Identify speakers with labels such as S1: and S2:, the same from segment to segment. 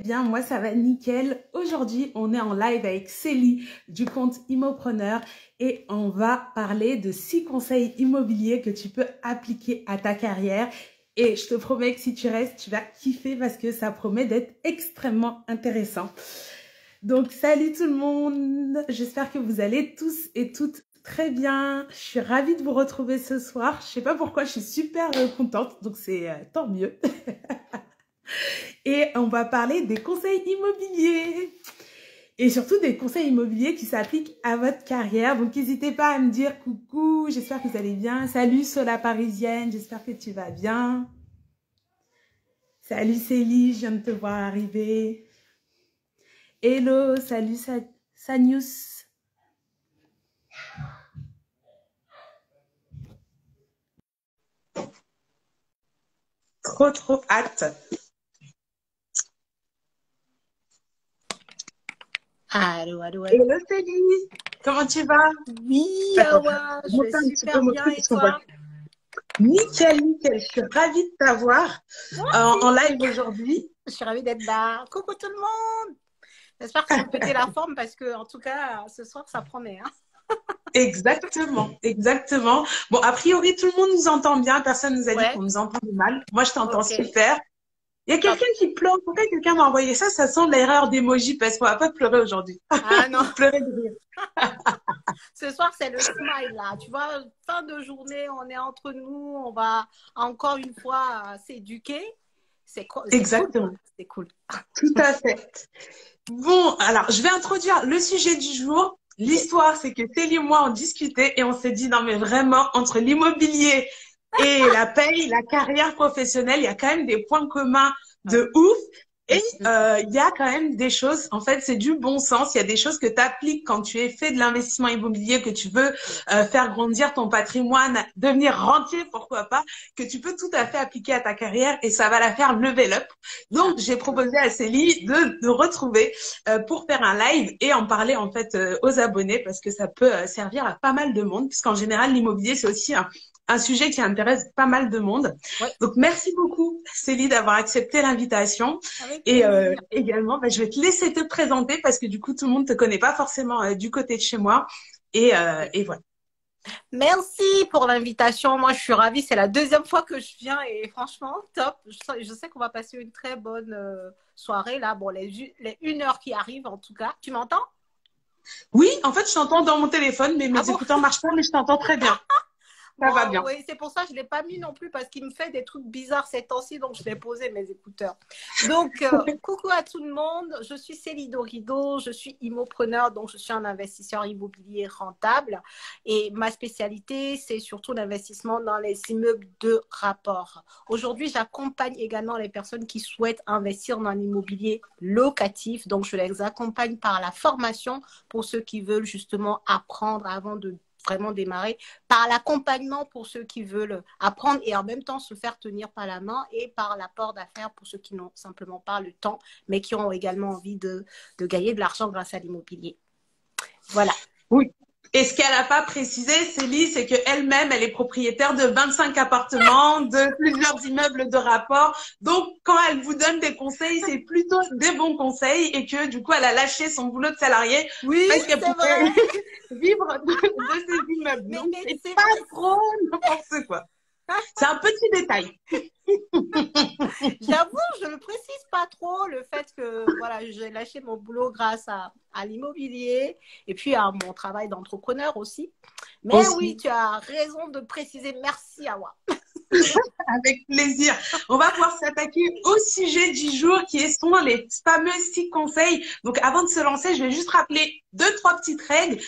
S1: Bien, moi ça va nickel. Aujourd'hui, on est en live avec Célie du compte Immopreneur et on va parler de 6 conseils immobiliers que tu peux appliquer à ta carrière. Et je te promets que si tu restes, tu vas kiffer parce que ça promet d'être extrêmement intéressant. Donc, salut tout le monde. J'espère que vous allez tous et toutes très bien. Je suis ravie de vous retrouver ce soir. Je sais pas pourquoi, je suis super contente. Donc, c'est tant mieux. Et on va parler des conseils immobiliers. Et surtout des conseils immobiliers qui s'appliquent à votre carrière. Donc, n'hésitez pas à me dire coucou, j'espère que vous allez bien. Salut Sola Parisienne, j'espère que tu vas bien. Salut Célie, je viens de te voir arriver. Hello, salut Sanius. Trop hâte.
S2: Allô.
S1: Hello Célie, comment tu vas?
S2: Oui, Awa, je vais super bien et toi?
S1: Nickel, je suis ravie de t'avoir en live aujourd'hui.
S2: Je suis ravie d'être là. Coucou tout le monde. J'espère que vous pétez la forme parce que, en tout cas, ce soir, ça promet. Hein.
S1: Exactement. Bon, a priori, tout le monde nous entend bien. Personne nous a dit qu'on nous entendait mal. Moi, je t'entends super. Il y a quelqu'un qui pleure. Pourquoi quelqu'un m'a envoyé ça? Ça sent l'erreur d'emoji parce qu'on va pas pleurer aujourd'hui.
S2: Ah non.
S1: Pleurer de rire.
S2: Ce soir, c'est le smile là. Tu vois, fin de journée, on est entre nous. On va encore une fois s'éduquer. C'est
S1: Exactement.
S2: Cool. C'est cool.
S1: Tout à fait. Bon, alors, je vais introduire le sujet du jour. L'histoire, c'est que Célie et moi, on discutait et on s'est dit, non mais vraiment, entre l'immobilier et la paye, la carrière professionnelle, il y a quand même des points communs de ouf. Et il y a quand même des choses, en fait, c'est du bon sens. Il y a des choses que tu appliques quand tu es fait de l'investissement immobilier, que tu veux faire grandir ton patrimoine, devenir rentier, pourquoi pas, que tu peux tout à fait appliquer à ta carrière et ça va la faire level up. Donc, j'ai proposé à Célie de retrouver pour faire un live et en parler en fait aux abonnés parce que ça peut servir à pas mal de monde, puisqu'en général, l'immobilier, c'est aussi un sujet qui intéresse pas mal de monde.
S2: Ouais.
S1: Donc, merci beaucoup, Célie, d'avoir accepté l'invitation. Et également, je vais te laisser te présenter parce que du coup, tout le monde ne te connaît pas forcément du côté de chez moi. Et voilà.
S2: Merci pour l'invitation. Moi, je suis ravie. C'est la deuxième fois que je viens et franchement, top. Je sais qu'on va passer une très bonne soirée là. Bon, les 1 heure qui arrivent en tout cas. Tu m'entends?
S1: Oui, en fait, je t'entends dans mon téléphone, mais mes écouteurs ne marchent pas, mais je t'entends très bien. Ça va bien.
S2: Oui, c'est pour ça que je ne l'ai pas mis non plus parce qu'il me fait des trucs bizarres ces temps-ci, donc je l'ai posé mes écouteurs. Donc, coucou à tout le monde. Je suis Célie Dorido, je suis immopreneur, donc je suis un investisseur immobilier rentable. Et ma spécialité, c'est surtout l'investissement dans les immeubles de rapport. Aujourd'hui, j'accompagne également les personnes qui souhaitent investir dans l'immobilier locatif. Donc, je les accompagne par la formation pour ceux qui veulent justement apprendre avant de vraiment démarrer, par l'accompagnement pour ceux qui veulent apprendre et en même temps se faire tenir par la main et par l'apport d'affaires pour ceux qui n'ont simplement pas le temps, mais qui ont également envie de gagner de l'argent grâce à l'immobilier. Voilà.
S1: Oui. Et ce qu'elle n'a pas précisé, Célie, c'est qu'elle-même, elle est propriétaire de 25 appartements, de plusieurs immeubles de rapport. Donc, quand elle vous donne des conseils, c'est plutôt des bons conseils et que, du coup, elle a lâché son boulot de salarié parce qu'elle pouvait vivre de ces immeubles. Donc, c'est pas trop n'importe quoi. C'est un petit détail.
S2: J'avoue, je ne précise pas trop le fait que voilà, j'ai lâché mon boulot grâce à l'immobilier et puis à mon travail d'entrepreneur aussi. Mais oui, tu as raison de préciser. Merci, Awa.
S1: Avec plaisir. On va pouvoir s'attaquer au sujet du jour qui sont les fameux 6 conseils. Donc, avant de se lancer, je vais juste rappeler 2-3 petites règles.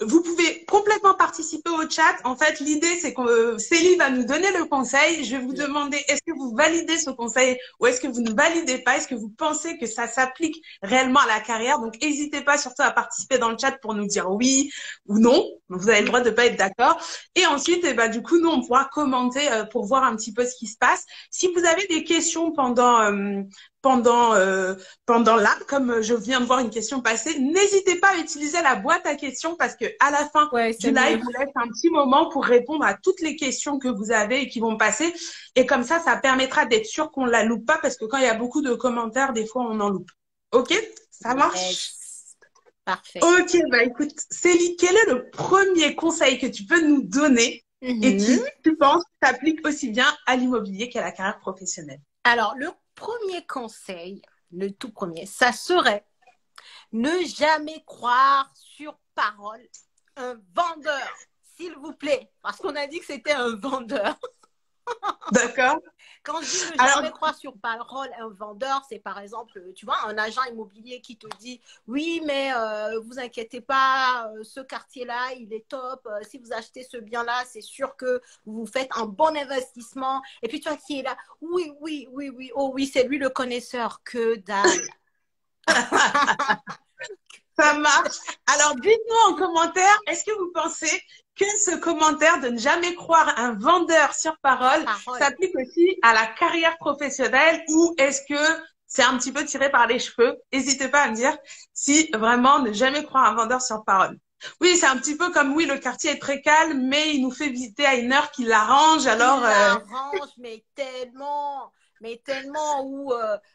S1: Vous pouvez complètement participer au chat. En fait, l'idée, c'est que Célie va nous donner le conseil. Je vais vous demander, est-ce que vous validez ce conseil ou est-ce que vous ne validez pas? Est-ce que vous pensez que ça s'applique réellement à la carrière? Donc, n'hésitez pas surtout à participer dans le chat pour nous dire oui ou non. Vous avez le droit de ne pas être d'accord. Et ensuite, du coup, nous, on pourra commenter pour voir un petit peu ce qui se passe. Si vous avez des questions pendant pendant là, comme je viens de voir une question passer, n'hésitez pas à utiliser la boîte à questions parce que à la fin
S2: Ouais,
S1: du
S2: c'est
S1: live,
S2: mieux.
S1: vous laisse un petit moment pour répondre à toutes les questions que vous avez et qui vont passer. Et comme ça permettra d'être sûr qu'on la loupe pas parce que quand il y a beaucoup de commentaires, des fois, on en loupe. OK? Ça marche?
S2: Yes. Parfait.
S1: OK, bah écoute, Célie, quel est le premier conseil que tu peux nous donner et
S2: Mhm.
S1: qui, tu penses, s'applique aussi bien à l'immobilier qu'à la carrière professionnelle?
S2: Alors, le premier conseil, le tout premier, ça serait ne jamais croire sur parole un vendeur, s'il vous plaît, parce qu'on a dit que c'était un vendeur.
S1: D'accord?
S2: Quand je dis ne
S1: Alors,
S2: jamais croire sur parole un vendeur, c'est par exemple, tu vois, un agent immobilier qui te dit oui, mais vous inquiétez pas, ce quartier-là, il est top. Si vous achetez ce bien-là, c'est sûr que vous faites un bon investissement. Et puis toi qui es là, oui, oui, oui, oui, oh oui, c'est lui le connaisseur. Que dalle.
S1: ça marche. Alors, dites-nous en commentaire, est-ce que vous pensez que ce commentaire de ne jamais croire un vendeur sur parole
S2: Parole.
S1: s'applique aussi à la carrière professionnelle ou est-ce que c'est un petit peu tiré par les cheveux? N'hésitez pas à me dire si vraiment ne jamais croire un vendeur sur parole. Oui, c'est un petit peu comme oui, le quartier est très calme, mais il nous fait visiter à une heure qui l'arrange. Alors,
S2: Il l'arrange, mais tellement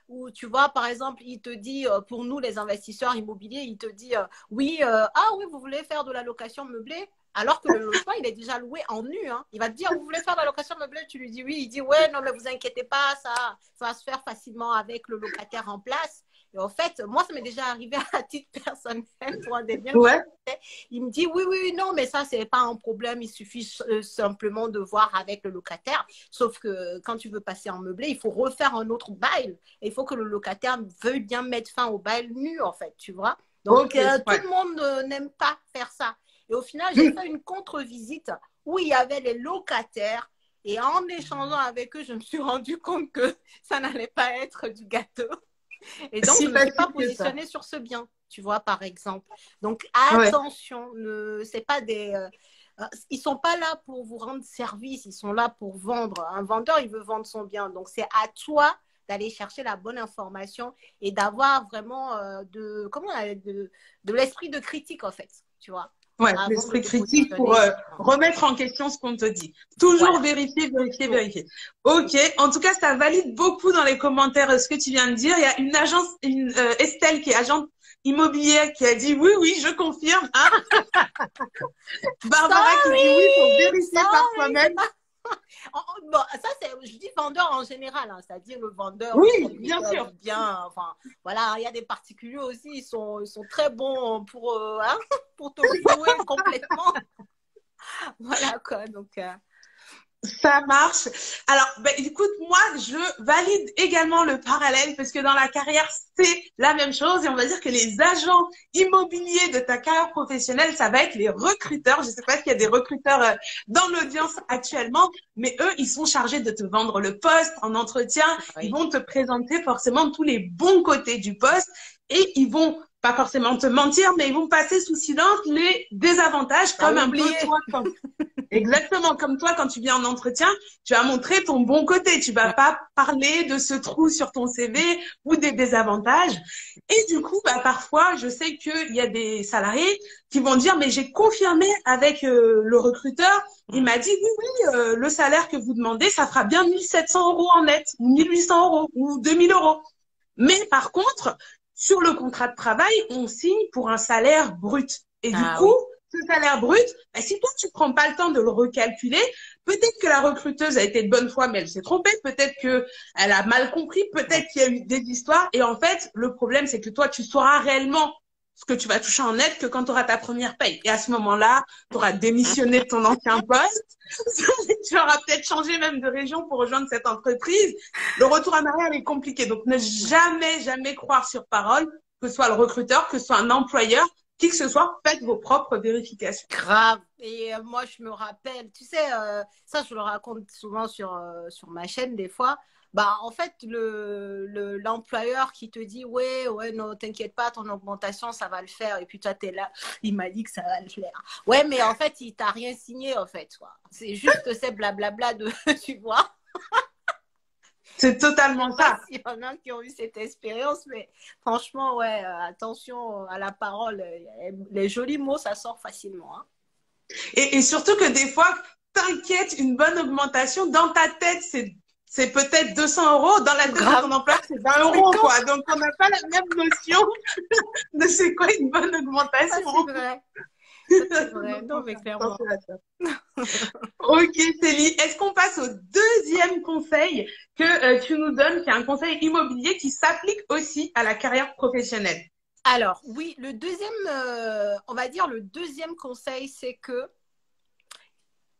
S2: où tu vois, par exemple, il te dit, pour nous, les investisseurs immobiliers, il te dit, oui, ah oui, vous voulez faire de la location meublée? Alors que le logement, il est déjà loué en nu. Hein. Il va te dire, vous voulez faire de la location meublée? Tu lui dis oui. Il dit, ouais, non, mais vous inquiétez pas, ça va se faire facilement avec le locataire en place. Et en fait, moi, ça m'est déjà arrivé à titre personnel pour un des biens que
S1: ouais,
S2: j'achetais. Il me dit, oui, oui, non, mais ça, c'est pas un problème. Il suffit simplement de voir avec le locataire. Sauf que quand tu veux passer en meublé, il faut refaire un autre bail. Et il faut que le locataire veuille bien mettre fin au bail nu, en fait, tu vois. Donc,
S1: ok,
S2: tout
S1: ouais.
S2: le monde n'aime pas faire ça. Et au final, j'ai fait une contre-visite où il y avait les locataires. Et en échangeant avec eux, je me suis rendu compte que ça n'allait pas être du gâteau. Et donc,
S1: Si
S2: je ne me suis pas
S1: facile que ça.
S2: positionnée sur ce bien, tu vois, par exemple. Donc,
S1: Ouais.
S2: attention, c'est pas ils sont pas là pour vous rendre service, ils sont là pour vendre. Un vendeur, il veut vendre son bien. Donc, c'est à toi d'aller chercher la bonne information et d'avoir vraiment de l'esprit de critique, en fait, tu vois,
S1: Ouais,
S2: avant de
S1: l'esprit
S2: te
S1: critique pour
S2: positionner sur un.
S1: remettre en question ce qu'on te dit. Toujours
S2: Voilà.
S1: vérifier, vérifier,
S2: Toujours.
S1: vérifier. Ok, en tout cas, ça valide beaucoup dans les commentaires ce que tu viens de dire. Il y a une agence, Estelle qui est agente immobilière qui a dit oui, oui, je confirme. Hein. Barbara qui dit oui, faut
S2: Sorry,
S1: vérifier par
S2: sorry, c'est
S1: soi-même.
S2: pas. Bon, ça, je dis vendeur en général, hein, c'est-à-dire le vendeur, le
S1: Oui, bien
S2: propriétaire
S1: sûr.
S2: du bien. Enfin, voilà, il y a des particuliers aussi, ils sont très bons hein, pour te flouer complètement. Voilà quoi. Donc,
S1: Ça marche. Alors, ben, écoute, moi, je valide également le parallèle parce que dans la carrière, c'est la même chose. Et on va dire que les agents immobiliers de ta carrière professionnelle, ça va être les recruteurs. Je sais pas s'il y a des recruteurs dans l'audience actuellement, mais eux, ils sont chargés de te vendre le poste en entretien. Ils
S2: oui.
S1: vont te présenter forcément tous les bons côtés du poste et ils vont pas forcément te mentir, mais ils vont passer sous silence les désavantages
S2: T'as
S1: comme un peu
S2: oublié.
S1: toi quand exactement, comme toi, quand tu viens en entretien, tu vas montrer ton bon côté. Tu vas pas parler de ce trou sur ton CV ou des désavantages. Et du coup, bah, parfois, je sais qu'il y a des salariés qui vont dire, mais j'ai confirmé avec le recruteur, il m'a dit, oui, oui, le salaire que vous demandez, ça fera bien 1 700 € en net, ou 1 800 € ou 2 000 €. Mais par contre, sur le contrat de travail, on signe pour un salaire brut. Et du
S2: Ah
S1: coup,
S2: oui.
S1: ce salaire brut, bah, si toi, tu prends pas le temps de le recalculer, peut-être que la recruteuse a été de bonne foi, mais elle s'est trompée. Peut-être que elle a mal compris. Peut-être qu'il y a eu des histoires. Et en fait, le problème, c'est que toi, tu sauras réellement ce que tu vas toucher en net que quand tu auras ta première paye. Et à ce moment-là, tu auras démissionné de ton ancien poste. Tu auras peut-être changé même de région pour rejoindre cette entreprise. Le retour en arrière est compliqué. Donc, ne jamais, jamais croire sur parole, que ce soit le recruteur, que ce soit un employeur, qui que ce soit, faites vos propres vérifications.
S2: Grave. Et moi, je me rappelle, tu sais, ça, je le raconte souvent sur ma chaîne des fois. Bah, en fait, l'employeur qui te dit, ouais, ouais, non, t'inquiète pas, ton augmentation, ça va le faire. Et puis toi, t'es là, il m'a dit que ça va le faire. Ouais, mais en fait, il t'a rien signé, en fait. C'est juste ces blablabla de, tu vois.
S1: C'est totalement
S2: Pas
S1: ça.
S2: s'il y en a qui ont eu cette expérience, mais franchement, ouais, attention à la parole. Les jolis mots, ça sort facilement. Hein.
S1: Et surtout que des fois, t'inquiète, une bonne augmentation, dans ta tête, c'est peut-être 200 euros. Dans la tête de
S2: Grave.
S1: ton employeur, c'est 20
S2: Mais
S1: euros,
S2: quand
S1: quoi. Donc, on n'a pas la même notion de c'est quoi une bonne
S2: ça,
S1: augmentation.
S2: c'est vrai. Ça, c'est vrai.
S1: Donc,
S2: Non,
S1: faut
S2: mais
S1: faire
S2: clairement.
S1: attention à ça. Ok, Célie. Est-ce qu'on passe au deuxième conseil que tu nous donnes, qui est un conseil immobilier qui s'applique aussi à la carrière professionnelle?
S2: Alors, oui, le deuxième, on va dire le deuxième conseil, c'est que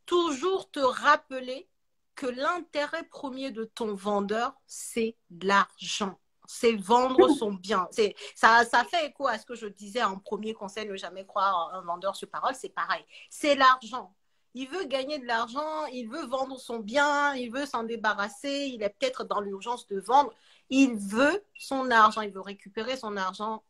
S2: toujours te rappeler que l'intérêt premier de ton vendeur, c'est l'argent. C'est vendre son bien. Ça fait écho à ce que je disais en premier conseil, ne jamais croire un vendeur sur parole, c'est pareil. C'est l'argent. Il veut gagner de l'argent, il veut vendre son bien, il veut s'en débarrasser, il est peut-être dans l'urgence de vendre. Il veut son argent, il veut récupérer son argent,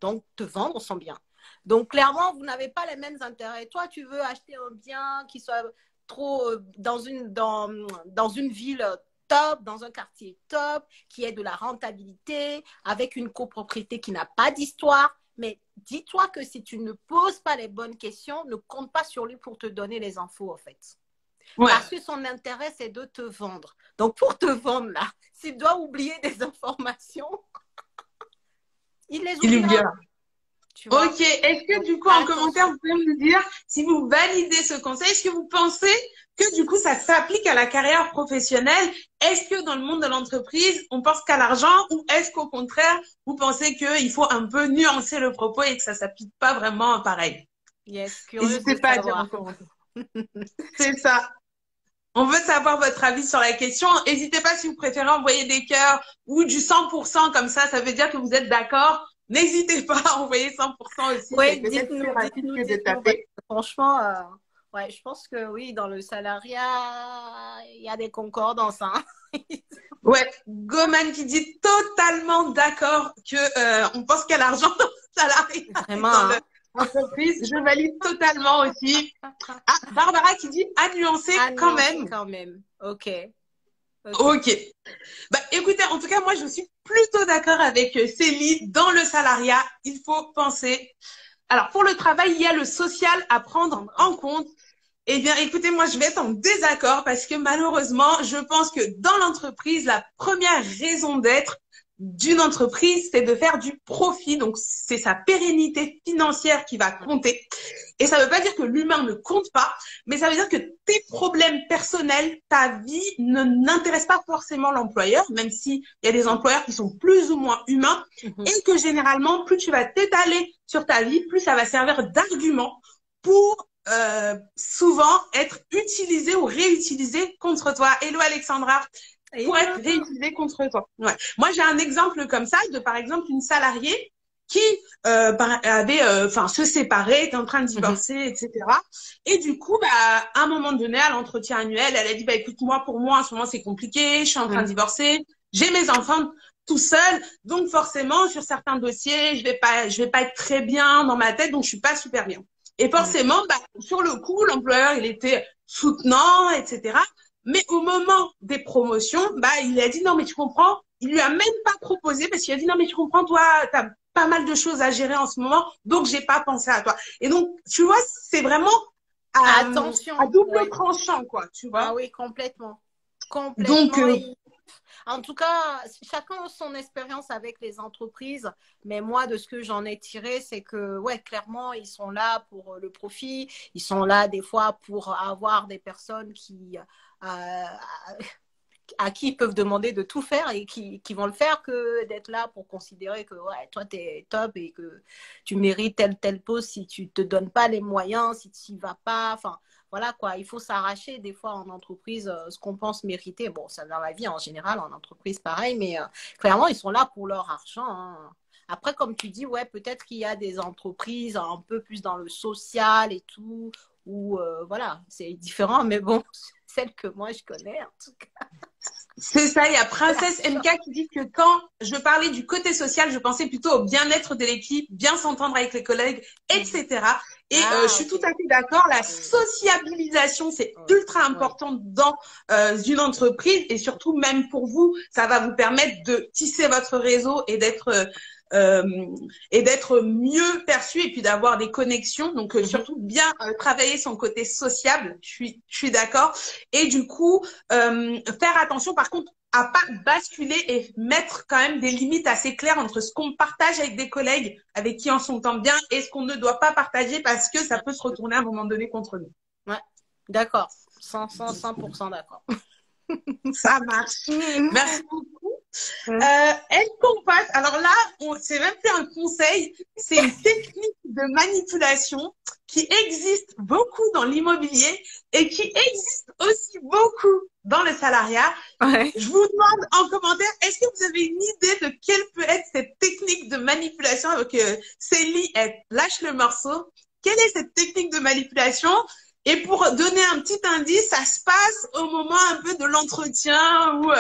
S2: donc te vendre son bien. Donc clairement, vous n'avez pas les mêmes intérêts. Toi, tu veux acheter un bien qui soit trop dans une ville top, dans un quartier top, qui ait de la rentabilité, avec une copropriété qui n'a pas d'histoire. Mais dis-toi que si tu ne poses pas les bonnes questions, ne compte pas sur lui pour te donner les infos, en fait.
S1: Ouais,
S2: Parce que son intérêt, c'est de te vendre. Donc, pour te vendre, là, s'il doit oublier des informations, il les
S1: il
S2: oubliera.
S1: oubliera.
S2: Tu vois?
S1: Ok, est-ce que
S2: Donc,
S1: du coup, en commentaire,
S2: attention.
S1: vous pouvez me dire si vous validez ce conseil, est-ce que vous pensez que du coup, ça s'applique à la carrière professionnelle? Est-ce que dans le monde de l'entreprise, on pense qu'à l'argent ou est-ce qu'au contraire, vous pensez qu'il faut un peu nuancer le propos et que ça s'applique pas vraiment pareil?
S2: Yes, curieuse
S1: N'hésitez
S2: de
S1: pas à dire en
S2: savoir.
S1: commentaire. C'est ça. On veut savoir votre avis sur la question. N'hésitez pas si vous préférez envoyer des cœurs ou du 100% comme ça veut dire que vous êtes d'accord. N'hésitez pas à envoyer 100% aussi, c'est
S2: Oui,
S1: peut-être plus
S2: dites-nous,
S1: rapide
S2: dites-nous,
S1: que de
S2: dites-nous. Parce
S1: taper.
S2: que franchement, ouais, je pense que oui, dans le salariat, il y a des concordances. Hein.
S1: Ouais, Goman qui dit totalement d'accord que on pense qu'à l'argent dans le salariat et
S2: Vraiment,
S1: dans
S2: hein.
S1: l'entreprise. Je valide totalement aussi. Ah, Barbara qui dit à nuancer
S2: À
S1: quand
S2: nuancer
S1: même.
S2: quand même. Ok, ok.
S1: Ok. Bah, écoutez, en tout cas, moi, je suis plutôt d'accord avec Célie. Dans le salariat, il faut penser. Alors, pour le travail, il y a le social à prendre
S2: Prendre en
S1: en
S2: compte.
S1: compte. Eh bien, écoutez, moi, je vais être en désaccord parce que malheureusement, je pense que dans l'entreprise, la première raison d'être d'une entreprise, c'est de faire du profit. Donc, c'est sa pérennité financière qui va compter. Et ça ne veut pas dire que l'humain ne compte pas, mais ça veut dire que tes problèmes personnels, ta vie ne n'intéresse pas forcément l'employeur, même s'il y a des employeurs qui sont plus ou moins humains,
S2: Mhm.
S1: et que généralement, plus tu vas t'étaler sur ta vie, plus ça va servir d'argument pour souvent être utilisé ou réutilisé contre toi. Hello Alexandra, pour être
S2: Hello.
S1: réutilisé contre toi. Ouais. Moi, j'ai un exemple comme ça de, par exemple, une salariée qui avait, enfin, se séparer, était en train de
S2: Mhm.
S1: divorcer, etc. Et du coup, bah, à un moment donné, à l'entretien annuel, elle a dit, bah, écoute, moi, pour moi, en ce moment, c'est compliqué, je suis en train de
S2: Mhm.
S1: divorcer, j'ai mes enfants tout seul, donc forcément, sur certains dossiers, je vais pas être très bien dans ma tête, donc je suis pas super bien. Et
S2: Mhm.
S1: forcément, bah, sur le coup, l'employeur, il était soutenant, etc. Mais au moment des promotions, bah, il a dit non, mais tu comprends, il lui a même pas proposé parce qu'il a dit non, mais tu comprends, toi, t'as pas mal de choses à gérer en ce moment, donc j'ai pas pensé à toi. Et donc, tu vois, c'est vraiment à
S2: Attention,
S1: double
S2: ouais.
S1: tranchant, quoi, tu
S2: Ah
S1: vois.
S2: oui, complètement.
S1: Donc,
S2: Complètement. En tout cas, chacun a son expérience avec les entreprises, mais moi, de ce que j'en ai tiré, c'est que, ouais, clairement, ils sont là pour le profit, ils sont là des fois pour avoir des personnes à qui ils peuvent demander de tout faire et qui vont le faire que d'être là pour considérer que ouais, toi, tu es top et que tu mérites tel poste si tu te donnes pas les moyens, si tu n'y vas pas. Enfin, voilà quoi, il faut s'arracher des fois en entreprise ce qu'on pense mériter. Bon, ça dans la vie en général, en entreprise pareil, mais clairement, ils sont là pour leur argent. Hein. Après, comme tu dis, ouais, peut-être qu'il y a des entreprises un peu plus dans le social et tout, où voilà, c'est différent, mais bon, celle que moi je connais en tout cas.
S1: C'est ça, il y a Princesse MK qui dit que quand je parlais du côté social, je pensais plutôt au bien-être de l'équipe, bien s'entendre avec les collègues, etc. Et je suis tout à fait d'accord, la sociabilisation, c'est ultra important dans une entreprise et surtout même pour vous, ça va vous permettre de tisser votre réseau et d'être mieux perçu et puis d'avoir des connexions. Donc surtout bien travailler son côté sociable, je suis d'accord. Et du coup, faire attention par contre à pas basculer et mettre quand même des limites assez claires entre ce qu'on partage avec des collègues avec qui on s'entend bien et ce qu'on ne doit pas partager parce que ça peut se retourner à un moment donné contre nous.
S2: Ouais, d'accord. 100% d'accord.
S1: Ça marche. Merci beaucoup. Est-ce qu'on passe? Alors là, c'est même plus un conseil, c'est une technique de manipulation qui existe beaucoup dans l'immobilier et qui existe aussi beaucoup dans le salariat.
S2: Ouais.
S1: Je vous demande en commentaire, est-ce que vous avez une idée de quelle peut être cette technique de manipulation? Donc, Célie, lâche le morceau. Quelle est cette technique de manipulation? Et pour donner un petit indice, ça se passe au moment un peu de l'entretien ou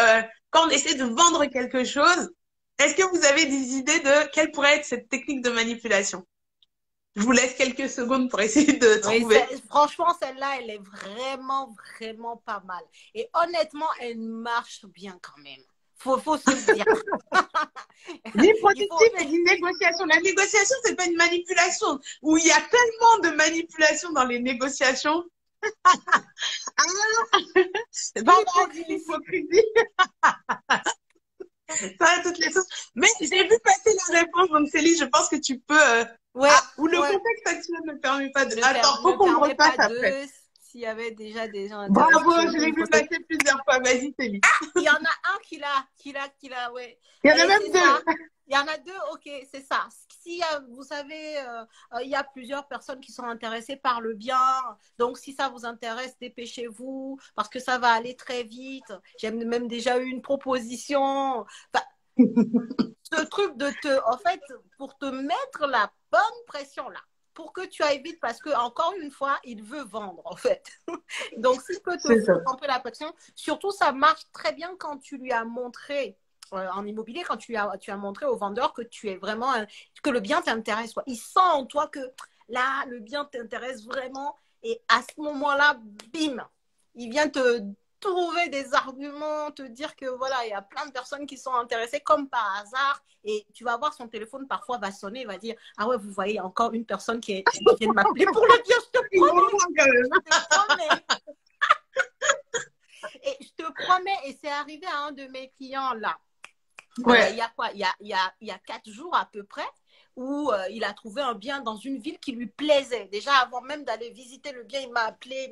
S1: quand on essaie de vendre quelque chose. Est-ce que vous avez des idées de quelle pourrait être cette technique de manipulation? Je vous laisse quelques secondes pour essayer de trouver.
S2: Oui, franchement, celle-là, elle est vraiment pas mal. Et honnêtement, elle marche bien quand même. Faut se le dire.
S1: Ni positif et ni négociation. La négociation, c'est pas une manipulation. Où il y a tellement de manipulation dans les négociations. C'est pas l'hypocrisie. Ça a toutes les choses. Mais j'ai vu passer la réponse, donc Célie, je pense que tu peux. Ou le contexte actuel ne permet pas de. Attends, faut qu'on repasse après.
S2: S'il y avait déjà des gens.
S1: Bravo, je l'ai vu passer plusieurs fois. Vas-y, Célie.
S2: Il y en a un qui l'a, ouais.
S1: Il y en a même deux.
S2: Il y en a deux, ok, c'est ça. Si vous savez, il y a plusieurs personnes qui sont intéressées par le bien. Donc, si ça vous intéresse, dépêchez-vous parce que ça va aller très vite. J'ai même déjà eu une proposition. Enfin, ce truc en fait, pour te mettre la bonne pression là. Pour que tu ailles vite parce que encore une fois, il veut vendre en fait. Donc, s'il peut te foutre un peu la pression, surtout ça marche très bien quand tu lui as montré en immobilier, quand tu as montré au vendeur que tu es vraiment que le bien t'intéresse. Il sent en toi que là, le bien t'intéresse vraiment et à ce moment-là, bim, il vient te trouver des arguments, te dire que voilà, il y a plein de personnes qui sont intéressées comme par hasard et tu vas voir son téléphone parfois va sonner, il va dire ah ouais, vous voyez encore une personne qui vient de m'appeler pour le dire, je te promets. Et je te promets, et c'est arrivé à un de mes clients là. Il y a quoi? Il y a 4 jours à peu près où il a trouvé un bien dans une ville qui lui plaisait. Déjà, avant même d'aller visiter le bien, il m'a appelé.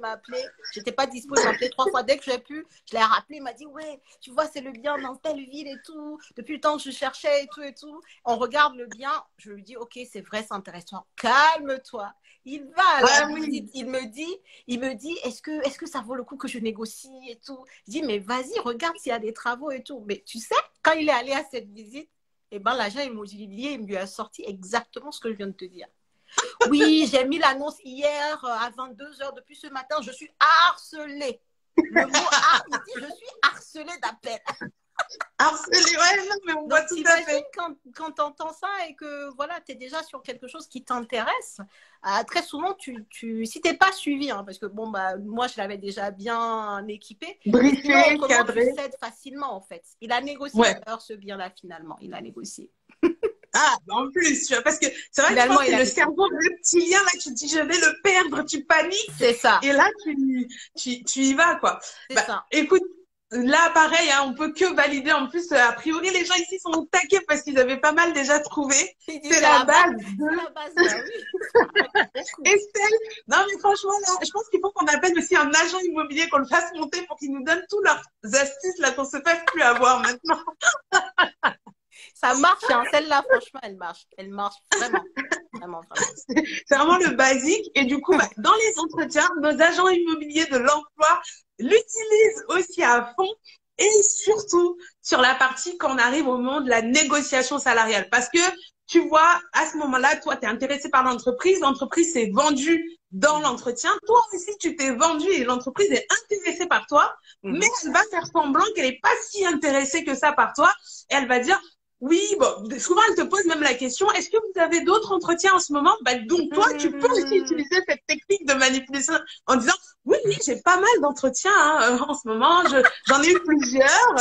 S2: Je n'étais pas disponible, il m'a appelé 3 fois. Dès que j'ai pu, je l'ai rappelé. Il m'a dit, ouais, tu vois, c'est le bien dans telle ville et tout. Depuis le temps que je cherchais et tout. On regarde le bien. Je lui dis, ok, c'est vrai, c'est intéressant. Calme-toi. Il va à la visite. Il me dit, est-ce que ça vaut le coup que je négocie et tout? Je dis, mais vas-y, regarde s'il y a des travaux et tout. Mais tu sais, quand il est allé à cette visite, eh ben, l'agent immobilier, il lui a sorti exactement ce que je viens de te dire. Oui, j'ai mis l'annonce hier à 22h. Depuis ce matin, je suis harcelée. Le mot il dit, je suis harcelée d'appels.
S1: Harcelée, ouais, non, mais on voit tout à fait.
S2: Quand tu entends ça et que voilà, tu es déjà sur quelque chose qui t'intéresse, très souvent, si tu n'es pas suivi, hein, parce que bon, moi, je l'avais déjà bien équipé.
S1: Briefé, cadré.
S2: Tu cèdes facilement, en fait. Il a négocié d'ailleurs ce bien-là, finalement. Il a négocié.
S1: Ah, en plus, tu vois, parce que c'est vrai que je pense que le cerveau reptilien, là, tu te dis, je vais le perdre, tu paniques.
S2: C'est ça.
S1: Et là, tu y vas, quoi.
S2: C'est ça.
S1: Écoute, là, pareil, hein, on peut que valider. En plus, a priori, les gens ici sont au taquet parce qu'ils avaient pas mal déjà trouvé. C'est la base.
S2: C'est la base, oui.
S1: Estelle, non, mais franchement, là, je pense qu'il faut qu'on appelle aussi un agent immobilier, qu'on le fasse monter pour qu'il nous donne tous leurs astuces, là, qu'on se fasse plus avoir maintenant.
S2: Ça marche, hein. Celle-là, franchement, elle marche. Elle marche vraiment. Vraiment.
S1: C'est vraiment le basique. Et du coup, dans les entretiens, nos agents immobiliers de l'emploi l'utilisent aussi à fond. Et surtout, sur la partie quand on arrive au moment de la négociation salariale. Parce que, tu vois, à ce moment-là, toi, tu es intéressé par l'entreprise s'est vendue dans l'entretien. Toi aussi, tu t'es vendu et l'entreprise est intéressée par toi, mais elle va faire semblant qu'elle n'est pas si intéressée que ça par toi. Et elle va dire, oui, bon, souvent, elle te pose même la question, est-ce que vous avez d'autres entretiens en ce moment? Bah, donc, toi, tu peux aussi utiliser cette technique de manipulation en disant, oui, oui, j'ai pas mal d'entretiens en ce moment, j'en ai eu plusieurs.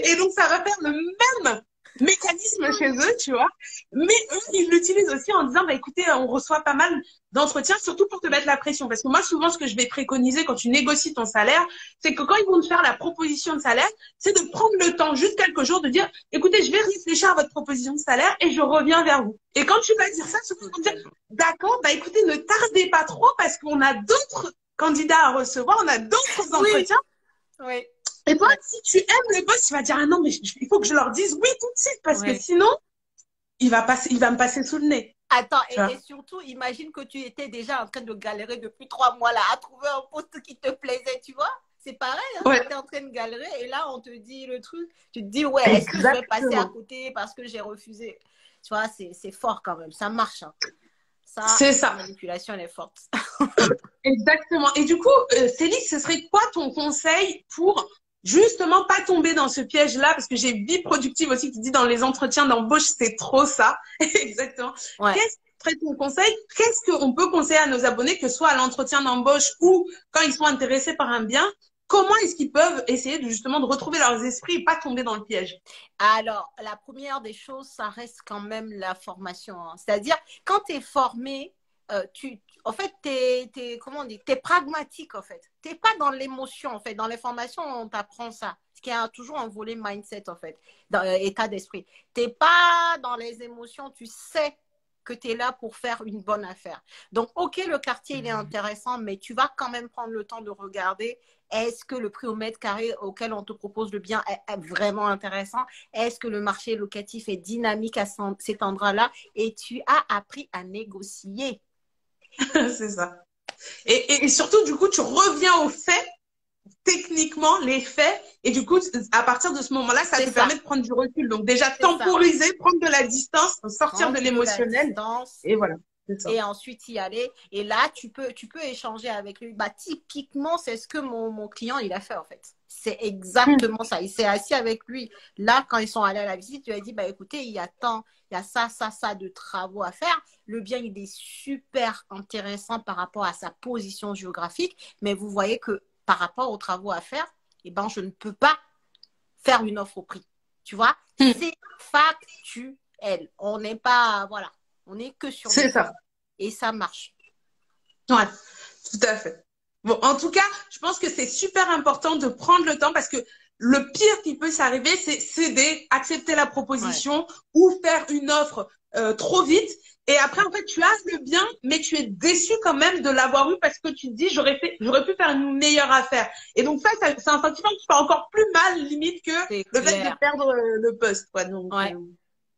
S1: Et donc, ça va faire le même mécanisme chez eux, tu vois. Mais eux, ils l'utilisent aussi en disant, bah, écoutez, on reçoit pas mal d'entretiens, surtout pour te mettre la pression. Parce que moi, souvent, ce que je vais préconiser quand tu négocies ton salaire, c'est que quand ils vont te faire la proposition de salaire, c'est de prendre le temps, juste quelques jours, de dire, écoutez, je vais réfléchir à votre proposition de salaire et je reviens vers vous. Et quand tu vas dire ça, souvent, ils vont dire, d'accord, bah, écoutez, ne tardez pas trop parce qu'on a d'autres candidats à recevoir, on a d'autres entretiens.
S2: Oui.
S1: Et toi, si tu aimes le boss, tu vas dire, ah non, mais il faut que je leur dise oui tout de suite parce que sinon, il va me passer sous le nez.
S2: Attends, et surtout, imagine que tu étais déjà en train de galérer depuis 3 mois là, à trouver un poste qui te plaisait, tu vois? C'est pareil, hein, tu étais en train de galérer et là, on te dit le truc. Tu te dis, ouais, est-ce que je vais passer à côté parce que j'ai refusé? Tu vois, c'est fort quand même, ça marche. Hein.
S1: C'est ça.
S2: La manipulation, elle est forte.
S1: Exactement. Et du coup, Céline, ce serait quoi ton conseil pour justement pas tomber dans ce piège-là? Parce que j'ai Vie Productive aussi qui dit dans les entretiens d'embauche, c'est trop ça. Exactement.
S2: Ouais.
S1: Qu'est-ce serait ton conseil? Qu'est-ce qu'on peut conseiller à nos abonnés, que ce soit à l'entretien d'embauche ou quand ils sont intéressés par un bien? Comment est-ce qu'ils peuvent essayer de justement de retrouver leurs esprits et pas tomber dans le piège?
S2: Alors, la première des choses, ça reste quand même la formation. Hein. C'est-à-dire, quand tu es formé, en fait, comment on dit, t'es pragmatique, en fait. Tu n'es pas dans l'émotion, en fait. Dans les formations, on t'apprend ça. Ce qui a toujours un volet mindset, en fait, dans état d'esprit. Tu n'es pas dans les émotions, tu sais que tu es là pour faire une bonne affaire. Donc, OK, le quartier, il est intéressant, mais tu vas quand même prendre le temps de regarder est-ce que le prix au mètre carré auquel on te propose le bien est vraiment intéressant? Est-ce que le marché locatif est dynamique à cet endroit-là? Et tu as appris à négocier.
S1: C'est ça. Et surtout, du coup, tu reviens aux faits, techniquement, les faits. Et du coup, à partir de ce moment-là, ça te permet de prendre du recul. Donc déjà, temporiser, prendre de la distance, sortir de l'émotionnel. Et voilà.
S2: Et ensuite y aller. Et là, tu peux échanger avec lui. Bah, typiquement, c'est ce que mon client, il a fait en fait. C'est exactement ça. Il s'est assis avec lui. Là, quand ils sont allés à la visite, il lui a dit, bah, écoutez, il y a ça de travaux à faire. Le bien, il est super intéressant par rapport à sa position géographique. Mais vous voyez que par rapport aux travaux à faire, eh ben, je ne peux pas faire une offre au prix. Tu vois? C'est factuel. On n'est pas, voilà. On n'est que sur
S1: c'est ça.
S2: Et ça marche.
S1: Ouais, tout à fait. Bon, en tout cas, je pense que c'est super important de prendre le temps parce que le pire qui peut s'arriver, c'est céder, accepter la proposition ou faire une offre trop vite. Et après, en fait, tu as le bien, mais tu es déçu quand même de l'avoir eu parce que tu te dis, j'aurais pu faire une meilleure affaire. Et donc, ça, c'est un sentiment qui fait encore plus mal, limite, que le fait de perdre le poste. Quoi. Donc,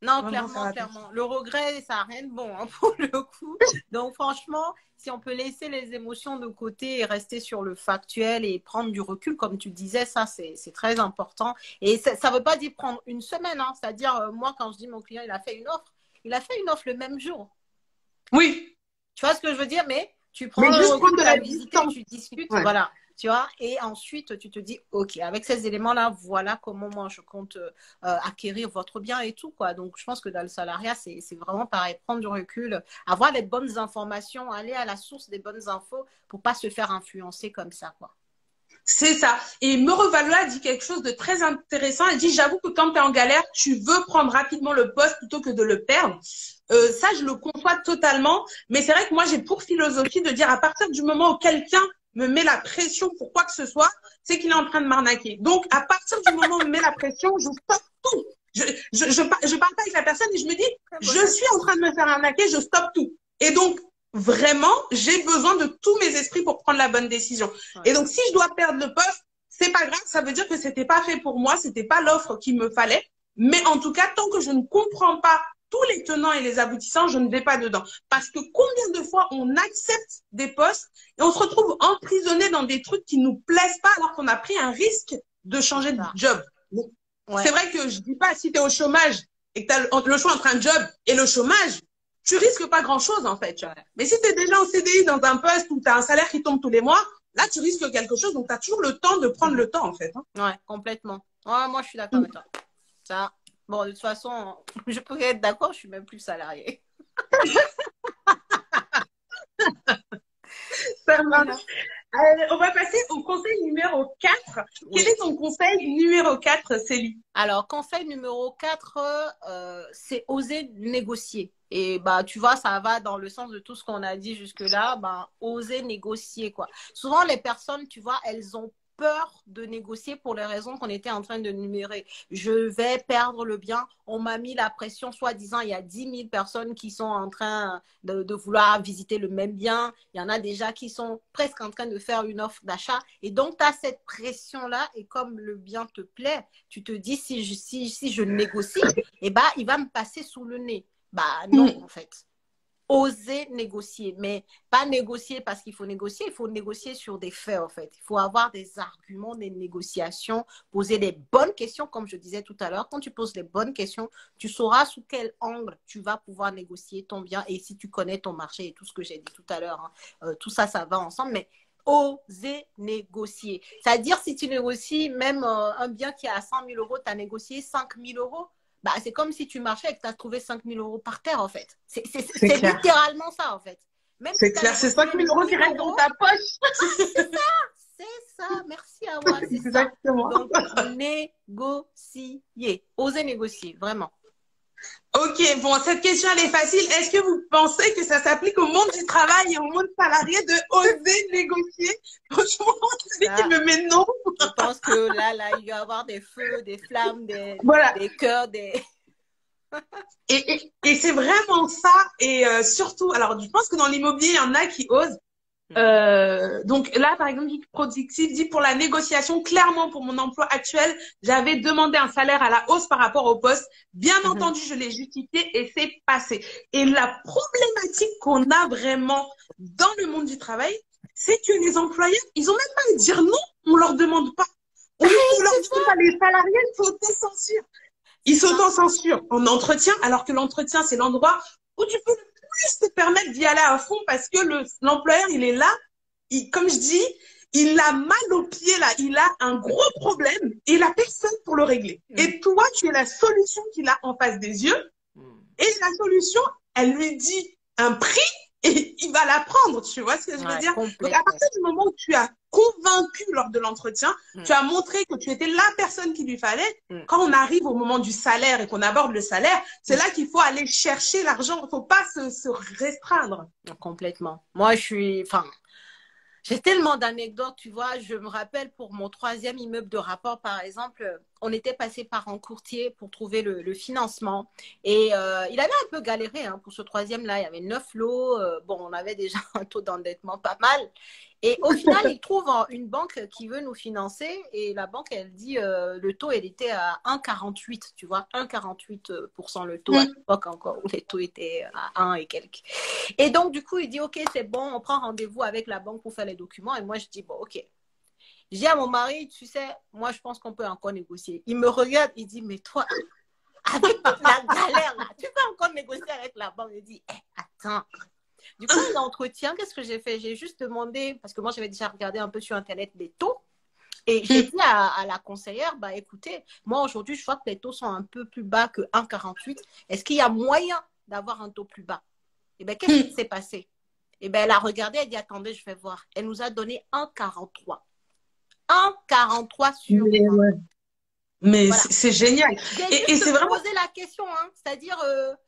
S2: non, clairement. Le regret, ça n'a rien de bon hein, pour le coup. Donc, franchement, si on peut laisser les émotions de côté et rester sur le factuel et prendre du recul, comme tu disais, ça, c'est très important. Et ça ne veut pas dire prendre une semaine. Hein. C'est-à-dire, moi, quand je dis mon client, il a fait une offre le même jour.
S1: Oui.
S2: Tu vois ce que je veux dire? Mais tu prends
S1: juste prendre de la
S2: visite, tu discutes, voilà. Tu vois, et ensuite, tu te dis, OK, avec ces éléments-là, voilà comment moi, je compte acquérir votre bien et tout, quoi. Donc, je pense que dans le salariat, c'est vraiment pareil. Prendre du recul, avoir les bonnes informations, aller à la source des bonnes infos pour pas se faire influencer comme ça, quoi.
S1: C'est ça. Et Me Revalua dit quelque chose de très intéressant. Elle dit, j'avoue que quand tu es en galère, tu veux prendre rapidement le poste plutôt que de le perdre. Ça, je le conçois totalement. Mais c'est vrai que moi, j'ai pour philosophie de dire à partir du moment où quelqu'un me met la pression pour quoi que ce soit, c'est qu'il est en train de m'arnaquer. Donc, à partir du moment où il me met la pression, je stoppe tout. Je parle pas avec la personne et je me dis, je suis en train de me faire arnaquer, je stoppe tout. Et donc, vraiment, j'ai besoin de tous mes esprits pour prendre la bonne décision. Et donc, si je dois perdre le poste, c'est pas grave, ça veut dire que c'était pas fait pour moi, c'était pas l'offre qu'il me fallait. Mais en tout cas, tant que je ne comprends pas tous les tenants et les aboutissants, je ne vais pas dedans. Parce que combien de fois on accepte des postes et on se retrouve emprisonné dans des trucs qui nous plaisent pas alors qu'on a pris un risque de changer de
S2: Ça.
S1: job. Donc,
S2: Ouais.
S1: c'est vrai que je dis pas si tu es au chômage et que tu as le choix entre un job et le chômage, tu risques pas grand-chose en fait. Tu vois.
S2: Ouais.
S1: Mais si tu es déjà en CDI dans un poste où tu as un salaire qui tombe tous les mois, là, tu risques quelque chose. Donc, tu as toujours le temps de prendre le temps en fait. Hein.
S2: Ouais, complètement. Ouais, moi, je suis d'accord avec toi. Ça. Bon, de toute façon, je pourrais être d'accord, je suis même plus salariée.
S1: Ça marche.
S2: Voilà.
S1: On va passer au conseil numéro 4.
S2: Oui.
S1: Quel est ton conseil numéro 4, Célie?
S2: Alors, conseil numéro 4, c'est oser négocier. Et bah, tu vois, ça va dans le sens de tout ce qu'on a dit jusque-là, bah, oser négocier, quoi. Souvent, les personnes, tu vois, elles ont peur de négocier pour les raisons qu'on était en train de numérer. Je vais perdre le bien. On m'a mis la pression, soi-disant, il y a 10 000 personnes qui sont en train de vouloir visiter le même bien. Il y en a déjà qui sont presque en train de faire une offre d'achat. Et donc, tu as cette pression-là. Et comme le bien te plaît, tu te dis, si je négocie, eh ben, il va me passer sous le nez. Bah non, en fait. Oser négocier, mais pas négocier parce qu'il faut négocier sur des faits, en fait. Il faut avoir des arguments, des négociations, poser les bonnes questions, comme je disais tout à l'heure. Quand tu poses les bonnes questions, tu sauras sous quel angle tu vas pouvoir négocier ton bien et si tu connais ton marché et tout ce que j'ai dit tout à l'heure. Hein, tout ça, ça va ensemble, mais oser négocier. C'est-à-dire, si tu négocies même un bien qui est à 100 000 euros, tu as négocié 5 000 euros, bah, c'est comme si tu marchais et que tu as trouvé 5 000 euros par terre, en fait. C'est littéralement ça, en fait. Même
S1: C'est
S2: si
S1: clair, c'est 5 000 euros qui restent dans ta poche.
S2: c'est ça. Merci à moi, c'est ça.
S1: Exactement.
S2: Donc, négocier. Oser négocier, vraiment.
S1: Ok, bon, cette question, elle est facile. Est-ce que vous pensez que ça s'applique au monde du travail et au monde salarié de oser négocier? Franchement, celui qui me met non.
S2: Je pense que là, il va y avoir des feux, des flammes,
S1: Voilà.
S2: des cœurs, des...
S1: Et c'est vraiment ça. Et surtout, alors, je pense que dans l'immobilier, il y en a qui osent. Donc là, par exemple, Geek Productive dit pour la négociation, clairement pour mon emploi actuel, j'avais demandé un salaire à la hausse par rapport au poste. Bien entendu, je l'ai justifié et c'est passé. Et la problématique qu'on a vraiment dans le monde du travail, c'est que les employeurs, ils ont même pas à dire non, on leur demande pas. On leur dit pas, les salariés s'auto-censurent. Ils s'auto-censurent en entretien, alors que l'entretien, c'est l'endroit où tu peux plus te permettre d'y aller à fond parce que l'employeur, il est là, comme je dis, il a mal au pied là, il a un gros problème et il a personne pour le régler. Et toi, tu es la solution qu'il a en face des yeux et la solution, elle lui dit un prix et il va la prendre, tu vois ce que je veux dire? Donc à partir du moment où tu as convaincu lors de l'entretien, tu as montré que tu étais la personne qu'il lui fallait. Quand on arrive au moment du salaire et qu'on aborde le salaire, c'est là qu'il faut aller chercher l'argent. Il ne faut pas se restreindre.
S2: Complètement. Moi, j'ai tellement d'anecdotes, tu vois. Je me rappelle pour mon 3e immeuble de rapport, par exemple, on était passé par un courtier pour trouver le financement. Et il avait un peu galéré hein, pour ce 3e-là. Il y avait 9 lots. Bon, on avait déjà un taux d'endettement pas mal. Et au final, il trouve une banque qui veut nous financer. Et la banque, elle dit le taux, il était à 1,48, tu vois. 1,48% le taux à l'époque encore, où les taux étaient à 1 et quelques. Et donc, du coup, il dit, OK, c'est bon, on prend rendez-vous avec la banque pour faire les documents. Et moi, je dis, bon, OK. Je dis à mon mari, tu sais, moi, je pense qu'on peut encore négocier. Il me regarde, il dit, mais toi, avec toute la galère, là, tu peux encore négocier avec la banque. Il dit, attends. Du coup, l'entretien, qu'est-ce que j'ai fait? J'ai juste demandé, parce que moi, j'avais déjà regardé un peu sur Internet les taux. Et j'ai dit à la conseillère, bah écoutez, moi, aujourd'hui, je vois que les taux sont un peu plus bas que 1,48. Est-ce qu'il y a moyen d'avoir un taux plus bas? Et bien, qu'est-ce qui s'est passé? Et bien, elle a regardé, elle dit, attendez, je vais voir. Elle nous a donné 1,43. 1,43 sur 20.
S1: Mais voilà. C'est génial.
S2: Et c'est vraiment posé la question, hein. C'est-à-dire,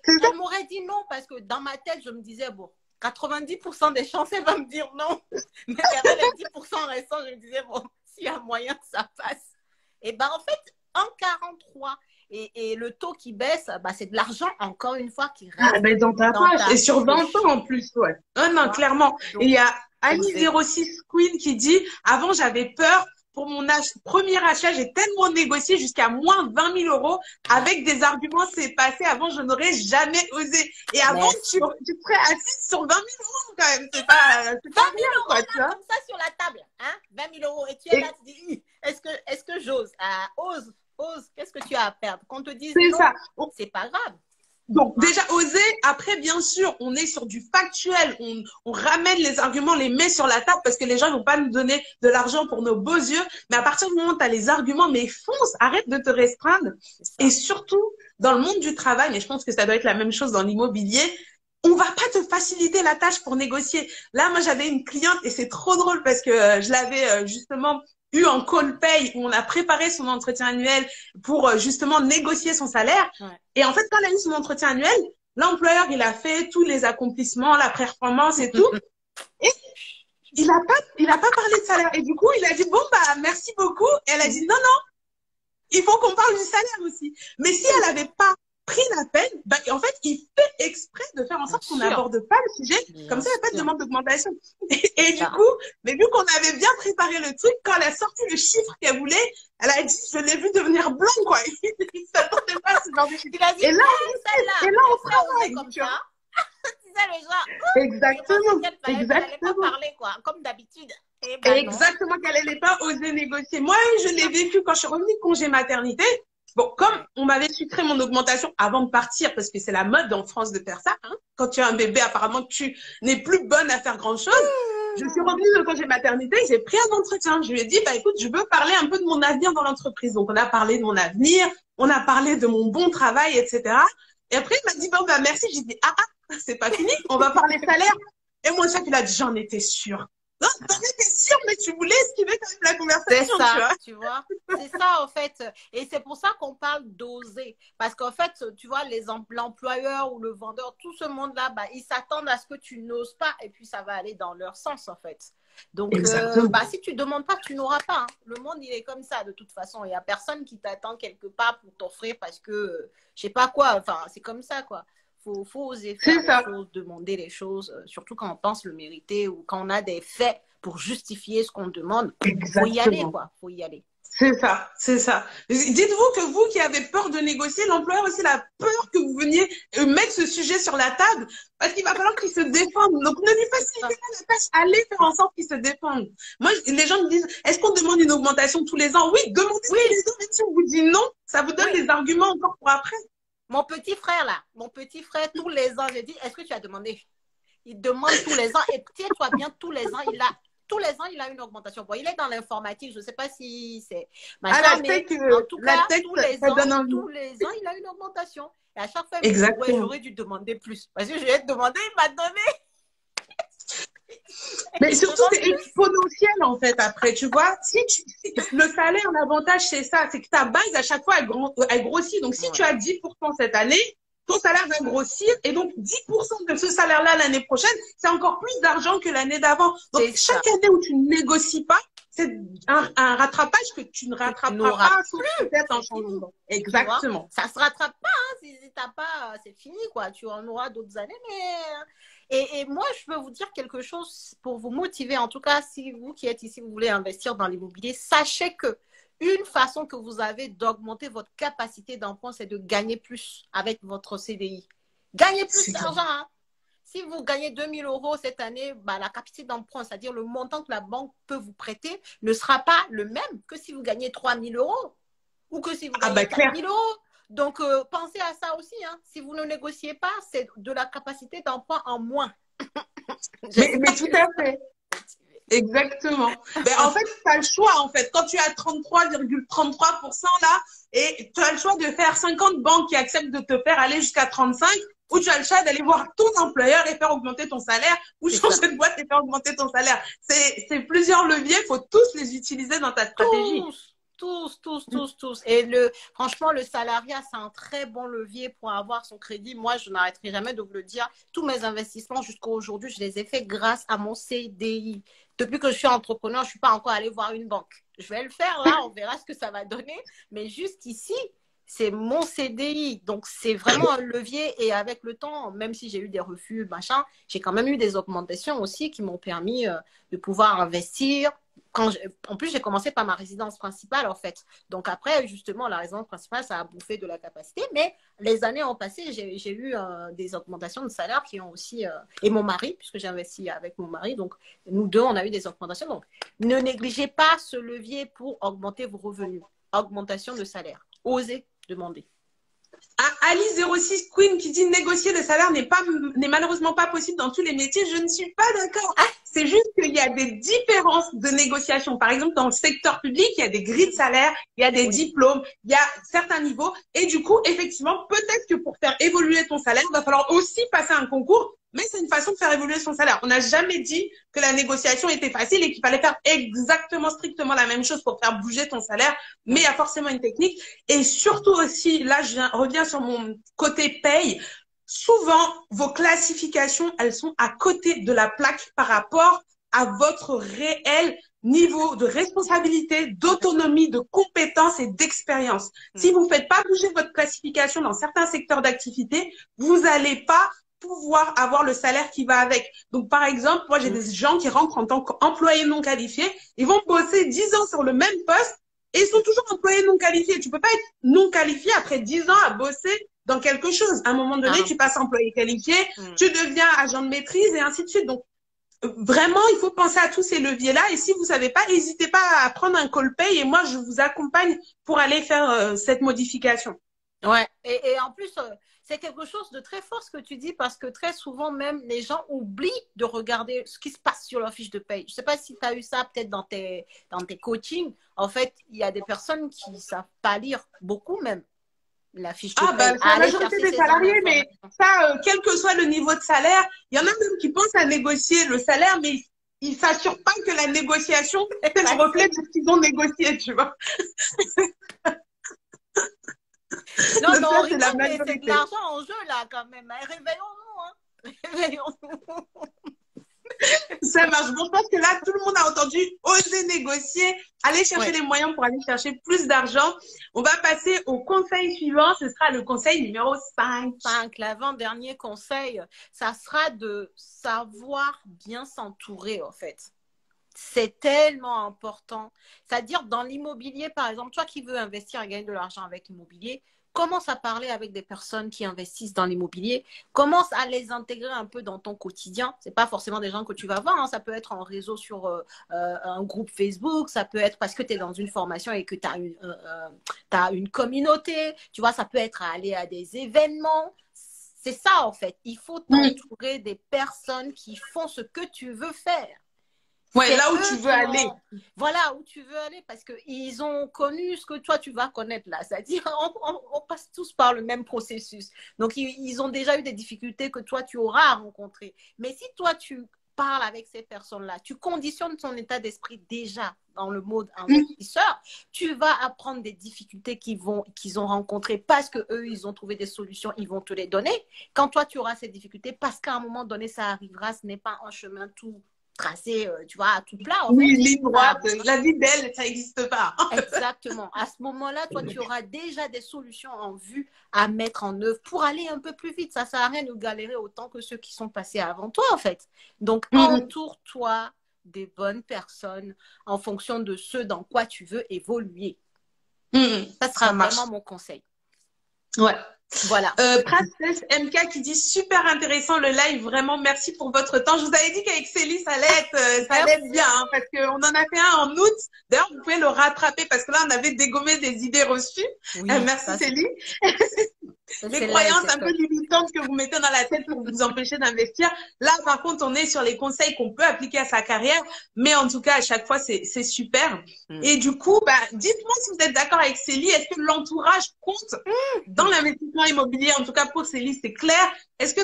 S2: elle m'aurait dit non, parce que dans ma tête, je me disais, bon, 90% des chances, elle va me dire non. Mais il y avait les 10% restants, je me disais, bon, s'il y a moyen que ça passe. Et bien, en fait, 1,43. Et le taux qui baisse, bah, c'est de l'argent, encore une fois, qui reste
S1: dans ta poche. Et sur 20 ans en plus, ouais. Non, clairement. Donc, et il y a Ali06 Queen qui dit, avant, j'avais peur pour mon premier achat, j'ai tellement négocié jusqu'à moins 20 000 euros avec des arguments, c'est passé. Avant, je n'aurais jamais osé. Et avant, tu serais assise sur 20 000 euros quand même. C'est pas
S2: 20 000
S1: rien,
S2: euros
S1: quoi,
S2: là,
S1: tu vois.
S2: comme ça sur la table, hein? 20 000 euros. Et tu es là, tu dis, est-ce que j'ose? Ah, ose. Qu'est-ce que tu as à perdre? Qu'on te dise
S1: C'est
S2: non,
S1: ça.
S2: c'est pas grave.
S1: Donc, déjà, oser. Après, bien sûr, on est sur du factuel. On ramène les arguments, les met sur la table parce que les gens ne vont pas nous donner de l'argent pour nos beaux yeux. Mais à partir du moment où tu as les arguments, mais fonce, arrête de te restreindre. Et surtout, dans le monde du travail, mais je pense que ça doit être la même chose dans l'immobilier, on va pas te faciliter la tâche pour négocier. Là, moi, j'avais une cliente et c'est trop drôle parce que je l'avais justement eu en call pay où on a préparé son entretien annuel pour justement négocier son salaire.
S2: Ouais.
S1: Et en fait, quand elle a eu son entretien annuel, l'employeur, il a fait tous les accomplissements, la performance et tout. Et il a pas parlé de salaire. Et du coup, il a dit, bon, bah, merci beaucoup. Et elle a dit, non, non, il faut qu'on parle du salaire aussi. Mais si elle avait pas pris la peine, bah, en fait, il fait exprès de faire en sorte qu'on n'aborde pas le sujet. Comme ça, il n'y a pas de demande d'augmentation. Et du coup, mais vu qu'on avait bien préparé le truc, quand elle a sorti le chiffre qu'elle voulait, elle a dit, je l'ai vu devenir blanc, quoi. Il s'attendait pas à ce genre de chiffre.
S2: Il a dit,
S1: et là,
S2: on travaille comme ça. C'est ça, le genre.
S1: Exactement.
S2: Elle n'allait pas parler, quoi, comme d'habitude. Ben
S1: exactement, qu'elle n'allait pas oser négocier. Moi, je l'ai vécu quand je suis revenue de congé maternité. Bon, comme on m'avait sucré mon augmentation avant de partir, parce que c'est la mode en France de faire ça, hein. Quand tu as un bébé, apparemment, tu n'es plus bonne à faire grand chose. Je suis revenue de congé maternité, j'ai pris un entretien. Je lui ai dit, bah, écoute, je veux parler un peu de mon avenir dans l'entreprise. Donc, on a parlé de mon avenir, on a parlé de mon bon travail, etc. Et après, il m'a dit, bon, bah, merci. J'ai dit, c'est pas fini, on va parler salaire. Et mon chef, il a dit, j'en étais sûre. Non, t'en étais sûre, mais tu voulais esquiver quand même la conversation.
S2: C'est ça, tu vois. C'est ça, en fait. Et c'est pour ça qu'on parle d'oser. Parce qu'en fait, tu vois, l'employeur ou le vendeur, tout ce monde-là, bah, ils s'attendent à ce que tu n'oses pas. Et puis, ça va aller dans leur sens, en fait. Donc, si tu ne demandes pas, tu n'auras pas. Hein. Le monde, il est comme ça, de toute façon. Il n'y a personne qui t'attend quelque part pour t'offrir parce que, je sais pas quoi. Enfin, c'est comme ça, quoi. Faut oser faire les choses, demander les choses, surtout quand on pense le mériter ou quand on a des faits pour justifier ce qu'on demande. Il faut y aller, quoi. Faut y aller.
S1: C'est ça, c'est ça. Dites-vous que vous qui avez peur de négocier, l'employeur aussi a peur que vous veniez mettre ce sujet sur la table parce qu'il va falloir qu'il se défende. Donc, ne lui facilitez pas la tâche. Allez faire en sorte qu'il se défende. Moi, les gens me disent, est-ce qu'on demande une augmentation tous les ans? Oui, demandez tous les ans. Même si on vous dit non, ça vous donne des arguments encore pour après.
S2: Mon petit frère, là, tous les ans, j'ai dit, est-ce que tu as demandé? Il demande tous les ans. Et tiens-toi bien, tous les ans, il a une augmentation. Bon, il est dans l'informatique, je ne sais pas si c'est machin, mais en tout cas, tous les ans, il a une augmentation. Et à chaque fois, il me dit, ouais, j'aurais dû demander plus. Parce que je lui ai demandé, il m'a donné.
S1: Mais surtout, c'est exponentiel, en fait, après, tu vois. Le salaire, l'avantage, c'est ça, c'est que ta base, à chaque fois, elle grossit. Donc, si tu as 10% cette année, ton salaire va grossir. Et donc, 10% de ce salaire-là l'année prochaine, c'est encore plus d'argent que l'année d'avant. Donc, chaque année où tu ne négocies pas, c'est un rattrapage que tu ne rattraperas pas, sauf peut-être en changeant. Exactement.
S2: Ça ne se rattrape pas, hein. Si t'as pas, c'est fini, quoi. Tu en auras d'autres années, mais... Et moi, je peux vous dire quelque chose pour vous motiver. En tout cas, si vous qui êtes ici, vous voulez investir dans l'immobilier, sachez que une façon que vous avez d'augmenter votre capacité d'emprunt, c'est de gagner plus avec votre CDI. Gagnez plus d'argent, hein. Si vous gagnez 2 000 euros cette année, bah, la capacité d'emprunt, c'est-à-dire le montant que la banque peut vous prêter, ne sera pas le même que si vous gagnez 3 000 euros ou que si vous gagnez 4 000 euros. Donc, pensez à ça aussi. Hein. Si vous ne négociez pas, c'est de la capacité d'emprunt en moins.
S1: mais tout à fait. Exactement. Ben, en fait, tu as le choix, en fait. Quand tu as 33,33% là, et tu as le choix de faire 50 banques qui acceptent de te faire aller jusqu'à 35, ou tu as le choix d'aller voir ton employeur et faire augmenter ton salaire, ou changer de boîte et faire augmenter ton salaire. C'est plusieurs leviers, il faut tous les utiliser dans ta stratégie.
S2: Tous. Et franchement, le salariat, c'est un très bon levier pour avoir son crédit. Moi, je n'arrêterai jamais de vous le dire. Tous mes investissements jusqu'à aujourd'hui, je les ai faits grâce à mon CDI. Depuis que je suis entrepreneur, je ne suis pas encore allée voir une banque. Je vais le faire là, on verra ce que ça va donner. Mais jusqu'ici, c'est mon CDI. Donc, c'est vraiment un levier. Et avec le temps, même si j'ai eu des refus, machin, j'ai quand même eu des augmentations aussi qui m'ont permis de pouvoir investir en plus, j'ai commencé par ma résidence principale, en fait. Donc après, justement, la résidence principale, ça a bouffé de la capacité. Mais les années ont passé, j'ai eu des augmentations de salaire qui ont aussi... et mon mari, puisque j'ai investi avec mon mari, donc nous deux, on a eu des augmentations. Donc, ne négligez pas ce levier pour augmenter vos revenus. Augmentation de salaire. Osez demander.
S1: Ali06 Queen qui dit négocier le salaire n'est malheureusement pas possible dans tous les métiers. Je ne suis pas d'accord. C'est juste qu'il y a des différences de négociation. Par exemple, dans le secteur public, il y a des grilles de salaire, il y a des diplômes, il y a certains niveaux. Et du coup, effectivement, peut-être que pour faire évoluer ton salaire, il va falloir aussi passer un concours. Mais c'est une façon de faire évoluer son salaire. On n'a jamais dit que la négociation était facile et qu'il fallait faire exactement, strictement la même chose pour faire bouger ton salaire. Mais il y a forcément une technique. Et surtout aussi, là, je reviens sur mon côté paye. Souvent, vos classifications, elles sont à côté de la plaque par rapport à votre réel niveau de responsabilité, d'autonomie, de compétence et d'expérience. Si vous ne faites pas bouger votre classification dans certains secteurs d'activité, vous n'allez pas pouvoir avoir le salaire qui va avec. Donc, par exemple, moi, j'ai des gens qui rentrent en tant qu'employés non qualifiés. Ils vont bosser 10 ans sur le même poste et ils sont toujours employés non qualifiés. Tu peux pas être non qualifié après 10 ans à bosser dans quelque chose. À un moment donné, tu passes employé qualifié, tu deviens agent de maîtrise et ainsi de suite. Donc, vraiment, il faut penser à tous ces leviers-là. Et si vous savez pas, n'hésitez pas à prendre un call pay et moi, je vous accompagne pour aller faire cette modification.
S2: Ouais, et en plus, c'est quelque chose de très fort ce que tu dis parce que très souvent, même les gens oublient de regarder ce qui se passe sur leur fiche de paye. Je ne sais pas si tu as eu ça peut-être dans tes coachings. En fait, il y a des personnes qui ne savent pas lire beaucoup même la fiche de paye.
S1: C'est la majorité des salariés, mais ça, quel que soit le niveau de salaire, il y en a même qui pensent à négocier le salaire, mais ils ne s'assurent pas que la négociation fait le reflet de ce qu'ils ont négocié, tu vois.
S2: Non, non, on rigole, mais c'est de l'argent en jeu, là, quand même. Réveillons-nous, hein. Réveillons-nous.
S1: Ça marche. Bon, je pense que là, tout le monde a entendu oser négocier, aller chercher les moyens pour aller chercher plus d'argent. On va passer au conseil suivant. Ce sera le conseil numéro 5.
S2: L'avant-dernier conseil, ça sera de savoir bien s'entourer, en fait. C'est tellement important. C'est-à-dire, dans l'immobilier, par exemple, toi qui veux investir et gagner de l'argent avec l'immobilier, commence à parler avec des personnes qui investissent dans l'immobilier. Commence à les intégrer un peu dans ton quotidien. Ce n'est pas forcément des gens que tu vas voir. Hein. Ça peut être en réseau sur un groupe Facebook. Ça peut être parce que tu es dans une formation et que tu as une communauté. Tu vois, ça peut être à aller à des événements. C'est ça, en fait. Il faut t'entourer des personnes qui font ce que tu veux faire.
S1: Ouais, là où tu veux aller.
S2: Voilà, où tu veux aller parce qu'ils ont connu ce que toi, tu vas connaître là. C'est-à-dire, on passe tous par le même processus. Donc, ils ont déjà eu des difficultés que toi, tu auras à rencontrer. Mais si toi, tu parles avec ces personnes-là, tu conditionnes ton état d'esprit déjà dans le mode investisseur, tu vas apprendre des difficultés qu'ils ont rencontrées parce qu'eux, ils ont trouvé des solutions, ils vont te les donner. Quand toi, tu auras ces difficultés, parce qu'à un moment donné, ça arrivera, ce n'est pas un chemin tout tracé, tu vois, à tout plat.
S1: Oui, ligne droite. La vie belle, ça n'existe pas.
S2: Exactement. À ce moment-là, toi, tu auras déjà des solutions en vue à mettre en œuvre pour aller un peu plus vite. Ça ne sert à rien de galérer autant que ceux qui sont passés avant toi, en fait. Donc, entoure-toi des bonnes personnes en fonction de ce dans quoi tu veux évoluer. Ça sera vraiment mon conseil.
S1: Ouais.
S2: Voilà.
S1: Princess MK qui dit super intéressant le live, vraiment merci pour votre temps. Je vous avais dit qu'avec Célie ça allait être bien hein, parce qu'on en a fait un en août. D'ailleurs vous pouvez le rattraper parce que là on avait dégommé des idées reçues. Oui, merci Célie. Les croyances un peu limitantes que vous mettez dans la tête pour vous empêcher d'investir. Là par contre on est sur les conseils qu'on peut appliquer à sa carrière, mais en tout cas à chaque fois c'est super. Et du coup dites-moi si vous êtes d'accord avec Célie, est-ce que l'entourage compte dans l'investissement immobilier? En tout cas pour Célie c'est clair. Est-ce que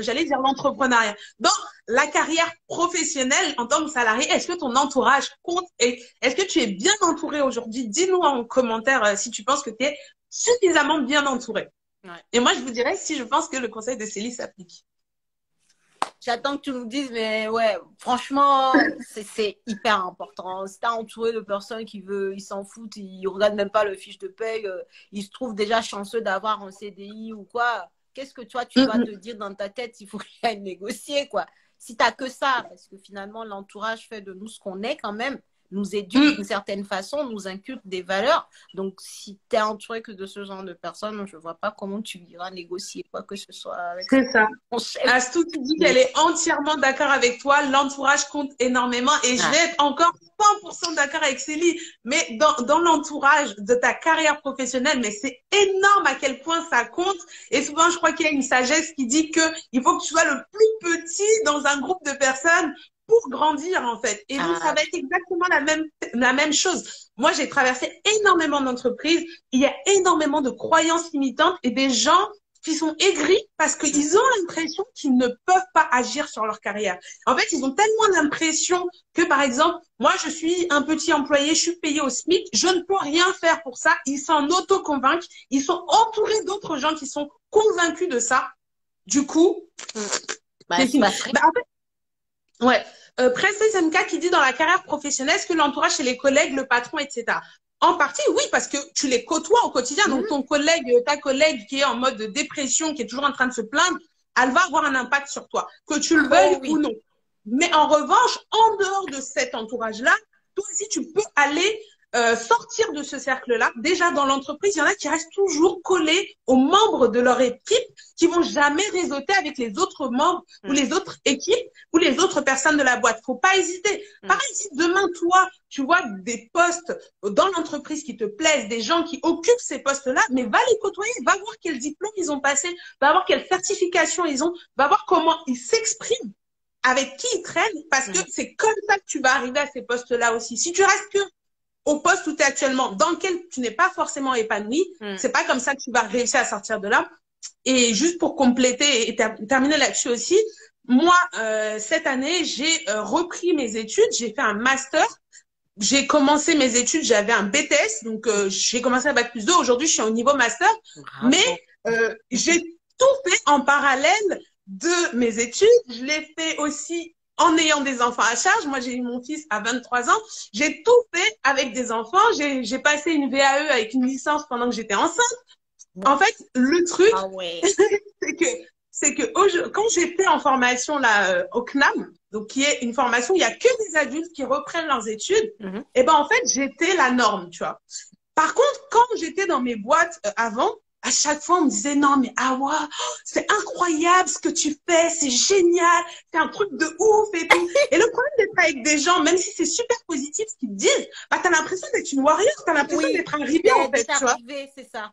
S1: j'allais dire l'entrepreneuriat, dans la carrière professionnelle en tant que salarié, est-ce que ton entourage compte et est-ce que tu es bien entouré aujourd'hui? Dis-nous en commentaire si tu penses que tu es suffisamment bien entouré. Ouais. Et moi, je vous dirais si je pense que le conseil de Célie s'applique.
S2: J'attends que tu nous dises, mais ouais, franchement, c'est hyper important. Si tu es entouré de personnes ils s'en foutent, ils ne regardent même pas le fiche de paye, ils se trouvent déjà chanceux d'avoir un CDI ou quoi. Qu'est-ce que toi, tu vas te dire dans ta tête s'il faut qu'il aille négocier, quoi? si tu n'as que ça, parce que finalement, l'entourage fait de nous ce qu'on est quand même, nous éduque d'une certaine façon, nous inculque des valeurs. Donc, si tu es entouré que de ce genre de personnes, je ne vois pas comment tu iras négocier quoi que ce soit avec
S1: C'est ça.
S2: ton chef.
S1: Astou qui dit qu'elle est entièrement d'accord avec toi. L'entourage compte énormément. Et je vais être encore 100% d'accord avec Célie. Mais dans l'entourage de ta carrière professionnelle, mais c'est énorme à quel point ça compte. Et souvent, je crois qu'il y a une sagesse qui dit que il faut que tu sois le plus petit dans un groupe de personnes pour grandir, en fait. Et donc, ça va être exactement la même chose. Moi, j'ai traversé énormément d'entreprises. Il y a énormément de croyances limitantes et des gens qui sont aigris parce qu'ils ont l'impression qu'ils ne peuvent pas agir sur leur carrière. En fait, ils ont tellement l'impression que, par exemple, moi, je suis un petit employé, je suis payé au SMIC, je ne peux rien faire pour ça. Ils s'en auto-convainquent. Ils sont entourés d'autres gens qui sont convaincus de ça. Du coup, c'est fini. En fait, ouais. Princess MK qui dit dans la carrière professionnelle, est-ce que l'entourage, c'est les collègues, le patron, etc. En partie, oui, parce que tu les côtoies au quotidien. Donc, ton collègue, ta collègue qui est en mode de dépression, qui est toujours en train de se plaindre, elle va avoir un impact sur toi, que tu le veuilles ou non. Mais en revanche, en dehors de cet entourage-là, toi aussi, tu peux aller sortir de ce cercle-là. Déjà, dans l'entreprise, il y en a qui restent toujours collés aux membres de leur équipe, qui vont jamais réseauter avec les autres membres ou les autres équipes ou les autres personnes de la boîte. Faut pas hésiter. Pareil, si demain, toi, tu vois des postes dans l'entreprise qui te plaisent, des gens qui occupent ces postes-là, mais va les côtoyer, va voir quel diplôme ils ont passé, va voir quelle certification ils ont, va voir comment ils s'expriment, avec qui ils traînent, parce que c'est comme ça que tu vas arriver à ces postes-là aussi. Si tu restes que au poste où tu es actuellement, dans lequel tu n'es pas forcément épanoui, c'est pas comme ça que tu vas réussir à sortir de là. Et juste pour compléter et terminer là-dessus aussi, moi, cette année, j'ai repris mes études, j'ai fait un master. J'ai commencé mes études, j'avais un BTS, donc j'ai commencé à Bac+2. Aujourd'hui, je suis au niveau master. Mais j'ai tout fait en parallèle de mes études. Je l'ai fait aussi en ayant des enfants à charge. Moi, j'ai eu mon fils à 23 ans. J'ai tout fait avec des enfants. J'ai passé une VAE avec une licence pendant que j'étais enceinte. En fait, le truc, c'est que quand j'étais en formation là au CNAM, donc qui est une formation où il y a que des adultes qui reprennent leurs études, et ben en fait, j'étais la norme, tu vois. Par contre, quand j'étais dans mes boîtes avant, à chaque fois, on me disait non, mais Awa, c'est incroyable ce que tu fais, c'est génial, c'est un truc de ouf et tout. Et le problème d'être avec des gens, même si c'est super positif ce qu'ils te disent, bah t'as l'impression d'être une warrior, t'as l'impression d'être arrivé en fait, tu vois.
S2: C'est ça.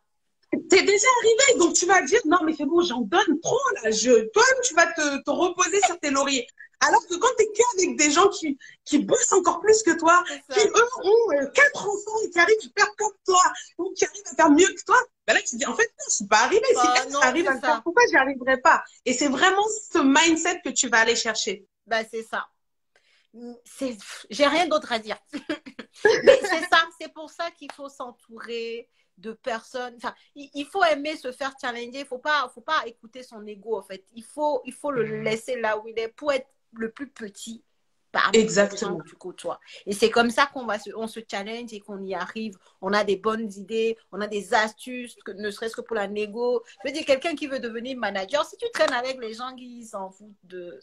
S1: T'es déjà arrivé, donc tu vas dire non mais c'est bon, j'en donne trop là. Toi-même tu vas te reposer sur tes lauriers. Alors que quand t'es qu'avec des gens qui bossent encore plus que toi, qui eux ont 4 enfants et qui arrivent à faire comme toi, ou qui arrivent à faire mieux que toi, ben là tu te dis en fait non, je suis pas arrivée. Si elle arrive à le faire, pourquoi j'y arriverai pas? Et c'est vraiment ce mindset que tu vas aller chercher.
S2: Ben c'est ça. J'ai rien d'autre à dire. Mais c'est ça, c'est pour ça qu'il faut s'entourer de personnes. Enfin, il faut aimer se faire challenger. Il faut pas écouter son ego en fait. Il faut le laisser là où il est pour être le plus petit parmi les gens que tu côtoies. Et c'est comme ça on se challenge et qu'on y arrive. On a des bonnes idées, on a des astuces, ne serait-ce que pour la négo. Je veux dire, quelqu'un qui veut devenir manager, si tu traînes avec les gens qui s'en foutent de...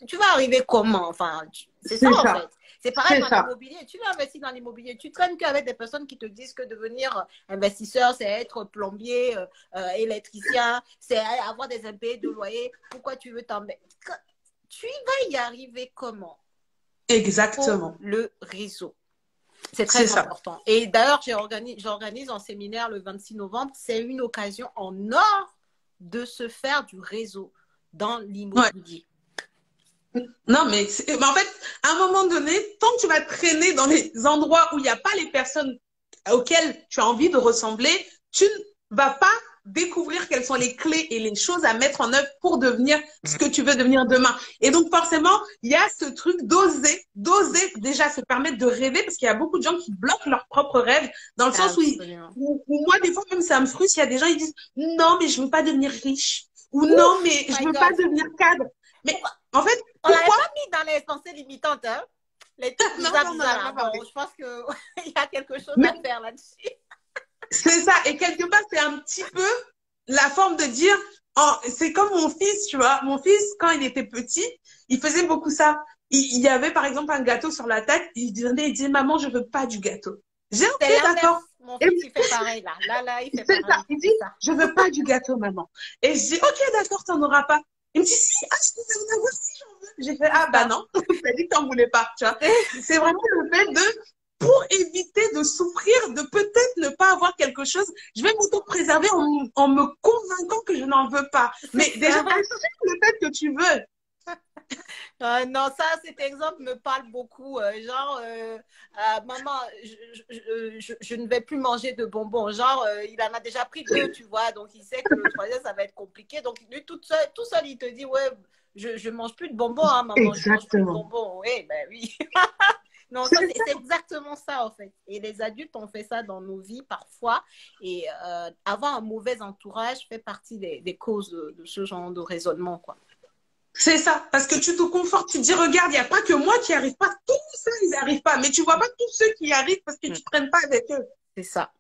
S2: Tu vas arriver comment? Enfin, c'est ça en fait. C'est pareil dans l'immobilier. Tu veux investir dans l'immobilier. Tu traînes qu'avec des personnes qui te disent que devenir investisseur, c'est être plombier, électricien, c'est avoir des impayés de loyer. Pourquoi tu veux t'embêter? Tu vas y arriver comment?
S1: Exactement.
S2: Pour le réseau. C'est très important. Et d'ailleurs, j'organise un séminaire le 26 novembre. C'est une occasion en or de se faire du réseau dans l'immobilier.
S1: Non, mais en fait, à un moment donné, tant que tu vas traîner dans les endroits où il n'y a pas les personnes auxquelles tu as envie de ressembler, tu ne vas pas découvrir quelles sont les clés et les choses à mettre en œuvre pour devenir ce que tu veux devenir demain. Et donc, forcément, il y a ce truc d'oser déjà se permettre de rêver, parce qu'il y a beaucoup de gens qui bloquent leurs propres rêves, dans le sens où moi, des fois, même ça me frustre, il y a des gens qui disent « Non, mais je veux pas devenir riche » ou « Non, mais je veux pas devenir cadre ». Mais en fait,
S2: on l'avait pas mis dans les pensées limitantes, hein? Les trucs bizarres. Bon, je pense qu'il y a quelque chose à faire là-dessus.
S1: C'est ça. Et quelque part, c'est un petit peu la forme de dire, c'est comme mon fils, tu vois. Mon fils, quand il était petit, il faisait beaucoup ça. Il y avait, par exemple, un gâteau sur la tête. Il disait, maman, je veux pas du gâteau. J'ai dit,
S2: C'est
S1: ok, d'accord.
S2: l'inverse. Mon fils, il fait pareil, là. Là, il fait
S1: C'est ça.
S2: pareil.
S1: Il dit,
S2: C'est ça.
S1: je veux pas du gâteau, maman. Et je dis, ok, d'accord, t'en auras pas. Il me dit, si, ah, je peux en avoir si j'en veux. J'ai fait,
S2: C'est
S1: ah, bah
S2: ça.
S1: non. T'as dit que t'en voulais pas, tu vois. C'est vraiment le fait pour éviter de souffrir, de peut-être ne pas avoir quelque chose, je vais m'auto-préserver en me convainquant que je n'en veux pas. Mais
S2: C'est
S1: déjà,
S2: ça.
S1: assume le fait que tu veux.
S2: Non, ça, cet exemple me parle beaucoup. Maman, je ne vais plus manger de bonbons. Genre, il en a déjà pris deux, tu vois. Donc, il sait que le troisième, ça va être compliqué. Donc, lui, tout seul, il te dit, ouais, je mange plus de bonbons, hein, maman. Je mange plus de
S1: Exactement.
S2: bonbons. Oui, ben oui. Non, ça,
S1: C'est ça.
S2: c'est exactement ça, en fait. Et les adultes ont fait ça dans nos vies parfois. Et avoir un mauvais entourage fait partie des causes de ce genre de raisonnement, quoi.
S1: C'est ça. Parce que tu te confortes, tu te dis, regarde, il n'y a pas que moi qui n'y arrive pas. Tous ça, ils n'y arrivent pas. Mais tu vois pas tous ceux qui y arrivent parce que tu ne traînes pas avec eux.
S2: C'est ça.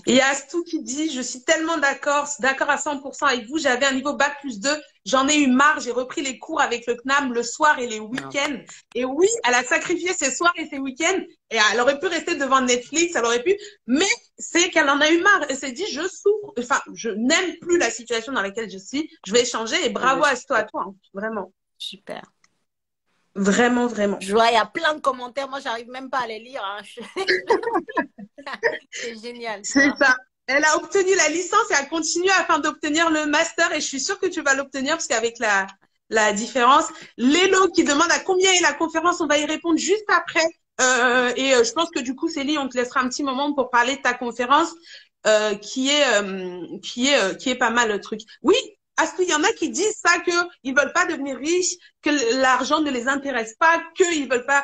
S1: Et il y a Astou qui dit, je suis tellement d'accord à 100% avec vous. J'avais un niveau bac+2. J'en ai eu marre. J'ai repris les cours avec le CNAM le soir et les week-ends. Et oui, elle a sacrifié ses soirs et ses week-ends. Et elle aurait pu rester devant Netflix, elle aurait pu. Mais c'est qu'elle en a eu marre. Elle s'est dit, je souffre. Enfin, je n'aime plus la situation dans laquelle je suis. Je vais changer. Et bravo Astou à toi. Hein. Vraiment.
S2: Super.
S1: Vraiment, vraiment.
S2: Je vois, il y a plein de commentaires. Moi, j'arrive même pas à les lire. Hein. C'est génial.
S1: C'est ça. Elle a obtenu la licence et elle continue afin d'obtenir le master. Et je suis sûre que tu vas l'obtenir parce qu'avec la différence. Lélo qui demande à combien est la conférence. On va y répondre juste après. Je pense que du coup, Célie, on te laissera un petit moment pour parler de ta conférence qui est pas mal le truc. Oui, Astou, il y en a qui disent ça, qu'ils veulent pas devenir riches, que l'argent ne les intéresse pas, qu'ils veulent pas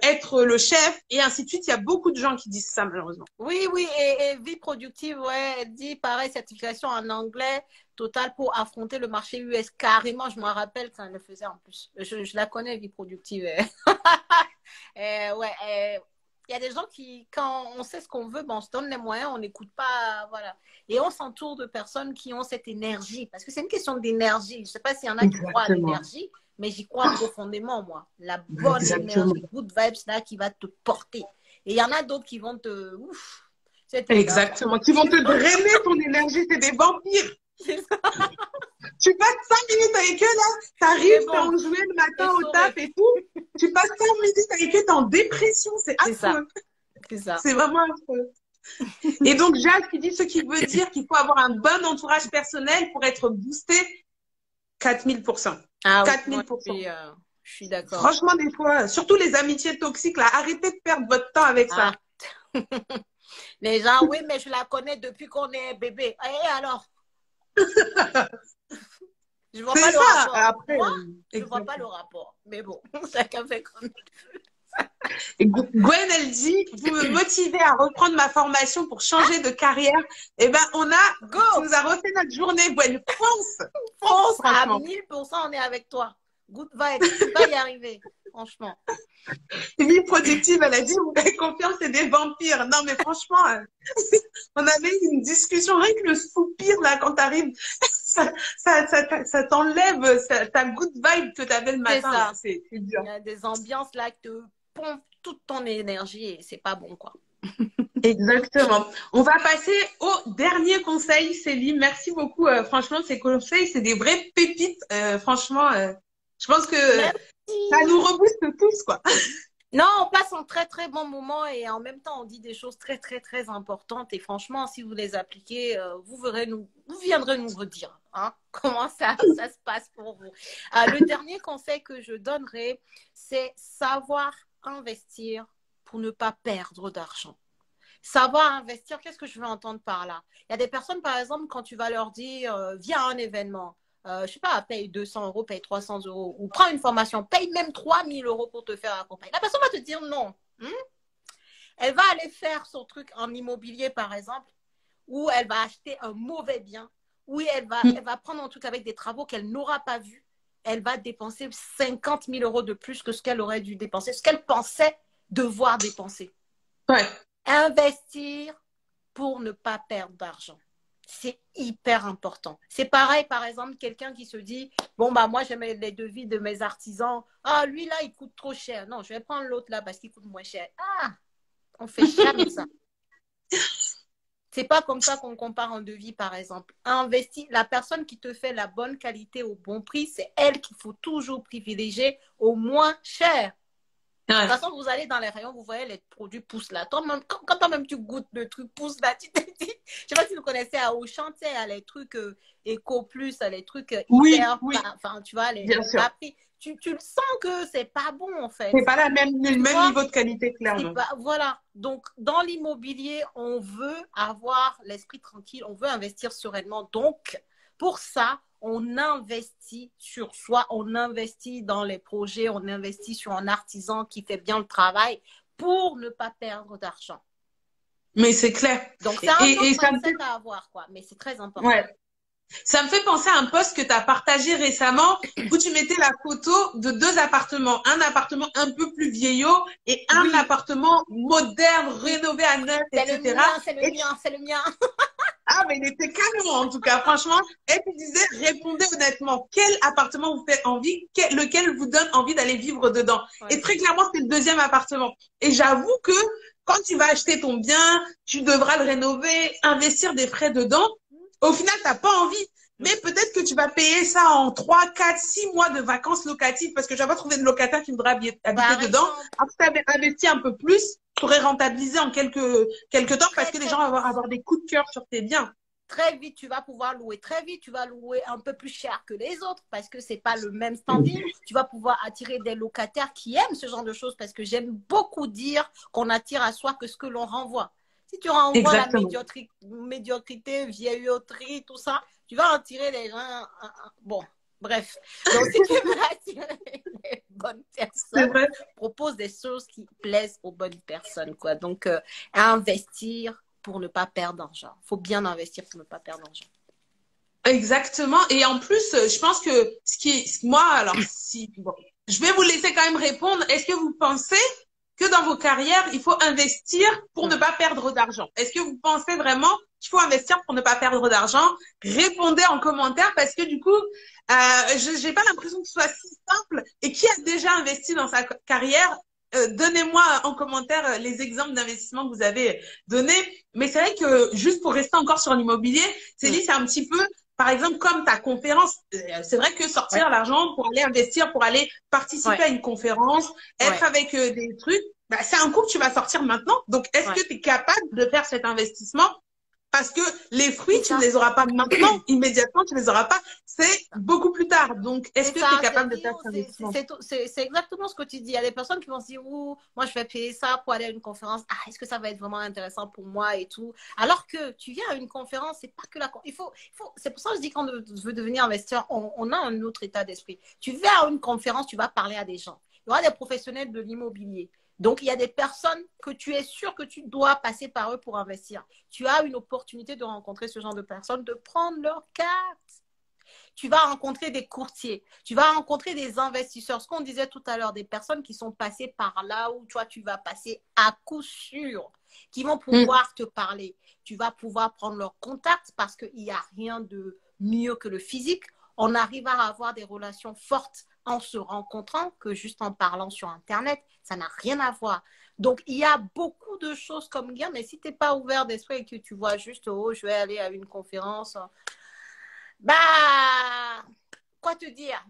S1: être le chef, et ainsi de suite. Il y a beaucoup de gens qui disent ça, malheureusement.
S2: Oui, oui, et vie productive, ouais, elle dit pareil, certification en anglais total pour affronter le marché US. Carrément, je me rappelle quand elle le faisait en plus. Je la connais, vie productive. Ouais, il y a des gens qui, quand on sait ce qu'on veut, on se donne les moyens, on n'écoute pas, voilà. Et on s'entoure de personnes qui ont cette énergie, parce que c'est une question d'énergie. Je ne sais pas s'il y en a qui croient à
S1: Exactement.
S2: l'énergie, mais j'y crois profondément, moi. La bonne
S1: Exactement.
S2: énergie, good vibes, là, qui va te porter. Et il y en a d'autres qui vont te... Ouf,
S1: Exactement. Qui vont te drainer ton énergie, c'est des vampires. Tu passes 5 minutes avec eux, là, t'arrives, t'es enjoué le matin au taf et tout. Tu passes 5 minutes avec eux, t'es en dépression, c'est affreux.
S2: C'est ça.
S1: C'est vraiment affreux. Et donc, Jacques qui dit ce qui veut dire qu'il faut avoir un bon entourage personnel pour être boosté 4000%.
S2: Ah,
S1: 4000%.
S2: oui, je suis d'accord.
S1: Franchement, des fois, surtout les amitiés toxiques, là, arrêtez de perdre votre temps avec ça.
S2: Les gens, oui, mais je la connais depuis qu'on est bébé. Et alors? Je vois pas le rapport.
S1: Après,
S2: moi, je vois pas le rapport. Mais bon, chacun fait comme
S1: il veut. Gwen, elle dit, vous me motivez à reprendre ma formation pour changer de carrière. Eh ben, tu nous as refait notre journée, Gwen. Fonce!
S2: Fonce à 1000%, on est avec toi. Good vibe, tu vas y arriver, franchement.
S1: Vie productive, elle a dit, vous avez confiance, c'est des vampires. Non, mais franchement, on avait une discussion, rien que le soupir, là, quand t'arrives, ça t'enlève ta good vibe que t'avais le matin. C'est dur.
S2: Il y a des ambiances là qui te pompent toute ton énergie et c'est pas bon, quoi.
S1: Exactement. On va passer au dernier conseil, Céline. Merci beaucoup. Franchement, ces conseils, c'est des vraies pépites. Franchement, je pense que ça nous rebooste tous, quoi.
S2: Non, on passe un très très bon moment et en même temps on dit des choses très très très importantes et franchement si vous les appliquez, vous viendrez nous redire hein, comment ça se passe pour vous. Le dernier conseil que je donnerai, c'est savoir investir pour ne pas perdre d'argent. Savoir investir, qu'est-ce que je veux entendre par là? Il y a des personnes par exemple quand tu vas leur dire viens à un événement. Je sais pas, paye 200 €, paye 300 € ou prends une formation, paye même 3000 € pour te faire accompagner. La personne va te dire non. Elle va aller faire son truc en immobilier, par exemple, ou elle va acheter un mauvais bien, ou elle va prendre un truc avec des travaux qu'elle n'aura pas vus. Elle va dépenser 50 000 € de plus que ce qu'elle aurait dû dépenser, ce qu'elle pensait devoir dépenser.
S1: Ouais.
S2: Investir pour ne pas perdre d'argent. C'est hyper important. C'est pareil, par exemple, quelqu'un qui se dit, bon, bah, moi, j'aime les devis de mes artisans. Ah, lui, là, il coûte trop cher. Non, je vais prendre l'autre là parce qu'il coûte moins cher. Ah, on fait jamais ça. C'est pas comme ça qu'on compare un devis, par exemple. La personne qui te fait la bonne qualité au bon prix, c'est elle qu'il faut toujours privilégier au moins cher. De toute façon, vous allez dans les rayons, vous voyez les produits poussent là. Toi-même, quand toi-même tu goûtes le truc pousse là, tu te dis, je sais pas si vous connaissez à Auchan, tu sais, à les trucs Eco Plus, à les trucs hyper, enfin, tu vois, les bas prix. Tu le sens que c'est pas bon en fait.
S1: C'est pas le même niveau de qualité, clairement.
S2: Voilà. Donc, dans l'immobilier, on veut avoir l'esprit tranquille, on veut investir sereinement. Donc, pour ça, on investit sur soi, on investit dans les projets, on investit sur un artisan qui fait bien le travail pour ne pas perdre d'argent.
S1: Mais c'est clair.
S2: Donc, c'est un autre mindset à avoir, quoi. Mais c'est très important.
S1: Ouais. Ça me fait penser à un post que tu as partagé récemment où tu mettais la photo de 2 appartements. Un appartement un peu plus vieillot et un appartement moderne, rénové à neuf, etc.
S2: C'est le mien.
S1: Ah, mais il était canon, en tout cas, franchement. Et tu disais, répondez honnêtement, quel appartement vous fait envie, lequel vous donne envie d'aller vivre dedans. Ouais. Et très clairement, c'est le 2e appartement. Et j'avoue que quand tu vas acheter ton bien, tu devras le rénover, investir des frais dedans. Au final, t'as pas envie. Mais peut-être que tu vas payer ça en 3, 4, 6 mois de vacances locatives parce que je vais pas trouver de locataire qui voudra habiter dedans. Après, tu avais investi un peu plus, tu aurais rentabilisé en quelques temps parce que les gens vont avoir des coups de cœur sur tes biens.
S2: Très vite, tu vas pouvoir louer. Très vite, tu vas louer un peu plus cher que les autres parce que c'est pas le même standing. Tu vas pouvoir attirer des locataires qui aiment ce genre de choses parce que j'aime beaucoup dire qu'on attire à soi que ce que l'on renvoie. Si tu renvoies la médiocrité, vieilloterie, tout ça, tu vas en tirer les gens. Bon, bref. Donc, si tu veux attirer les bonnes personnes, propose des choses qui plaisent aux bonnes personnes, quoi. Donc, investir pour ne pas perdre d'argent. Il faut bien investir pour ne pas perdre d'argent.
S1: Exactement. Et en plus, je pense que moi, alors, je vais vous laisser quand même répondre. Est-ce que vous pensez que dans vos carrières, il faut investir pour ne pas perdre d'argent? Est-ce que vous pensez vraiment qu'il faut investir pour ne pas perdre d'argent? Répondez en commentaire parce que du coup, j'ai pas l'impression que ce soit si simple. Et qui a déjà investi dans sa carrière? Donnez-moi en commentaire les exemples d'investissement que vous avez donnés. Mais c'est vrai que juste pour rester encore sur l'immobilier, Célie, c'est un petit peu, par exemple, comme ta conférence. C'est vrai que sortir l'argent pour aller investir, pour aller participer à une conférence, être avec des trucs, bah, c'est un coup que tu vas sortir maintenant. Donc, est-ce que tu es capable de faire cet investissement? Parce que les fruits, tu ne les auras pas maintenant, immédiatement, tu ne les auras pas. C'est beaucoup plus tard. Donc, est-ce que tu es capable de faire cet investissement?
S2: C'est exactement ce que tu dis. Il y a des personnes qui vont se dire, moi, je vais payer ça pour aller à une conférence. Ah, est-ce que ça va être vraiment intéressant pour moi et tout? Alors que tu viens à une conférence, c'est pas que la... c'est pour ça que je dis quand on veut devenir investisseur, on a un autre état d'esprit. Tu vas à une conférence, tu vas parler à des gens. Il y aura des professionnels de l'immobilier. Donc, il y a des personnes que tu es sûr que tu dois passer par eux pour investir. Tu as une opportunité de rencontrer ce genre de personnes, de prendre leur carte. Tu vas rencontrer des courtiers, tu vas rencontrer des investisseurs. Ce qu'on disait tout à l'heure, des personnes qui sont passées par là où toi, tu vas passer à coup sûr, qui vont pouvoir te parler. Tu vas pouvoir prendre leur contact parce qu'il n'y a rien de mieux que le physique. On arrive à avoir des relations fortes en se rencontrant que juste en parlant sur Internet. Ça n'a rien à voir. Donc, il y a beaucoup de choses comme gain, mais si tu n'es pas ouvert d'esprit et que tu vois juste, je vais aller à une conférence, bah, quoi te dire?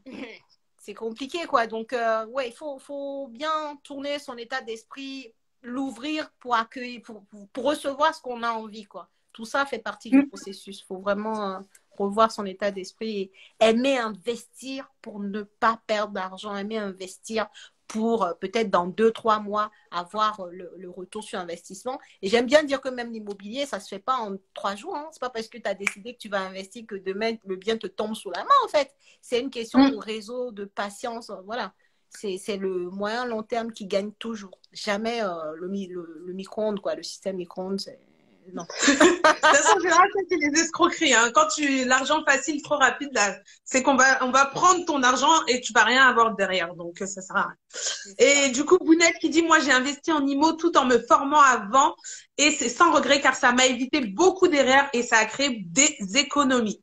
S2: C'est compliqué, quoi. Donc, il faut bien tourner son état d'esprit, l'ouvrir pour accueillir, pour recevoir ce qu'on a envie, quoi. Tout ça fait partie du processus. Il faut vraiment revoir son état d'esprit et aimer investir pour ne pas perdre d'argent, aimer investir pour peut-être dans 2-3 mois avoir le retour sur investissement. Et j'aime bien dire que même l'immobilier, ça ne se fait pas en 3 jours. Hein. Ce n'est pas parce que tu as décidé que tu vas investir que demain, le bien te tombe sous la main, en fait. C'est une question de réseau, de patience. Voilà. C'est le moyen long terme qui gagne toujours. Jamais le micro-ondes, quoi. Le système micro-ondes, Non.
S1: De toute façon, en général, ça, c'est les escroqueries. Hein. Quand l'argent facile, trop rapide, là, c'est on va prendre ton argent et tu vas rien avoir derrière. Donc, ça sert à rien. Et du coup, Bounette qui dit, moi, j'ai investi en IMO tout en me formant avant et c'est sans regret car ça m'a évité beaucoup d'erreurs et ça a créé des économies.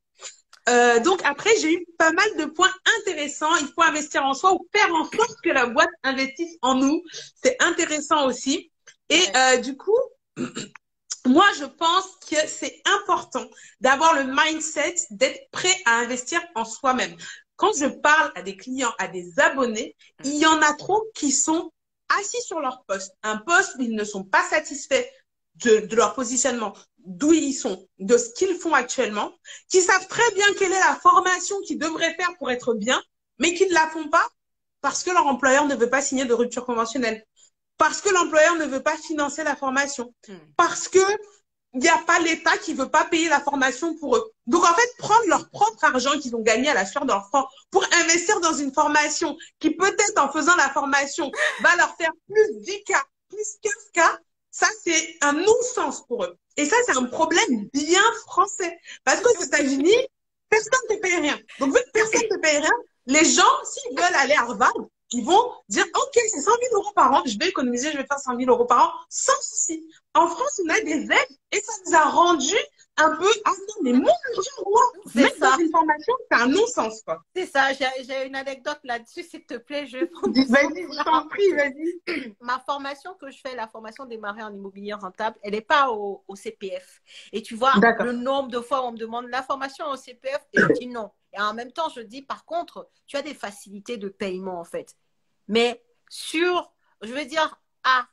S1: Donc après, j'ai eu pas mal de points intéressants. Il faut investir en soi ou faire en sorte que la boîte investisse en nous. C'est intéressant aussi. Et du coup, moi, je pense que c'est important d'avoir le mindset d'être prêt à investir en soi-même. Quand je parle à des clients, à des abonnés, il y en a trop qui sont assis sur leur poste. Un poste où ils ne sont pas satisfaits de leur positionnement, d'où ils sont, de ce qu'ils font actuellement, qui savent très bien quelle est la formation qu'ils devraient faire pour être bien, mais qui ne la font pas parce que leur employeur ne veut pas signer de rupture conventionnelle, parce que l'employeur ne veut pas financer la formation, parce que il n'y a pas l'État qui veut pas payer la formation pour eux. Donc, en fait, prendre leur propre argent qu'ils ont gagné à la sueur de leur front pour investir dans une formation qui, peut-être, en faisant la formation, va leur faire plus 10K, plus 15K, ça, c'est un non-sens pour eux. Et ça, c'est un problème bien français. Parce qu'aux États-Unis, personne ne te paye rien. Donc, vu que personne ne te paye rien, les gens, s'ils veulent aller à Harvard, ils vont dire, OK, c'est 100 000 euros par an, je vais économiser, je vais faire 100 000 euros par an, sans souci. En France, on a des aides et ça nous a rendu un peu, ah non, mais mon argent, moi, mettre dans une formation, c'est un non-sens, quoi.
S2: C'est ça, j'ai une anecdote là-dessus, s'il te plaît, je vais prendre.
S1: Vas-y, je t'en prie, vas-y.
S2: Ma formation que je fais, la formation démarrer en immobilier rentable, elle n'est pas au CPF. Et tu vois, le nombre de fois où on me demande la formation au CPF, et je dis non. Et en même temps, je dis, par contre, tu as des facilités de paiement, en fait. Mais je veux dire, à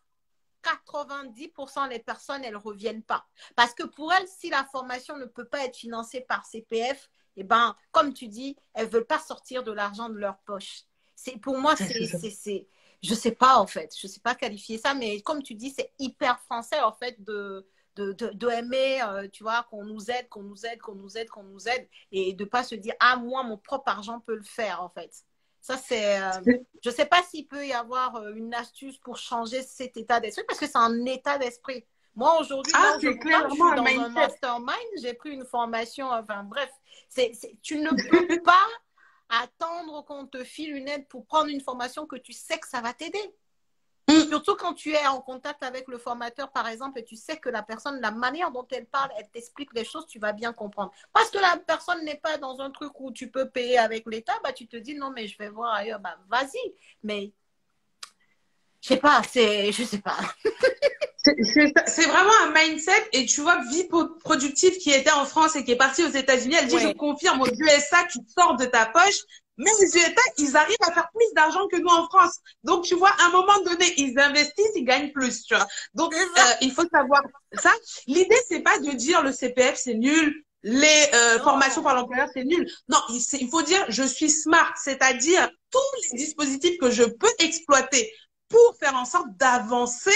S2: 90% des personnes, elles ne reviennent pas. Parce que pour elles, si la formation ne peut pas être financée par CPF, eh ben, comme tu dis, elles ne veulent pas sortir de l'argent de leur poche. Pour moi, je ne sais pas, en fait. Je ne sais pas qualifier ça, mais comme tu dis, c'est hyper français, en fait, de aimer, tu vois, qu'on nous aide, qu'on nous aide, qu'on nous aide, qu'on nous aide, et de ne pas se dire, ah, moi, mon propre argent peut le faire, en fait. Ça, c'est. Je ne sais pas s'il peut y avoir une astuce pour changer cet état d'esprit, parce que c'est un état d'esprit. Moi, aujourd'hui, je suis dans un mastermind, j'ai pris une formation, enfin bref, tu ne peux pas attendre qu'on te file une aide pour prendre une formation que tu sais que ça va t'aider. Surtout quand tu es en contact avec le formateur, par exemple, et tu sais que la personne, la manière dont elle parle, elle t'explique les choses, tu vas bien comprendre. Parce que la personne n'est pas dans un truc où tu peux payer avec l'État, bah, tu te dis non, mais je vais voir ailleurs, bah, vas-y. Mais je sais pas, je sais pas.
S1: C'est vraiment un mindset. Et tu vois, vie productive qui était en France et qui est partie aux États-Unis, elle dit, je confirme, aux USA, tu sors de ta poche. Mais aux USA, ils arrivent à faire plus d'argent que nous en France. Donc, tu vois, à un moment donné, ils investissent, ils gagnent plus, tu vois. Donc, il faut savoir ça. L'idée, c'est pas de dire le CPF, c'est nul, les formations par l'employeur, c'est nul. Non, il faut dire, je suis smart, c'est-à-dire tous les dispositifs que je peux exploiter pour faire en sorte d'avancer,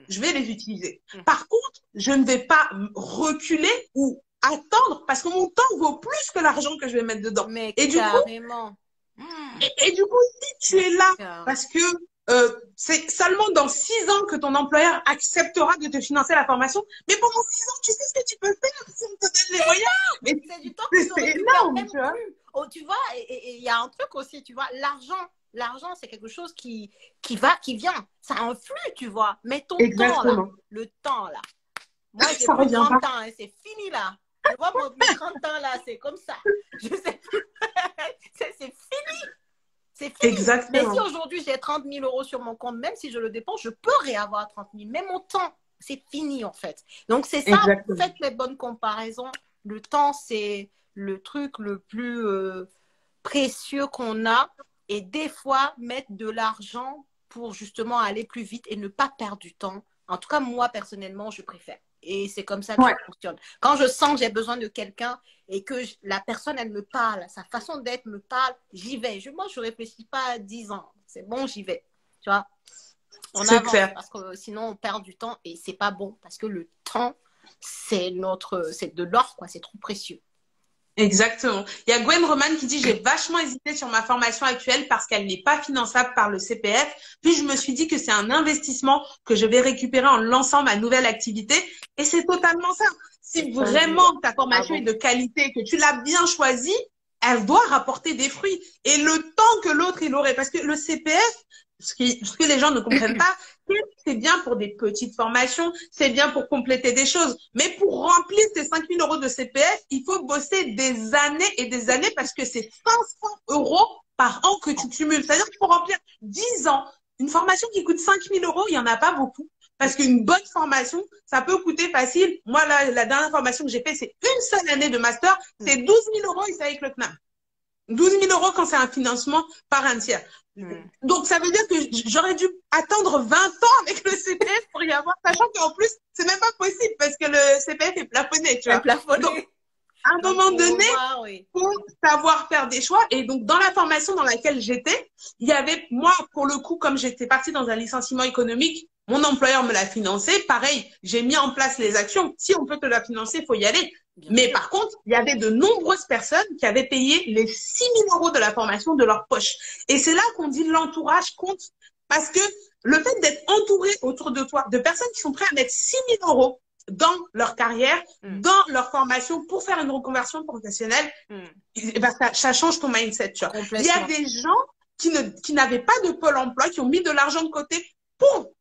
S1: je vais les utiliser. Par contre, je ne vais pas reculer ou attendre parce que mon temps vaut plus que l'argent que je vais mettre dedans.
S2: Mais
S1: et
S2: carrément.
S1: Du coup, et du coup, si tu es là parce que c'est seulement dans 6 ans que ton employeur acceptera de te financer la formation, mais pendant 6 ans, tu sais ce que tu peux faire si on te donne les moyens. Mais
S2: c'est du temps que
S1: c'est énorme, tu vois.
S2: Oh, tu vois, et il y a un truc aussi, tu vois, l'argent, c'est quelque chose qui vient. Ça influe, tu vois. Mais ton temps, là, le temps, là. Moi, j'ai plus 30 ans, hein, c'est fini, là. Tu vois, mes 30 ans, là, c'est comme ça. Je sais plus. C'est fini. C'est fini.
S1: Exactement.
S2: Mais si aujourd'hui, j'ai 30 000 euros sur mon compte, même si je le dépense, je peux réavoir 30 000. Mais mon temps, c'est fini, en fait. Donc, c'est ça. Faites les bonnes comparaisons. Le temps, c'est le truc le plus précieux qu'on a. Et des fois, mettre de l'argent pour justement aller plus vite et ne pas perdre du temps. En tout cas, moi, personnellement, je préfère. Et c'est comme ça que ça fonctionne. Quand je sens que j'ai besoin de quelqu'un et que la personne, elle me parle, sa façon d'être me parle, j'y vais. Moi, je ne réfléchis pas à 10 ans. C'est bon, j'y vais. Tu vois, on avance clair. Parce que sinon, on perd du temps et ce n'est pas bon. Parce que le temps, c'est de l'or, quoi. C'est trop précieux.
S1: Exactement. Il y a Gwen Roman qui dit, j'ai vachement hésité sur ma formation actuelle parce qu'elle n'est pas finançable par le CPF. Puis je me suis dit que c'est un investissement que je vais récupérer en lançant ma nouvelle activité. Et c'est totalement ça. Si vraiment ta formation est de qualité, que tu l'as bien choisie, elle doit rapporter des fruits. Et le temps que l'autre, il aurait, parce que le CPF, ce que les gens ne comprennent pas, c'est bien pour des petites formations, c'est bien pour compléter des choses. Mais pour remplir ces 5 000 euros de CPF, il faut bosser des années et des années parce que c'est 500 euros par an que tu cumules. C'est-à-dire qu'il faut remplir 10 ans. Une formation qui coûte 5 000 euros, il n'y en a pas beaucoup. Parce qu'une bonne formation, ça peut coûter facile. Moi, la dernière formation que j'ai fait, c'est une seule année de master. C'est 12 000 euros et c'est avec le CNAM. 12 000 euros quand c'est un financement par un tiers. Donc, ça veut dire que j'aurais dû attendre 20 ans avec le CPF pour y avoir, sachant qu'en plus, c'est même pas possible parce que le CPF est plafonné, tu vois. Donc, à un moment donné, faut savoir faire des choix. Et donc, dans la formation dans laquelle j'étais, il y avait, moi, pour le coup, comme j'étais partie dans un licenciement économique, mon employeur me l'a financé. Pareil, j'ai mis en place les actions. Si on peut te la financer, il faut y aller. Mais par contre, il y avait de nombreuses personnes qui avaient payé les 6 000 euros de la formation de leur poche. Et c'est là qu'on dit l'entourage compte. Parce que le fait d'être entouré autour de toi de personnes qui sont prêtes à mettre 6 000 euros dans leur carrière, dans leur formation pour faire une reconversion professionnelle, et ben ça change ton mindset. Tu vois. Il y a des gens qui n'avaient pas de pôle emploi, qui ont mis de l'argent de côté pour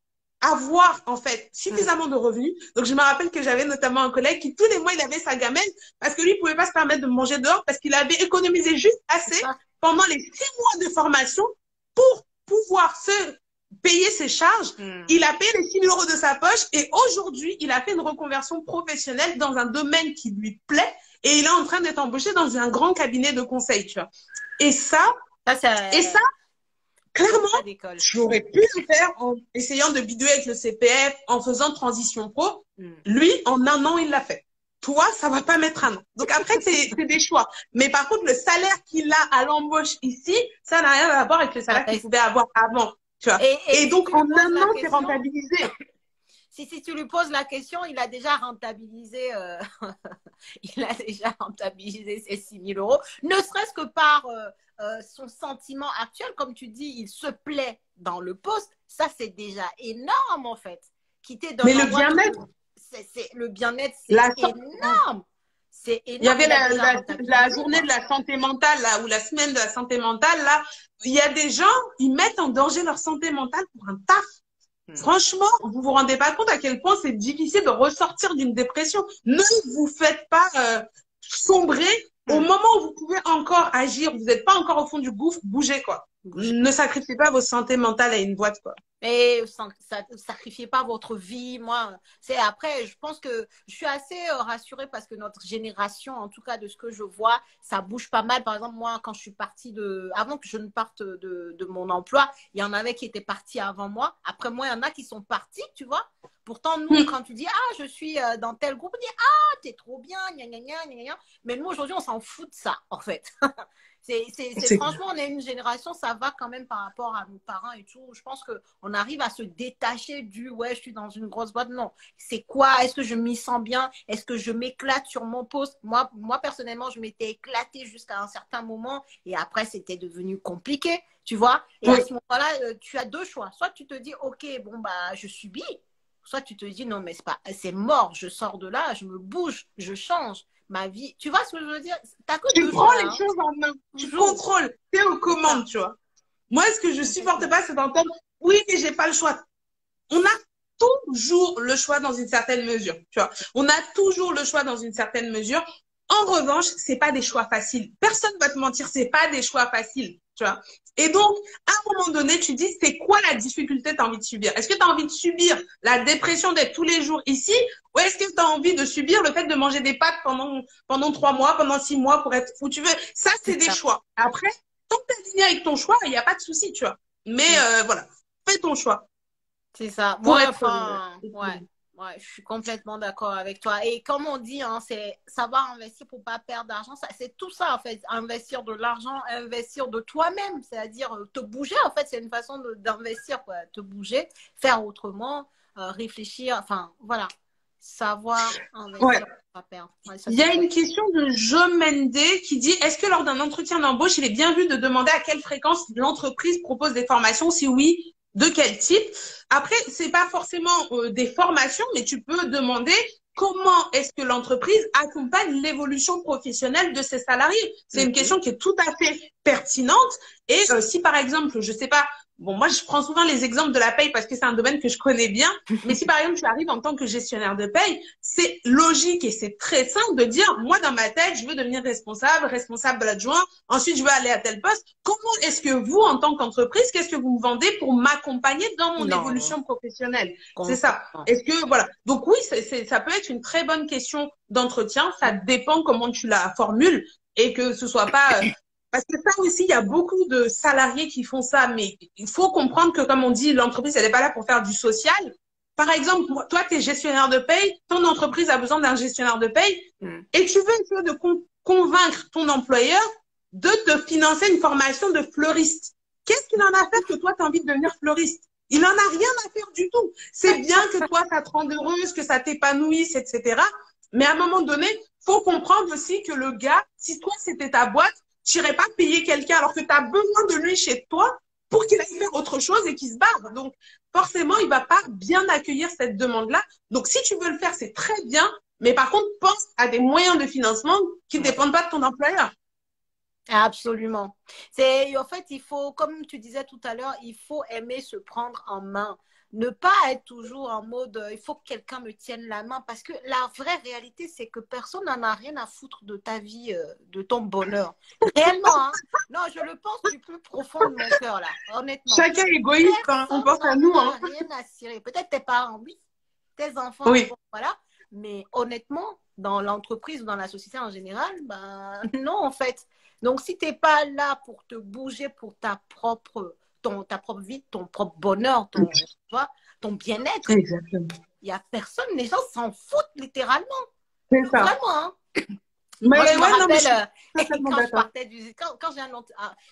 S1: avoir en fait suffisamment de revenus. Donc je me rappelle que j'avais notamment un collègue qui tous les mois il avait sa gamelle parce que lui il pouvait pas se permettre de manger dehors parce qu'il avait économisé juste assez pendant les 6 mois de formation pour pouvoir se payer ses charges. Il a payé les 6 000 euros de sa poche et aujourd'hui il a fait une reconversion professionnelle dans un domaine qui lui plaît et il est en train d'être embauché dans un grand cabinet de conseil, tu vois. Et ça clairement, j'aurais pu le faire en essayant de bidouiller avec le CPF, en faisant transition pro. Lui, en un an, il l'a fait. Toi, ça va pas mettre un an. Donc après, c'est des choix. Mais par contre, le salaire qu'il a à l'embauche ici, ça n'a rien à voir avec le salaire qu'il pouvait avoir avant. Tu vois. Et donc, en un an, c'est rentabilisé.
S2: Si tu lui poses la question, il a déjà rentabilisé, il a déjà rentabilisé ses 6 000 euros, ne serait-ce que par son sentiment actuel. Comme tu dis, il se plaît dans le poste. Ça, c'est déjà énorme, en fait. Quitter dans
S1: mais le bien-être,
S2: le bien-être, c'est énorme. C'est énorme.
S1: Il y avait la journée de la santé mentale, là, ou la semaine de la santé mentale, là. Il y a des gens, ils mettent en danger leur santé mentale pour un taf. Franchement, vous vous rendez pas compte à quel point c'est difficile de ressortir d'une dépression. Ne vous faites pas sombrer. Au moment où vous pouvez encore agir, vous n'êtes pas encore au fond du gouffre, bougez, quoi. Ne sacrifiez pas votre santé mentale à une boîte, quoi.
S2: Et sacrifiez pas votre vie. Moi, c'est après, je pense que je suis assez rassurée parce que notre génération, en tout cas de ce que je vois, ça bouge pas mal. Par exemple, moi, quand je suis partie avant que je ne parte de mon emploi, il y en avait qui étaient partis avant moi. Après moi, il y en a qui sont partis, tu vois. Pourtant, nous, quand tu dis, ah, je suis dans tel groupe, on dit, ah, t'es trop bien, gna, gna, gna, gna, gna. Mais nous, aujourd'hui, on s'en fout de ça, en fait. Franchement, on est une génération, ça va quand même par rapport à nos parents et tout. Je pense qu'on arrive à se détacher ouais, je suis dans une grosse boîte. Non, c'est quoi? Est-ce que je m'y sens bien? Est-ce que je m'éclate sur mon poste? Moi, personnellement, je m'étais éclatée jusqu'à un certain moment et après, c'était devenu compliqué, tu vois. Et à ce moment-là, tu as deux choix. Soit tu te dis, OK, bon, bah, je subis. Soit tu te dis, non, mais c'est mort, je sors de là, je me bouge, je change. Ma vie, tu vois ce que je veux dire?
S1: Tu prends les choses en main, tu contrôles, tu es aux commandes, tu vois. Moi, ce que je supporte pas, c'est d'entendre oui, mais j'ai pas le choix. On a toujours le choix dans une certaine mesure, tu vois. On a toujours le choix dans une certaine mesure. En revanche, c'est pas des choix faciles. Personne va te mentir, c'est pas des choix faciles, tu vois. Et donc, à un moment donné, tu dis, c'est quoi la difficulté que tu as envie de subir? Est-ce que tu as envie de subir la dépression d'être tous les jours ici? Ou est-ce que tu as envie de subir le fait de manger des pâtes pendant 3 mois, pendant 6 mois pour être où tu veux? Ça, c'est des choix. Après, tant que tu es aligné avec ton choix, il n'y a pas de souci, tu vois. Mais voilà, fais ton choix.
S2: C'est ça. Moi, enfin, ouais, je suis complètement d'accord avec toi. Et comme on dit, hein, c'est savoir investir pour pas perdre d'argent. C'est tout ça, en fait. Investir de l'argent, investir de toi-même. C'est-à-dire te bouger, en fait. C'est une façon d'investir, quoi. Te bouger, faire autrement, réfléchir. Enfin, voilà. Savoir
S1: Ouais.
S2: investir pour pas perdre. Ouais, ça,
S1: Il y
S2: c'est
S1: a
S2: vrai.
S1: une question de Jo Mendé qui dit, est-ce que lors d'un entretien d'embauche, il est bien vu de demander à quelle fréquence l'entreprise propose des formations? Si oui, de quel type? Après, c'est pas forcément des formations, mais tu peux demander comment est-ce que l'entreprise accompagne l'évolution professionnelle de ses salariés. C'est une
S2: Mhm.
S1: question qui est tout à fait pertinente. Et si par exemple, je sais pas, bon, moi je prends souvent les exemples de la paye parce que c'est un domaine que je connais bien, mais si par exemple tu arrives en tant que gestionnaire de paye, c'est logique et c'est très simple de dire, moi, dans ma tête, je veux devenir responsable, responsable adjoint. Ensuite, je veux aller à tel poste. Comment est-ce que vous, en tant qu'entreprise, qu'est-ce que vous me vendez pour m'accompagner dans mon
S2: Non,
S1: évolution professionnelle? C'est ça.
S2: complètement.
S1: Est-ce que, voilà. Donc oui, ça peut être une très bonne question d'entretien. Ça dépend comment tu la formules et que ce soit pas, parce que ça aussi, il y a beaucoup de salariés qui font ça, mais il faut comprendre que, comme on dit, l'entreprise, elle n'est pas là pour faire du social. Par exemple, toi, tu es gestionnaire de paye, ton entreprise a besoin d'un gestionnaire de paye
S2: Mm.
S1: et tu veux essayer de convaincre ton employeur de te financer une formation de fleuriste. Qu'est-ce qu'il en a à faire que toi, tu as envie de devenir fleuriste? Il n'en a rien à faire du tout. C'est bien que toi, ça te rende heureuse, que ça t'épanouisse, etc. Mais à un moment donné, faut comprendre aussi que le gars, si toi, c'était ta boîte, tu n'irais pas payer quelqu'un alors que tu as besoin de lui chez toi pour qu'il aille faire autre chose et qu'il se barre. Donc, forcément, il va pas bien accueillir cette demande-là. Donc, si tu veux le faire, c'est très bien. Mais par contre, pense à des moyens de financement qui ne
S2: Ouais.
S1: dépendent pas de ton employeur.
S2: Absolument. C'est, en fait, il faut, comme tu disais tout à l'heure, il faut aimer se prendre en main. Ne pas être toujours en mode, il faut que quelqu'un me tienne la main. Parce que la vraie réalité, c'est que personne n'en a rien à foutre de ta vie, de ton bonheur. Réellement, hein. Non, je le pense du plus profond de mon cœur, là, honnêtement.
S1: Chacun est égoïste, hein. On
S2: Personne
S1: pense à nous,
S2: n'en a
S1: hein.
S2: rien à cirer. Peut-être tes parents, oui. Tes enfants,
S1: Oui.
S2: bon, voilà. Mais honnêtement, dans l'entreprise ou dans la société en général, ben non, en fait. Donc, si tu n'es pas là pour te bouger pour ta propre vie, ton propre bonheur, tu vois, ton bien-être,
S1: Exactement.
S2: il n'y a personne. Les gens s'en foutent littéralement.
S1: C'est ça.
S2: Vraiment, hein.
S1: Mais
S2: Moi, je me
S1: ouais, non, mais je
S2: rappelle
S1: suis totalement
S2: quand je
S1: d'accord.
S2: partais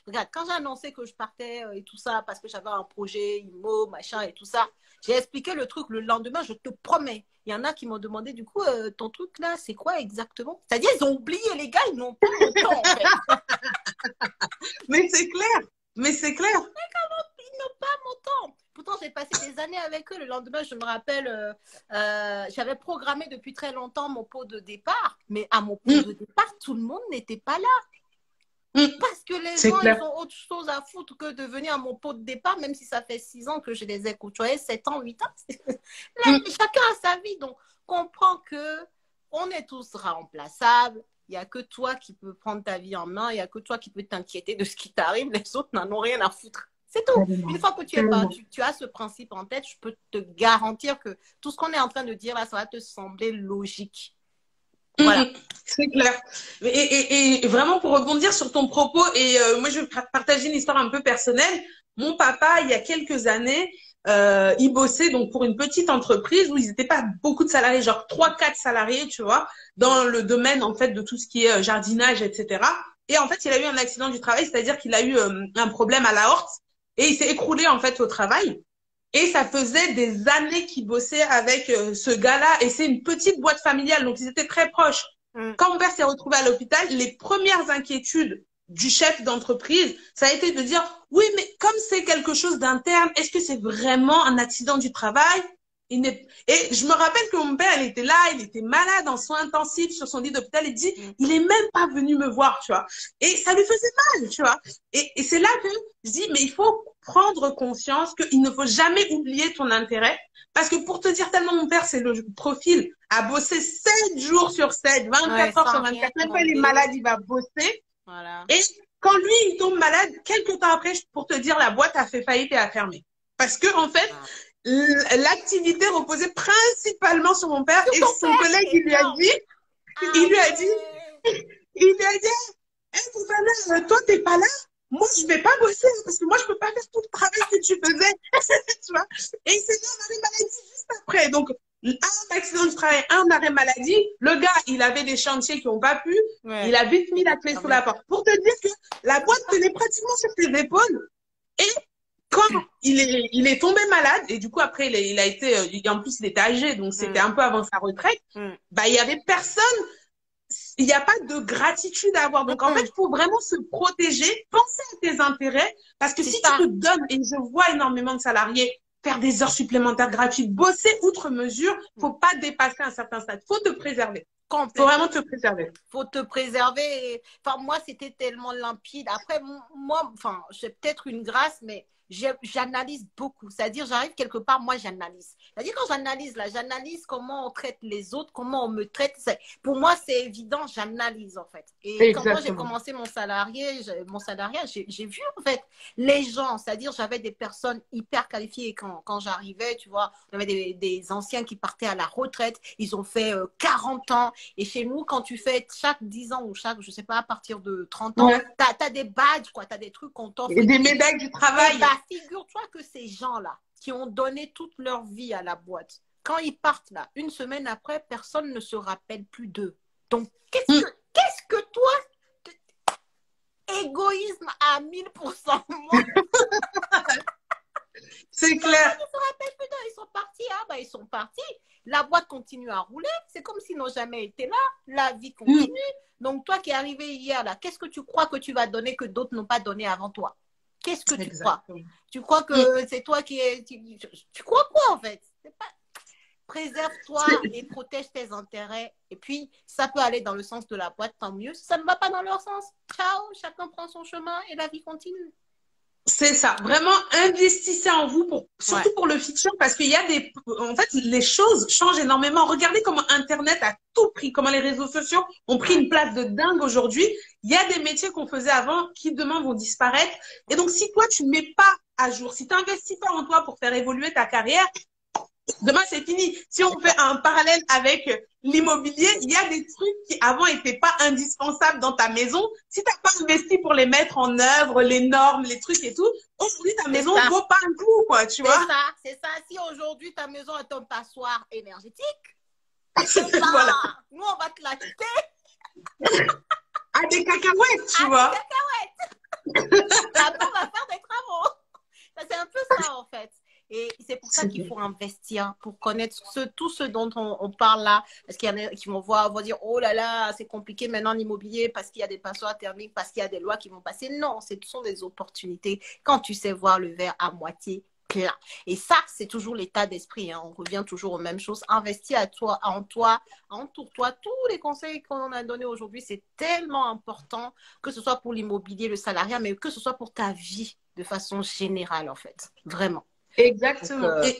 S2: regarde, quand j'ai annoncé que je partais et tout ça, parce que j'avais un projet, IMO, machin et tout ça, j'ai expliqué le truc le lendemain, je te promets. Il y en a qui m'ont demandé, du coup, ton truc là, c'est quoi exactement? C'est-à-dire, ils ont oublié, les gars, ils n'ont pas le temps, en fait.
S1: Mais c'est clair. Mais c'est clair.
S2: Ils n'ont pas mon temps. Pourtant, j'ai passé des années avec eux. Le lendemain, je me rappelle, j'avais programmé depuis très longtemps mon pot de départ, mais à mon pot
S1: Mm,
S2: de départ, tout le monde n'était pas là.
S1: mm.
S2: Parce que les
S1: C'est
S2: gens, ils
S1: clair.
S2: ont autre chose à foutre que de venir à mon pot de départ, même si ça fait 6 ans que je les ai côtoyés, 7 ans, 8 ans.
S1: Mm.
S2: Chacun a sa vie. Donc, comprends que on est tous remplaçables. Il n'y a que toi qui peux prendre ta vie en main. Il n'y a que toi qui peux t'inquiéter de ce qui t'arrive. Les autres n'en ont rien à foutre. C'est tout.
S1: Tellement.
S2: Une fois que
S1: Tellement.
S2: tu as ce principe en tête, je peux te garantir que tout ce qu'on est en train de dire là, ça va te sembler logique. Voilà.
S1: C'est clair. Et vraiment pour rebondir sur ton propos, et moi je vais partager une histoire un peu personnelle. Mon papa, il y a quelques années, il bossait donc pour une petite entreprise où ils n'étaient pas beaucoup de salariés, genre 3, 4 salariés, tu vois, dans le domaine en fait de tout ce qui est jardinage, etc. Et en fait, il a eu un accident du travail, c'est-à-dire qu'il a eu un problème à la horte et il s'est écroulé en fait au travail. Et ça faisait des années qu'ils bossaient avec ce gars-là. Et c'est une petite boîte familiale, donc ils étaient très proches.
S2: Mm.
S1: Quand mon père s'est retrouvé à l'hôpital, les premières inquiétudes du chef d'entreprise, ça a été de dire, oui, mais comme c'est quelque chose d'interne, est-ce que c'est vraiment un accident du travail? Et je me rappelle que mon père, il était là, il était malade en soins intensifs sur son lit d'hôpital. Il dit, il est même pas venu me voir, tu vois. Et ça lui faisait mal, tu vois. Et c'est là que je dis, mais il faut prendre conscience qu'il ne faut jamais oublier ton intérêt. Parce que pour te dire tellement, mon père, c'est le profil à bosser 7 jours sur 7,
S2: Ouais,
S1: 24 heures sur
S2: sans rien
S1: 24. Même quand il est
S2: demander.
S1: malade, il va bosser.
S2: Voilà.
S1: Et quand lui, il tombe malade, quelques temps après, pour te dire, la boîte a fait faillite et a fermé. Parce que, en fait, l'activité reposait principalement sur mon père
S2: Sur
S1: et
S2: ton
S1: son
S2: père,
S1: collègue,
S2: c'est
S1: il lui a
S2: énorme.
S1: dit,
S2: Ah
S1: il lui a dit,
S2: ouais.
S1: il lui a dit, hey, Fofana, toi, t'es pas là. Moi, je vais pas bosser parce que moi, je peux pas faire tout le travail que tu faisais. Tu vois? Et il s'est mis en arrêt maladie juste après. Donc, un accident du travail, un arrêt maladie. Le gars, il avait des chantiers qui n'ont pas pu.
S2: Ouais.
S1: Il a vite mis la clé sous la porte. Pour te dire que la boîte tenait pratiquement sur tes épaules. Et quand il est tombé malade et du coup après il a été en plus il était âgé donc c'était un peu avant sa retraite. Bah il y avait personne, il n'y a pas de gratitude à avoir. Donc en fait, il faut vraiment se protéger, penser à tes intérêts parce que si tu te donnes, et je vois énormément de salariés faire des heures supplémentaires gratuites, bosser outre mesure, faut pas dépasser un certain stade. Faut te préserver. Faut vraiment te préserver.
S2: Faut te préserver. Enfin, moi, c'était tellement limpide. Après, moi, enfin, j'ai peut-être une grâce, mais j'analyse beaucoup. C'est-à-dire, j'arrive quelque part, moi, j'analyse. C'est-à-dire, quand j'analyse, là, j'analyse comment on traite les autres, comment on me traite. Pour moi, c'est évident, j'analyse, en fait. Et
S1: Exactement.
S2: quand moi, j'ai commencé mon salariat, j'ai vu, en fait, les gens. C'est-à-dire, j'avais des personnes hyper qualifiées. Quand j'arrivais, tu vois, on avait des anciens qui partaient à la retraite. Ils ont fait 40 ans. Et chez nous, quand tu fais chaque 10 ans ou chaque, je sais pas, à partir de 30 ans, tu as des badges, quoi. Tu as des trucs qu'on t'offre.
S1: Et des médailles du travail.
S2: Bah, figure-toi que ces gens-là qui ont donné toute leur vie à la boîte, quand ils partent là, une semaine après, personne ne se rappelle plus d'eux. Donc, qu'est-ce que toi, égoïsme à 1000%, moi,
S1: c'est clair.
S2: Ils se rappellent plus d'eux, ils sont partis, ils sont partis. La boîte continue à rouler, c'est comme s'ils n'ont jamais été là, la vie continue. Donc, toi qui es arrivé hier là, qu'est-ce que tu crois que tu vas donner que d'autres n'ont pas donné avant toi? Qu'est-ce que tu crois? Tu crois que c'est toi qui es... Tu crois quoi, en fait? Préserve-toi et protège tes intérêts. Et puis, ça peut aller dans le sens de la boîte, tant mieux. Si ça ne va pas dans leur sens, ciao, chacun prend son chemin et la vie continue.
S1: C'est ça. Vraiment, investissez en vous, surtout pour le futur, parce qu'il y a en fait, les choses changent énormément. Regardez comment Internet a tout pris, comment les réseaux sociaux ont pris une place de dingue aujourd'hui. Il y a des métiers qu'on faisait avant qui demain vont disparaître. Et donc, si toi, tu ne mets pas à jour, si tu n'investis pas en toi pour faire évoluer ta carrière, demain, c'est fini. Si on fait un parallèle avec l'immobilier, il y a des trucs qui avant n'étaient pas indispensables dans ta maison. Si tu n'as pas investi pour les mettre en œuvre, les normes, les trucs et tout, aujourd'hui, ta maison ne vaut pas un coup, quoi, tu vois.
S2: C'est ça. Si aujourd'hui, ta maison est un passoire énergétique,
S1: voilà.
S2: Nous, on va te l'acheter.
S1: À des cacahuètes, tu vois.
S2: Des cacahuètes. Après, on va faire des travaux. C'est un peu ça, en fait. Et c'est pour ça qu'il faut investir, pour connaître tout ce dont on parle là. Parce qu'il y en a qui vont dire, oh là là, c'est compliqué maintenant l'immobilier parce qu'il y a des passoires thermiques, parce qu'il y a des lois qui vont passer. Non, ce sont des opportunités quand tu sais voir le verre à moitié plein. Et ça, c'est toujours l'état d'esprit. Hein. On revient toujours aux mêmes choses. Investis en toi, entoure-toi. Tous les conseils qu'on a donnés aujourd'hui, c'est tellement important, que ce soit pour l'immobilier, le salariat, mais que ce soit pour ta vie de façon générale, en fait. Vraiment.
S1: Exactement.
S2: Donc,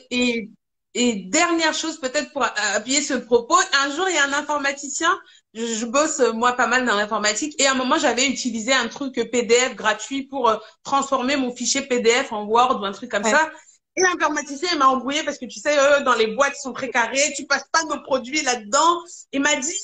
S1: et dernière chose, peut-être pour appuyer ce propos, un jour, il y a un informaticien, je bosse moi pas mal dans l'informatique, et à un moment, j'avais utilisé un truc PDF gratuit pour transformer mon fichier PDF en Word ou un truc comme ça. Et l'informaticien, il m'a embrouillé parce que tu sais, dans les boîtes, ils sont très carrés, tu passes pas nos produits là-dedans. Il m'a dit,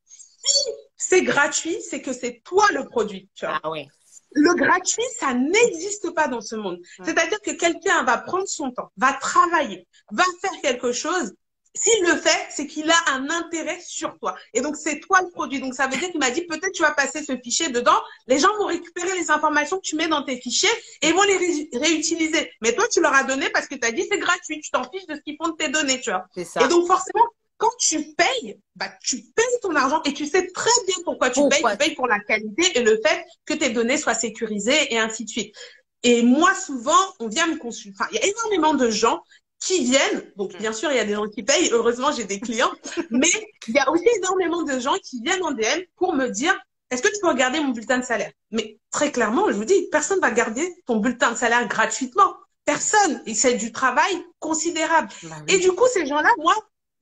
S1: si c'est gratuit, c'est que c'est toi le produit. Tu vois.
S2: Ah ouais.
S1: Le gratuit, ça n'existe pas dans ce monde. C'est-à-dire que quelqu'un va prendre son temps, va travailler, va faire quelque chose. S'il le fait, c'est qu'il a un intérêt sur toi. Et donc, c'est toi le produit. Donc, ça veut dire qu'il m'a dit, peut-être tu vas passer ce fichier dedans. Les gens vont récupérer les informations que tu mets dans tes fichiers et vont les réutiliser. Mais toi, tu leur as donné parce que tu as dit, c'est gratuit. Tu t'en fiches de ce qu'ils font de tes données, tu vois.
S2: C'est ça.
S1: Et donc, forcément, quand tu payes, tu payes ton argent et tu sais très bien pourquoi tu payes. Tu payes pour la qualité et le fait que tes données soient sécurisées et ainsi de suite. Et moi, souvent, on vient me consulter. Enfin, il y a énormément de gens qui viennent. Donc, bien sûr, il y a des gens qui payent. Heureusement, j'ai des clients. Mais il y a aussi énormément de gens qui viennent en DM pour me dire, est-ce que tu peux regarder mon bulletin de salaire? Mais très clairement, je vous dis, personne va garder ton bulletin de salaire gratuitement. Personne. Et c'est du travail considérable. Bah oui. Et du coup, ces gens-là, moi,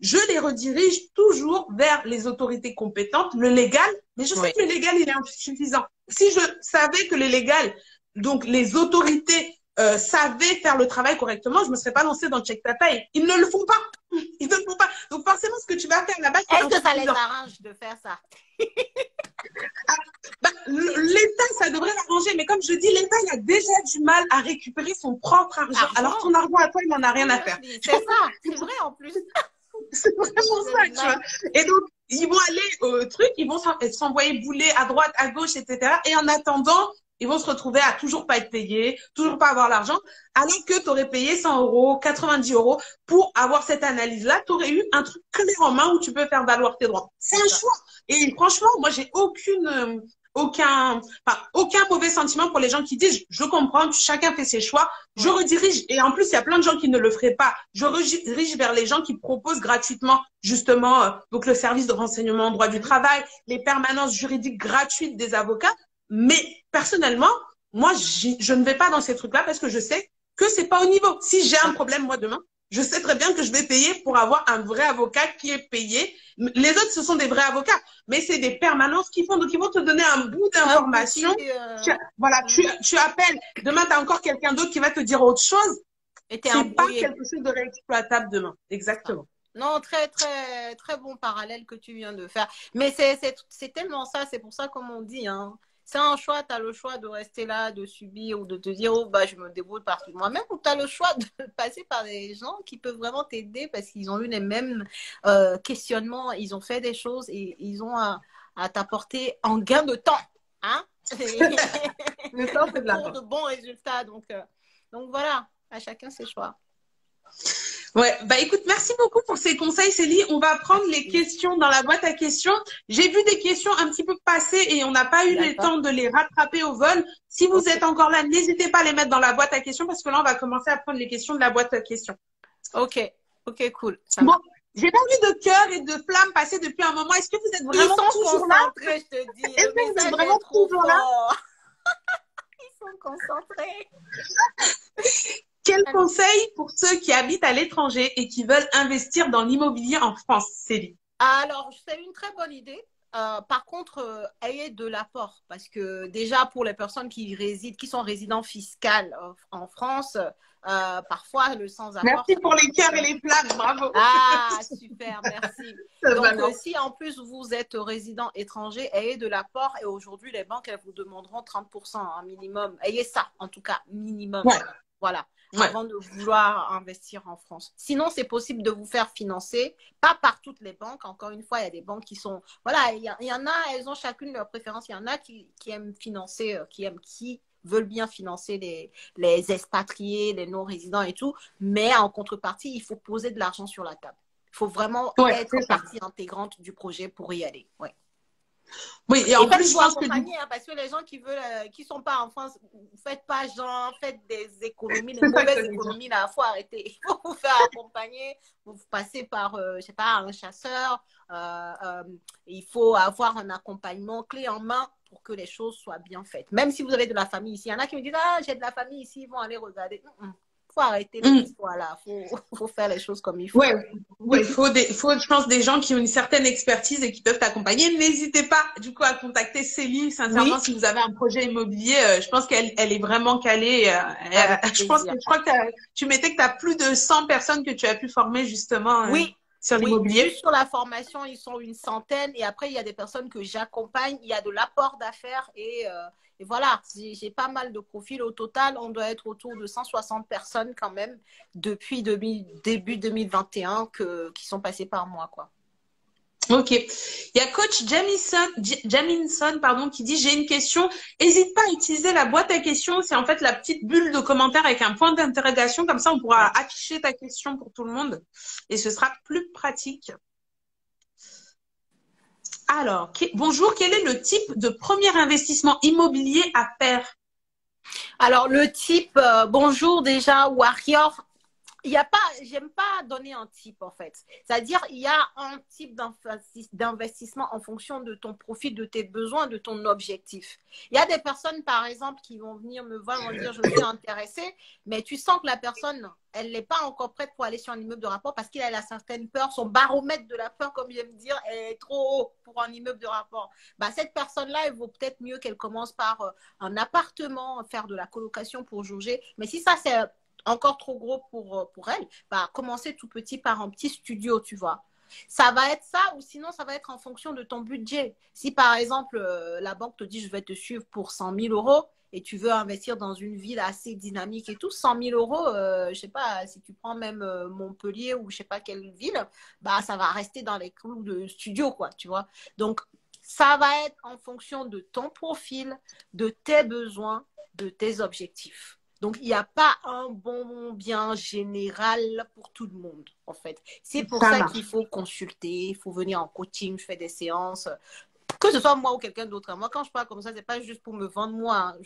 S1: je les redirige toujours vers les autorités compétentes, le légal, mais je sais que le légal, il est insuffisant. Si je savais que le légal, donc les autorités savaient faire le travail correctement, je ne me serais pas lancée dans Check Ta Paye. Ils ne le font pas. Ils ne le font pas. Donc forcément, ce que tu vas faire là-bas, c'est
S2: est-ce que ça les arrange de faire ça?
S1: L'État, ça devrait l'arranger, mais comme je dis, l'État, il a déjà du mal à récupérer son propre argent. Alors ton argent à toi, il n'en a rien à faire.
S2: C'est ça, c'est vrai en plus.
S1: C'est vraiment ça, tu vois. Et donc, ils vont aller au truc, ils vont s'envoyer bouler à droite, à gauche, etc. Et en attendant, ils vont se retrouver à toujours pas être payés, toujours pas avoir l'argent, alors que tu aurais payé 100 euros, 90 euros pour avoir cette analyse-là. Tu aurais eu un truc clé en main où tu peux faire valoir tes droits. C'est un choix. Et franchement, moi, j'ai aucun mauvais sentiment pour les gens qui disent, je comprends, chacun fait ses choix, je redirige. Et en plus, il y a plein de gens qui ne le feraient pas. Je redirige vers les gens qui proposent gratuitement, justement, donc le service de renseignement en droit du travail, les permanences juridiques gratuites des avocats. Mais personnellement, moi, je ne vais pas dans ces trucs-là parce que je sais que c'est pas au niveau. Si j'ai un problème, moi, demain, je sais très bien que je vais payer pour avoir un vrai avocat qui est payé. Les autres, ce sont des vrais avocats, mais c'est des permanences qui font. Donc, ils vont te donner un bout d'information. Voilà, tu appelles. Demain, tu as encore quelqu'un d'autre qui va te dire autre chose. C'est pas quelque chose de réexploitable demain. Exactement.
S2: Non, très, très, très bon parallèle que tu viens de faire. Mais c'est tellement ça. C'est pour ça, comme on dit, hein. C'est un choix, tu as le choix de rester là, de subir ou de te dire, oh, bah, je me débrouille par moi-même, ou tu as le choix de passer par des gens qui peuvent vraiment t'aider parce qu'ils ont eu les mêmes questionnements, ils ont fait des choses et ils ont à t'apporter en gain de temps. Hein?
S1: Le temps, c'est de l'argent.
S2: De bons résultats. Donc voilà, à chacun ses choix.
S1: Ouais, bah écoute, merci beaucoup pour ces conseils, Célie. On va prendre les questions dans la boîte à questions. J'ai vu des questions un petit peu passer et on n'a pas eu le temps de les rattraper au vol. Si vous êtes encore là, n'hésitez pas à les mettre dans la boîte à questions parce que là, on va commencer à prendre les questions de la boîte à questions.
S2: Ok, cool.
S1: Bon, j'ai pas vu de cœur et de flammes passer depuis un moment. Est-ce que vous êtes vraiment toujours là?
S2: Je te dis.
S1: Est-ce que vous êtes vraiment toujours là?
S2: Ils sont concentrés.
S1: Quel conseil pour ceux qui habitent à l'étranger et qui veulent investir dans l'immobilier en France, Célie?
S2: Alors, c'est une très bonne idée. Par contre, ayez de l'apport parce que déjà pour les personnes qui sont résidents fiscaux en France, parfois le sans-apport.
S1: Merci pour les cœurs et les flammes, bravo.
S2: Ah, super, merci. Donc, si en plus vous êtes résident étranger, ayez de l'apport et aujourd'hui les banques elles vous demanderont 30% un minimum. Ayez ça, en tout cas, minimum. Ouais. Voilà. Avant de vouloir investir en France. Sinon, c'est possible de vous faire financer, pas par toutes les banques. Encore une fois, il y a des banques qui sont… Voilà, il y en a, elles ont chacune leur préférence. Il y en a qui aiment financer, qui veulent bien financer les expatriés, les non-résidents et tout. Mais en contrepartie, il faut poser de l'argent sur la table. Il faut vraiment être partie intégrante du projet pour y aller. Ouais.
S1: Oui, et en plus, je pense que
S2: parce que les gens qui sont pas en France, faites pas faites des économies, des mauvaises économies là, faut arrêter. Il faut vous faire accompagner, vous passez par, je sais pas, un chasseur. Il faut avoir un accompagnement clé en main pour que les choses soient bien faites. Même si vous avez de la famille ici, il y en a qui me disent j'ai de la famille ici, ils vont aller regarder. Faut arrêter les histoires là, faut faire les choses comme il faut.
S1: Ouais, il faut, je pense, des gens qui ont une certaine expertise et qui peuvent t'accompagner. N'hésitez pas, du coup, à contacter Célie. Sincèrement, si vous avez un projet immobilier, je pense qu'elle est vraiment calée. Je crois que tu mettais que tu as plus de 100 personnes que tu as pu former, justement. Sur l'immobilier.
S2: Juste sur la formation, ils sont une centaine. Et après, il y a des personnes que j'accompagne. Il y a de l'apport d'affaires. Et voilà, j'ai pas mal de profils. Au total, on doit être autour de 160 personnes quand même depuis début 2021 qui sont passées par moi, quoi.
S1: Ok. Il y a coach Jaminson, pardon, qui dit, j'ai une question. N'hésite pas à utiliser la boîte à questions. C'est en fait la petite bulle de commentaires avec un point d'interrogation. Comme ça, on pourra afficher ta question pour tout le monde et ce sera plus pratique. Alors, bonjour. Quel est le type de premier investissement immobilier à faire?
S2: Alors, le type, bonjour déjà, Warrior. Il y a pas, j'aime pas donner un type en fait. C'est-à-dire, il y a un type d'investissement en fonction de ton profil, de tes besoins, de ton objectif. Il y a des personnes, par exemple, qui vont venir me voir, vont dire, je suis intéressée, mais tu sens que la personne, elle n'est pas encore prête pour aller sur un immeuble de rapport parce qu'il a la certaine peur, son baromètre de la peur, comme j'aime dire, est trop haut pour un immeuble de rapport. Bah, cette personne-là, il vaut peut-être mieux qu'elle commence par un appartement, faire de la colocation pour juger. Mais si ça, c'est encore trop gros pour elle, bah, commencer tout petit par un petit studio, tu vois. Ça va être ça ou sinon, ça va être en fonction de ton budget. Si par exemple, la banque te dit, je vais te suivre pour 100 000 euros et tu veux investir dans une ville assez dynamique et tout, 100 000 euros, je sais pas, si tu prends même Montpellier ou je sais pas quelle ville, bah, ça va rester dans les clous de studio, quoi, tu vois. Donc, Ça va être en fonction de ton profil, de tes besoins, de tes objectifs. Donc, il n'y a pas un bon bien général pour tout le monde, en fait. C'est pour
S1: Ça
S2: ça
S1: marche.
S2: qu'il faut consulter, il faut venir en coaching, je fais des séances, que ce soit moi ou quelqu'un d'autre. Moi, quand je parle comme ça, c'est pas juste pour me vendre moi. Hein.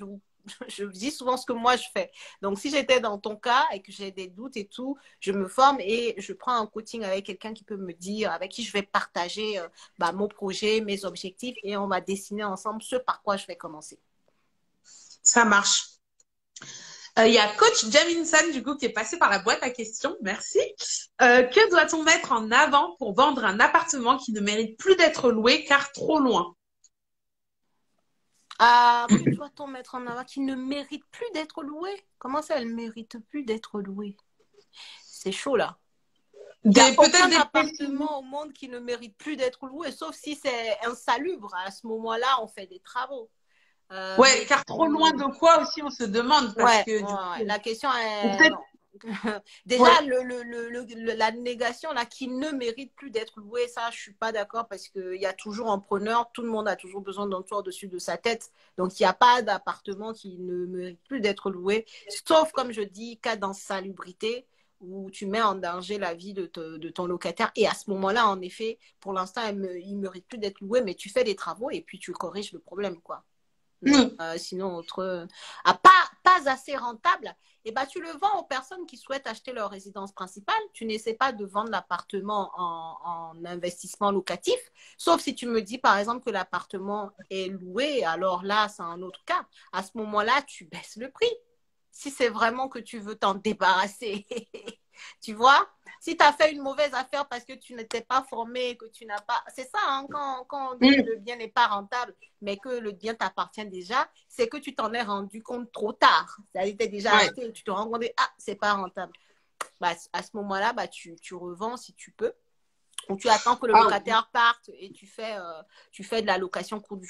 S2: Je dis souvent ce que moi je fais. Donc, si j'étais dans ton cas et que j'ai des doutes et tout, je me forme et je prends un coaching avec quelqu'un qui peut me dire, avec qui je vais partager mon projet, mes objectifs et on va dessiner ensemble ce par quoi je vais commencer.
S1: Ça marche. Il y a coach Jaminson, du coup, qui est passé par la boîte à questions. Merci. Que doit-on mettre en avant pour vendre un appartement qui ne mérite plus d'être loué car trop loin?
S2: Que doit-on mettre en avant qui ne mérite plus d'être loué? Comment ça, elle ne mérite plus d'être louée? C'est chaud, là. Il n'y a aucun appartement au monde qui ne mérite plus d'être loué, sauf si c'est insalubre. À ce moment-là, on fait des travaux.
S1: Ouais, car trop loin de quoi aussi, on se demande. Parce que,
S2: la question est... Déjà, la négation là, qui ne mérite plus d'être loué, ça, je suis pas d'accord parce qu'il y a toujours un preneur, tout le monde a toujours besoin d'un toit au-dessus de sa tête. Donc, il n'y a pas d'appartement qui ne mérite plus d'être loué, sauf, comme je dis, cas d'insalubrité où tu mets en danger la vie de ton locataire. Et à ce moment-là, en effet, pour l'instant, il ne mérite plus d'être loué, mais tu fais des travaux et puis tu corriges le problème, quoi. Sinon, autre pas assez rentable, et tu le vends aux personnes qui souhaitent acheter leur résidence principale. Tu n'essaies pas de vendre l'appartement en investissement locatif, sauf si tu me dis par exemple que l'appartement est loué, alors là c'est un autre cas. À ce moment-là, tu baisses le prix si c'est vraiment que tu veux t'en débarrasser. Tu vois, si tu as fait une mauvaise affaire parce que tu n'étais pas formé, que tu n'as pas... C'est ça, hein, quand on dit que le bien n'est pas rentable, mais que le bien t'appartient déjà, c'est que tu t'en es rendu compte trop tard. C'est-à-dire que tu as déjà acheté et tu te rends compte, c'est pas rentable. À ce moment-là, tu revends si tu peux. Ou tu attends que le locataire parte et tu fais de la location courte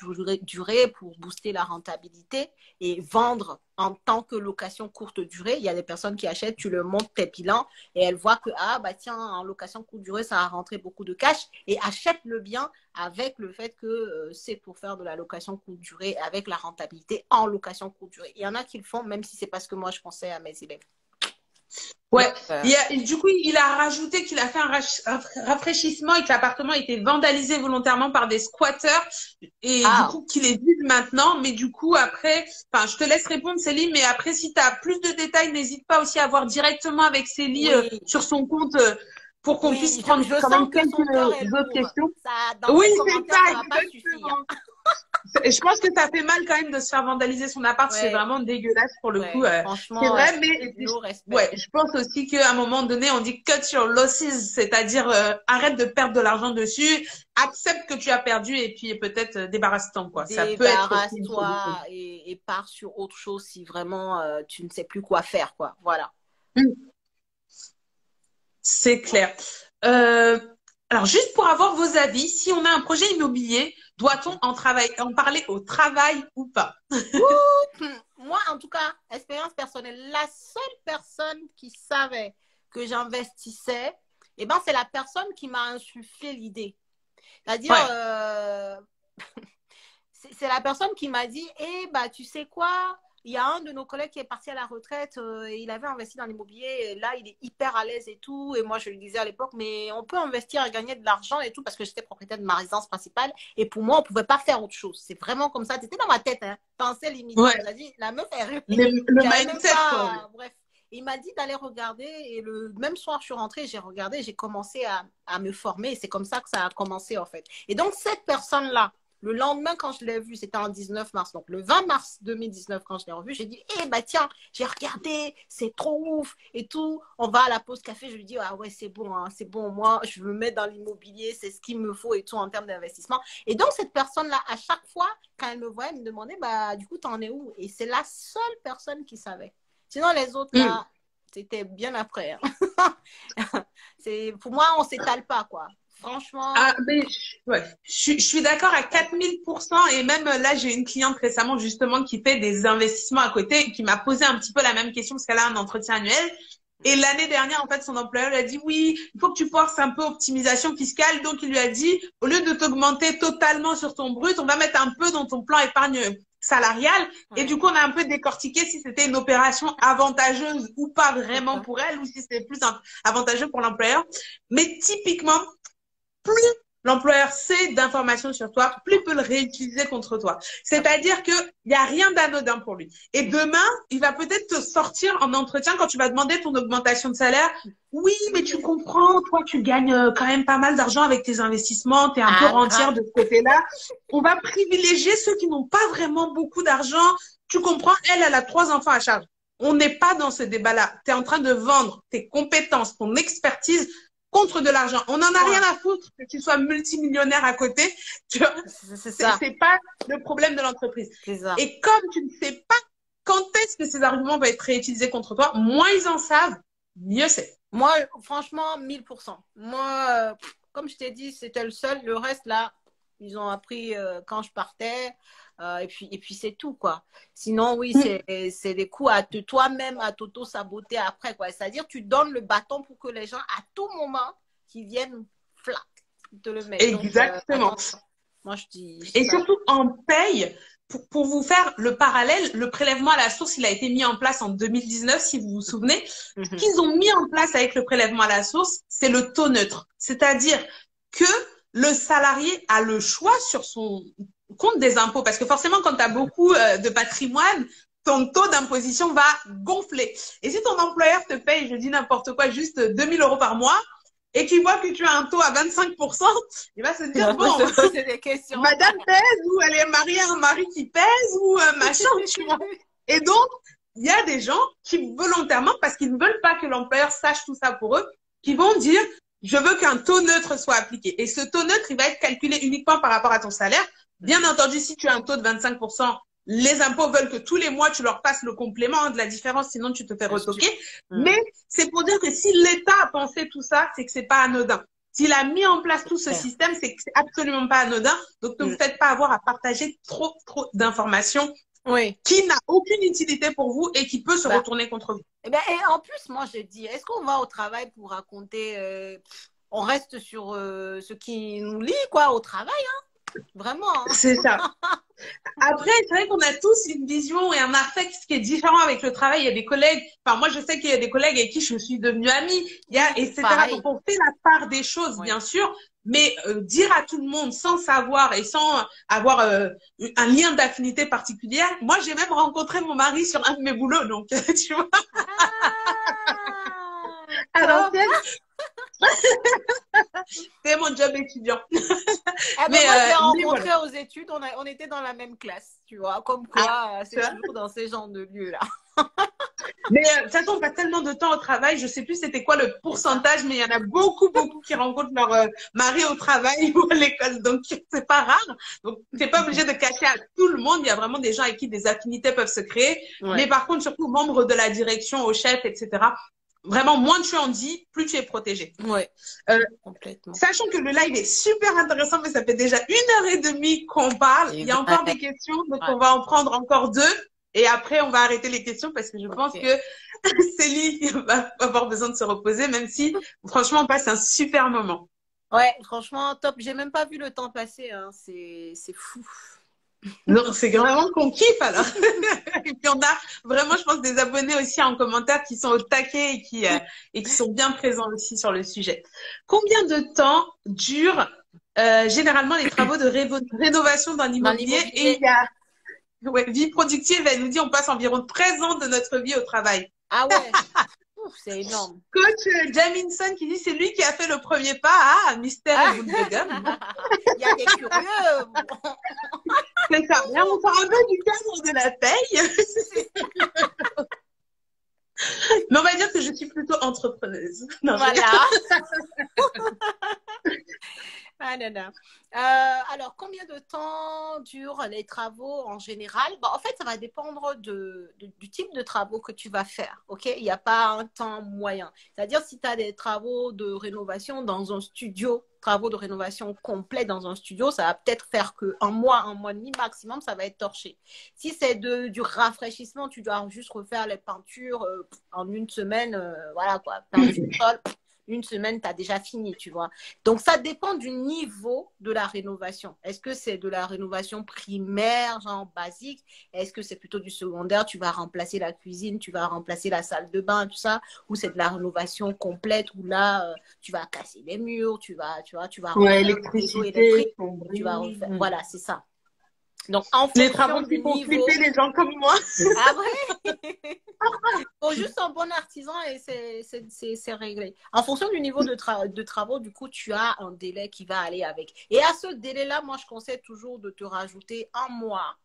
S2: durée pour booster la rentabilité et vendre en tant que location courte durée. Il y a des personnes qui achètent, tu leur montres tes bilans et elles voient que, tiens, en location courte durée, ça a rentré beaucoup de cash et achètent le bien avec le fait que c'est pour faire de la location courte durée avec la rentabilité en location courte durée. Il y en a qui le font, même si c'est pas ce que moi je pensais à mes élèves.
S1: Ouais, du coup, il a rajouté qu'il a fait un rafraîchissement et que l'appartement était vandalisé volontairement par des squatteurs et du coup qu'il est vide maintenant. Mais du coup, après, je te laisse répondre, Céline, mais après, si tu as plus de détails, n'hésite pas aussi à voir directement avec Céline sur son compte pour qu'on puisse prendre quand même quelques autres questions. Oui, c'est ça, exactement. Je pense que ça fait mal quand même de se faire vandaliser son appart, c'est vraiment dégueulasse pour le coup.
S2: Franchement,
S1: c'est vrai, mais je pense aussi qu'à un moment donné, on dit cut your losses, c'est-à-dire arrête de perdre de l'argent dessus, accepte que tu as perdu et puis peut-être débarrasse-toi, quoi. Ça peut être
S2: débarrasse-toi et pars sur autre chose si vraiment tu ne sais plus quoi faire, quoi. Voilà.
S1: C'est clair. Alors, juste pour avoir vos avis, si on a un projet immobilier, doit-on en parler au travail ou pas?
S2: Moi, en tout cas, expérience personnelle, la seule personne qui savait que j'investissais, c'est la personne qui m'a insufflé l'idée. C'est-à-dire, c'est la personne qui m'a dit, tu sais quoi? Il y a un de nos collègues qui est parti à la retraite, il avait investi dans l'immobilier, là il est hyper à l'aise et tout, et moi je lui disais à l'époque, mais on peut investir et gagner de l'argent et tout, parce que j'étais propriétaire de ma résidence principale, et pour moi on pouvait pas faire autre chose, c'est vraiment comme ça, c'était dans ma tête, hein, pensée limité, il a dit, la meuf est rêve.
S1: Le mindset,
S2: bref, il m'a dit d'aller regarder, et le même soir je suis rentrée, j'ai regardé, j'ai commencé à me former, et c'est comme ça que ça a commencé en fait. Et donc cette personne-là, le lendemain, quand je l'ai vu, c'était en 19 mars. Donc, le 20 mars 2019, quand je l'ai revu, j'ai dit, tiens, j'ai regardé, c'est trop ouf et tout. On va à la pause café. Je lui dis, c'est bon, hein, c'est bon. Moi, je me mets dans l'immobilier, c'est ce qu'il me faut et tout en termes d'investissement. Et donc, cette personne-là, à chaque fois, quand elle me voyait, elle me demandait, du coup, t'en es où? Et c'est la seule personne qui savait. Sinon, les autres, là, c'était bien après. Hein. Pour moi, on s'étale pas, quoi. Franchement.
S1: Je suis d'accord à 4000%. Et même là, j'ai une cliente récemment, justement, qui fait des investissements à côté, qui m'a posé un petit peu la même question, parce qu'elle a un entretien annuel. Et l'année dernière, en fait, son employeur lui a dit, oui, il faut que tu forces un peu optimisation fiscale. Donc, il lui a dit, au lieu de t'augmenter totalement sur ton brut, on va mettre un peu dans ton plan épargne salariale. Et
S2: Ouais.
S1: du coup, on a un peu décortiqué si c'était une opération avantageuse ou pas vraiment pour elle, ou si c'était plus avantageux pour l'employeur. Mais typiquement, plus l'employeur sait d'informations sur toi, plus il peut le réutiliser contre toi. C'est-à-dire qu'il n'y a rien d'anodin pour lui. Et demain, il va peut-être te sortir en entretien quand tu vas demander ton augmentation de salaire. Oui, mais tu comprends, toi, tu gagnes quand même pas mal d'argent avec tes investissements, tu es un peu
S2: Ah,
S1: rentière
S2: grave.
S1: de ce côté-là. On va privilégier ceux qui n'ont pas vraiment beaucoup d'argent. Tu comprends, elle a 3 enfants à charge. On n'est pas dans ce débat-là. Tu es en train de vendre tes compétences, ton expertise contre de l'argent. On n'en a rien
S2: Ouais,
S1: à foutre que tu sois multimillionnaire à côté. Tu vois,
S2: c'est ça.
S1: c'est pas le problème de l'entreprise.
S2: C'est ça.
S1: Et comme tu ne sais pas quand est-ce que ces arguments vont être réutilisés contre toi, moins ils en savent, mieux c'est.
S2: Moi, franchement, 1000%. Moi, comme je t'ai dit, c'était le seul. Le reste, là, ils ont appris quand je partais. Et puis c'est tout, quoi. Sinon, oui, c'est des coups à toi-même à t'auto-saboter après, quoi. C'est-à-dire, tu donnes le bâton pour que les gens, à tout moment, qui viennent, flac, ils te le mettent. Donc,
S1: Exactement.
S2: attention. Moi, je dis
S1: Et
S2: ça.
S1: surtout en paye, pour vous faire le parallèle, le prélèvement à la source, il a été mis en place en 2019, si vous vous souvenez. Ce qu'ils ont mis en place avec le prélèvement à la source, c'est le taux neutre. C'est-à-dire que le salarié a le choix sur son compte des impôts. Parce que forcément, quand tu as beaucoup de patrimoine, ton taux d'imposition va gonfler. Et si ton employeur te paye, je dis n'importe quoi, juste 2000 euros par mois, et qu'il voit que tu as un taux à 25%, il va se
S2: Il
S1: dire,
S2: va
S1: bon,
S2: se poser des questions.
S1: madame pèse ou elle est mariée à un mari qui pèse ou machin, tu vois. Et donc, il y a des gens qui volontairement, parce qu'ils ne veulent pas que l'employeur sache tout ça pour eux, qui vont dire, je veux qu'un taux neutre soit appliqué. Et ce taux neutre, il va être calculé uniquement par rapport à ton salaire. Bien entendu, si tu as un taux de 25%, les impôts veulent que tous les mois, tu leur passes le complément de la différence, sinon tu te fais retoquer. Mais c'est pour dire que si l'État a pensé tout ça, c'est que c'est pas anodin. S'il a mis en place tout ce système, c'est que c'est absolument pas anodin. Donc, ne vous faites pas avoir à partager trop d'informations
S2: Oui.
S1: qui n'a aucune utilité pour vous et qui peut se retourner contre vous.
S2: Et en plus, moi, je dis, est-ce qu'on va au travail pour raconter on reste sur ce qui nous lie, quoi, au travail, hein? Vraiment. Hein?
S1: C'est ça. Après, c'est vrai qu'on a tous une vision et un affect qui est différent avec le travail. Il y a des collègues, enfin moi je sais qu'il y a des collègues avec qui je suis devenue amie, etc.
S2: Pareil.
S1: Donc on fait la part des choses, bien sûr, mais dire à tout le monde sans savoir et sans avoir un lien d'affinité particulière. Moi j'ai même rencontré mon mari sur un de mes boulots, donc tu vois. À l'ancienne. C'est mon job étudiant.
S2: Mais moi, je l'ai rencontré voilà. Aux études, on était dans la même classe, tu vois, comme quoi c'est toujours dans ces genres de lieux-là.
S1: Mais de toute façon, on passe tellement de temps au travail, je sais plus c'était quoi le pourcentage, mais il y en a beaucoup qui rencontrent leur mari au travail ou à l'école, donc c'est pas rare. Donc t'es pas obligé de cacher à tout le monde, il y a vraiment des gens avec qui des affinités peuvent se créer, mais par contre, surtout aux membres de la direction, aux chefs, etc., vraiment, moins tu en dis, plus tu es protégé.
S2: Oui, complètement.
S1: Sachant que le live est super intéressant, mais ça fait déjà 1h30 qu'on parle. Il y a encore des questions, donc on va en prendre encore 2. Et après, on va arrêter les questions parce que je pense que Célie va avoir besoin de se reposer, même si, franchement, on passe un super moment.
S2: Ouais, franchement, top. J'ai même pas vu le temps passer. Hein. C'est fou.
S1: Non, c'est vraiment qu'on kiffe alors. Et puis on a vraiment, je pense, des abonnés aussi en commentaire qui sont au taquet et qui sont bien présents aussi sur le sujet. Combien de temps durent généralement les travaux de rénovation d'un immobilier? Et il y a vie productive, elle nous dit on passe environ 13 ans de notre vie au travail.
S2: Ah ouais. C'est énorme.
S1: Coach Jaminson qui dit c'est lui qui a fait le premier pas à Mystère et Boule de Gomme.
S2: Il y a des curieux.
S1: C'est ça. Là, on sort un peu du cadre de la paye. Mais on va dire que je suis plutôt entrepreneuse. Non,
S2: voilà. Ah, non. Alors, combien de temps durent les travaux en général? En fait, ça va dépendre du type de travaux que tu vas faire. Okay? Il n'y a pas un temps moyen. C'est-à-dire, si tu as des travaux de rénovation dans un studio, travaux de rénovation complets dans un studio, ça va peut-être faire qu'un mois et demi maximum, ça va être torché. Si c'est du rafraîchissement, tu dois juste refaire les peintures en une semaine, voilà quoi, peinture sol, une semaine, tu as déjà fini, tu vois. Donc, ça dépend du niveau de la rénovation. Est-ce que c'est de la rénovation primaire, genre basique? Est-ce que c'est plutôt du secondaire? Tu vas remplacer la cuisine, tu vas remplacer la salle de bain, tout ça? Ou c'est de la rénovation complète où là, tu vas casser les murs, tu vas
S1: Ouais,
S2: refaire le réseau électrique,
S1: électricité,
S2: tu vas
S1: plomberie.
S2: refaire... Voilà, c'est ça. Donc, en
S1: Les
S2: fonction
S1: travaux
S2: du
S1: qui font
S2: niveau...
S1: flipper les gens comme moi.
S2: Ah vrai? Il faut juste un bon artisan et c'est réglé. En fonction du niveau de travaux, du coup, tu as un délai qui va aller avec. Et à ce délai-là, moi, je conseille toujours de te rajouter un mois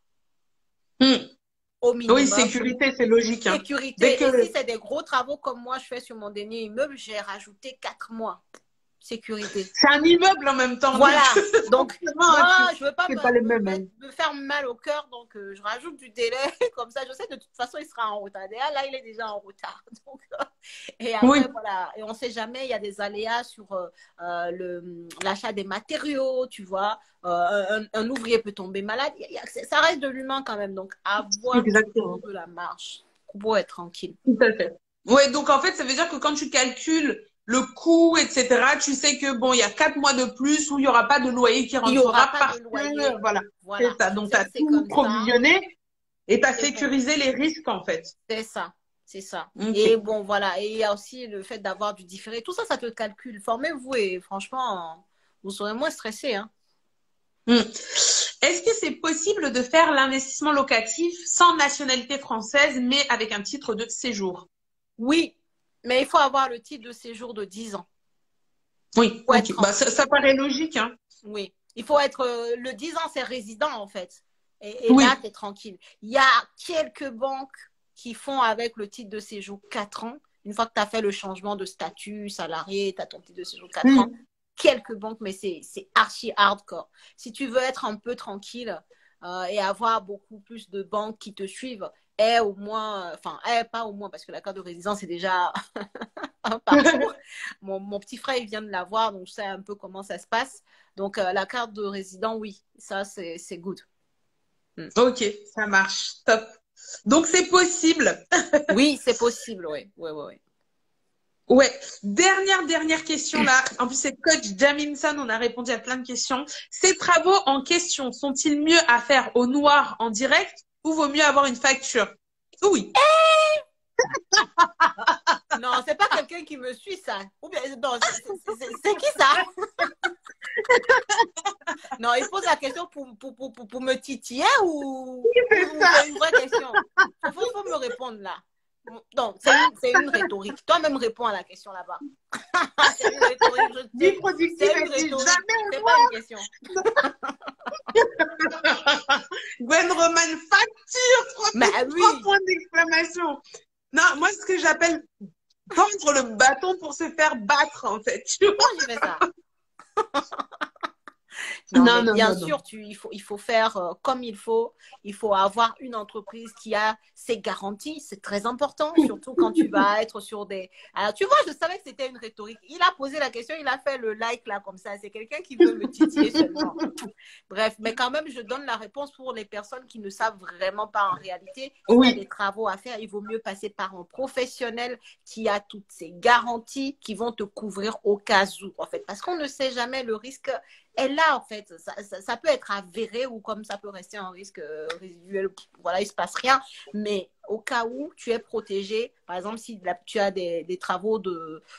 S2: au
S1: Oui,
S2: minimum.
S1: sécurité, c'est logique. Hein.
S2: Sécurité. Et si c'est des gros travaux comme moi, je fais sur mon dernier immeuble, j'ai rajouté 4 mois. Sécurité.
S1: C'est un immeuble en même temps.
S2: Voilà. Donc, moi, je veux pas,
S1: pas les mêmes.
S2: me faire mal au cœur, donc je rajoute du délai. Comme ça, je sais de toute façon, il sera en retard. Déjà, là, il est déjà en retard. Donc, et après, voilà. Et on ne sait jamais, il y a des aléas sur l'achat des matériaux, tu vois. Un ouvrier peut tomber malade. Ça reste de l'humain quand même. Donc, avoir de la marge pour être tranquille.
S1: Tout à fait. Oui, donc en fait, ça veut dire que quand tu calcules le coût, etc., tu sais que bon, il y a 4 mois de plus où il n'y aura pas de loyer qui rentrera parce que voilà. C'est ça. Donc, tu as tout provisionné et tu as sécurisé les risques en fait.
S2: C'est ça. C'est ça. Okay. Et bon, voilà. Et il y a aussi le fait d'avoir du différé. Tout ça, ça te calcule. Formez-vous et franchement, vous serez moins stressé. Hein.
S1: Est-ce que c'est possible de faire l'investissement locatif sans nationalité française, mais avec un titre de séjour?
S2: Oui, mais il faut avoir le titre de séjour de 10 ans.
S1: Oui, okay. Bah, ça paraît logique. Hein.
S2: Oui, il faut être... le 10 ans, c'est résident en fait. Et là, tu es tranquille. Il y a quelques banques qui font avec le titre de séjour 4 ans. Une fois que tu as fait le changement de statut, salarié, tu as ton titre de séjour 4 ans. Quelques banques, mais c'est archi hardcore. Si tu veux être un peu tranquille et avoir beaucoup plus de banques qui te suivent, au moins, enfin, pas au moins, parce que la carte de résidence est déjà un parcours. Mon petit frère, il vient de l'avoir, donc je sais un peu comment ça se passe. Donc, la carte de résident, oui, ça, c'est good.
S1: Ok, ça marche. Top. Donc, c'est possible.
S2: Oui, c'est possible, oui. Oui.
S1: Ouais, dernière question là. En plus, c'est coach Jaminson, on a répondu à plein de questions. Ces travaux en question sont-ils mieux à faire au noir en direct ou vaut mieux avoir une facture? Oui.
S2: Non, c'est pas quelqu'un qui me suit ça. Ou bien, non, c'est qui ça? Non, il pose la question pour me titiller ou c'est une vraie question? Il faut me répondre là. Non, c'est une rhétorique. Toi-même réponds à la question là-bas. C'est une rhétorique.
S1: C'est une rhétorique.
S2: C'est pas une question.
S1: Gwen Roman, facture! 3 points d'exclamation. Non, moi, ce que j'appelle tendre le bâton pour se faire battre, en fait. Tu vois,
S2: j'ai fait ça. Non, bien sûr, il faut faire comme il faut. Il faut avoir une entreprise qui a ses garanties. C'est très important, surtout quand tu vas être sur des... Alors, tu vois, je savais que c'était une rhétorique. Il a posé la question, il a fait le like là, comme ça. C'est quelqu'un qui veut me titiller seulement. Bref, mais quand même, je donne la réponse pour les personnes qui ne savent vraiment pas en réalité. Si il y a des travaux à faire, il vaut mieux passer par un professionnel qui a toutes ces garanties qui vont te couvrir au cas où, en fait. Parce qu'on ne sait jamais, le risque est là, en fait. Ça peut être avéré ou comme ça peut rester un risque résiduel. Voilà, il ne se passe rien. Mais au cas où tu es protégé, par exemple, si tu as des travaux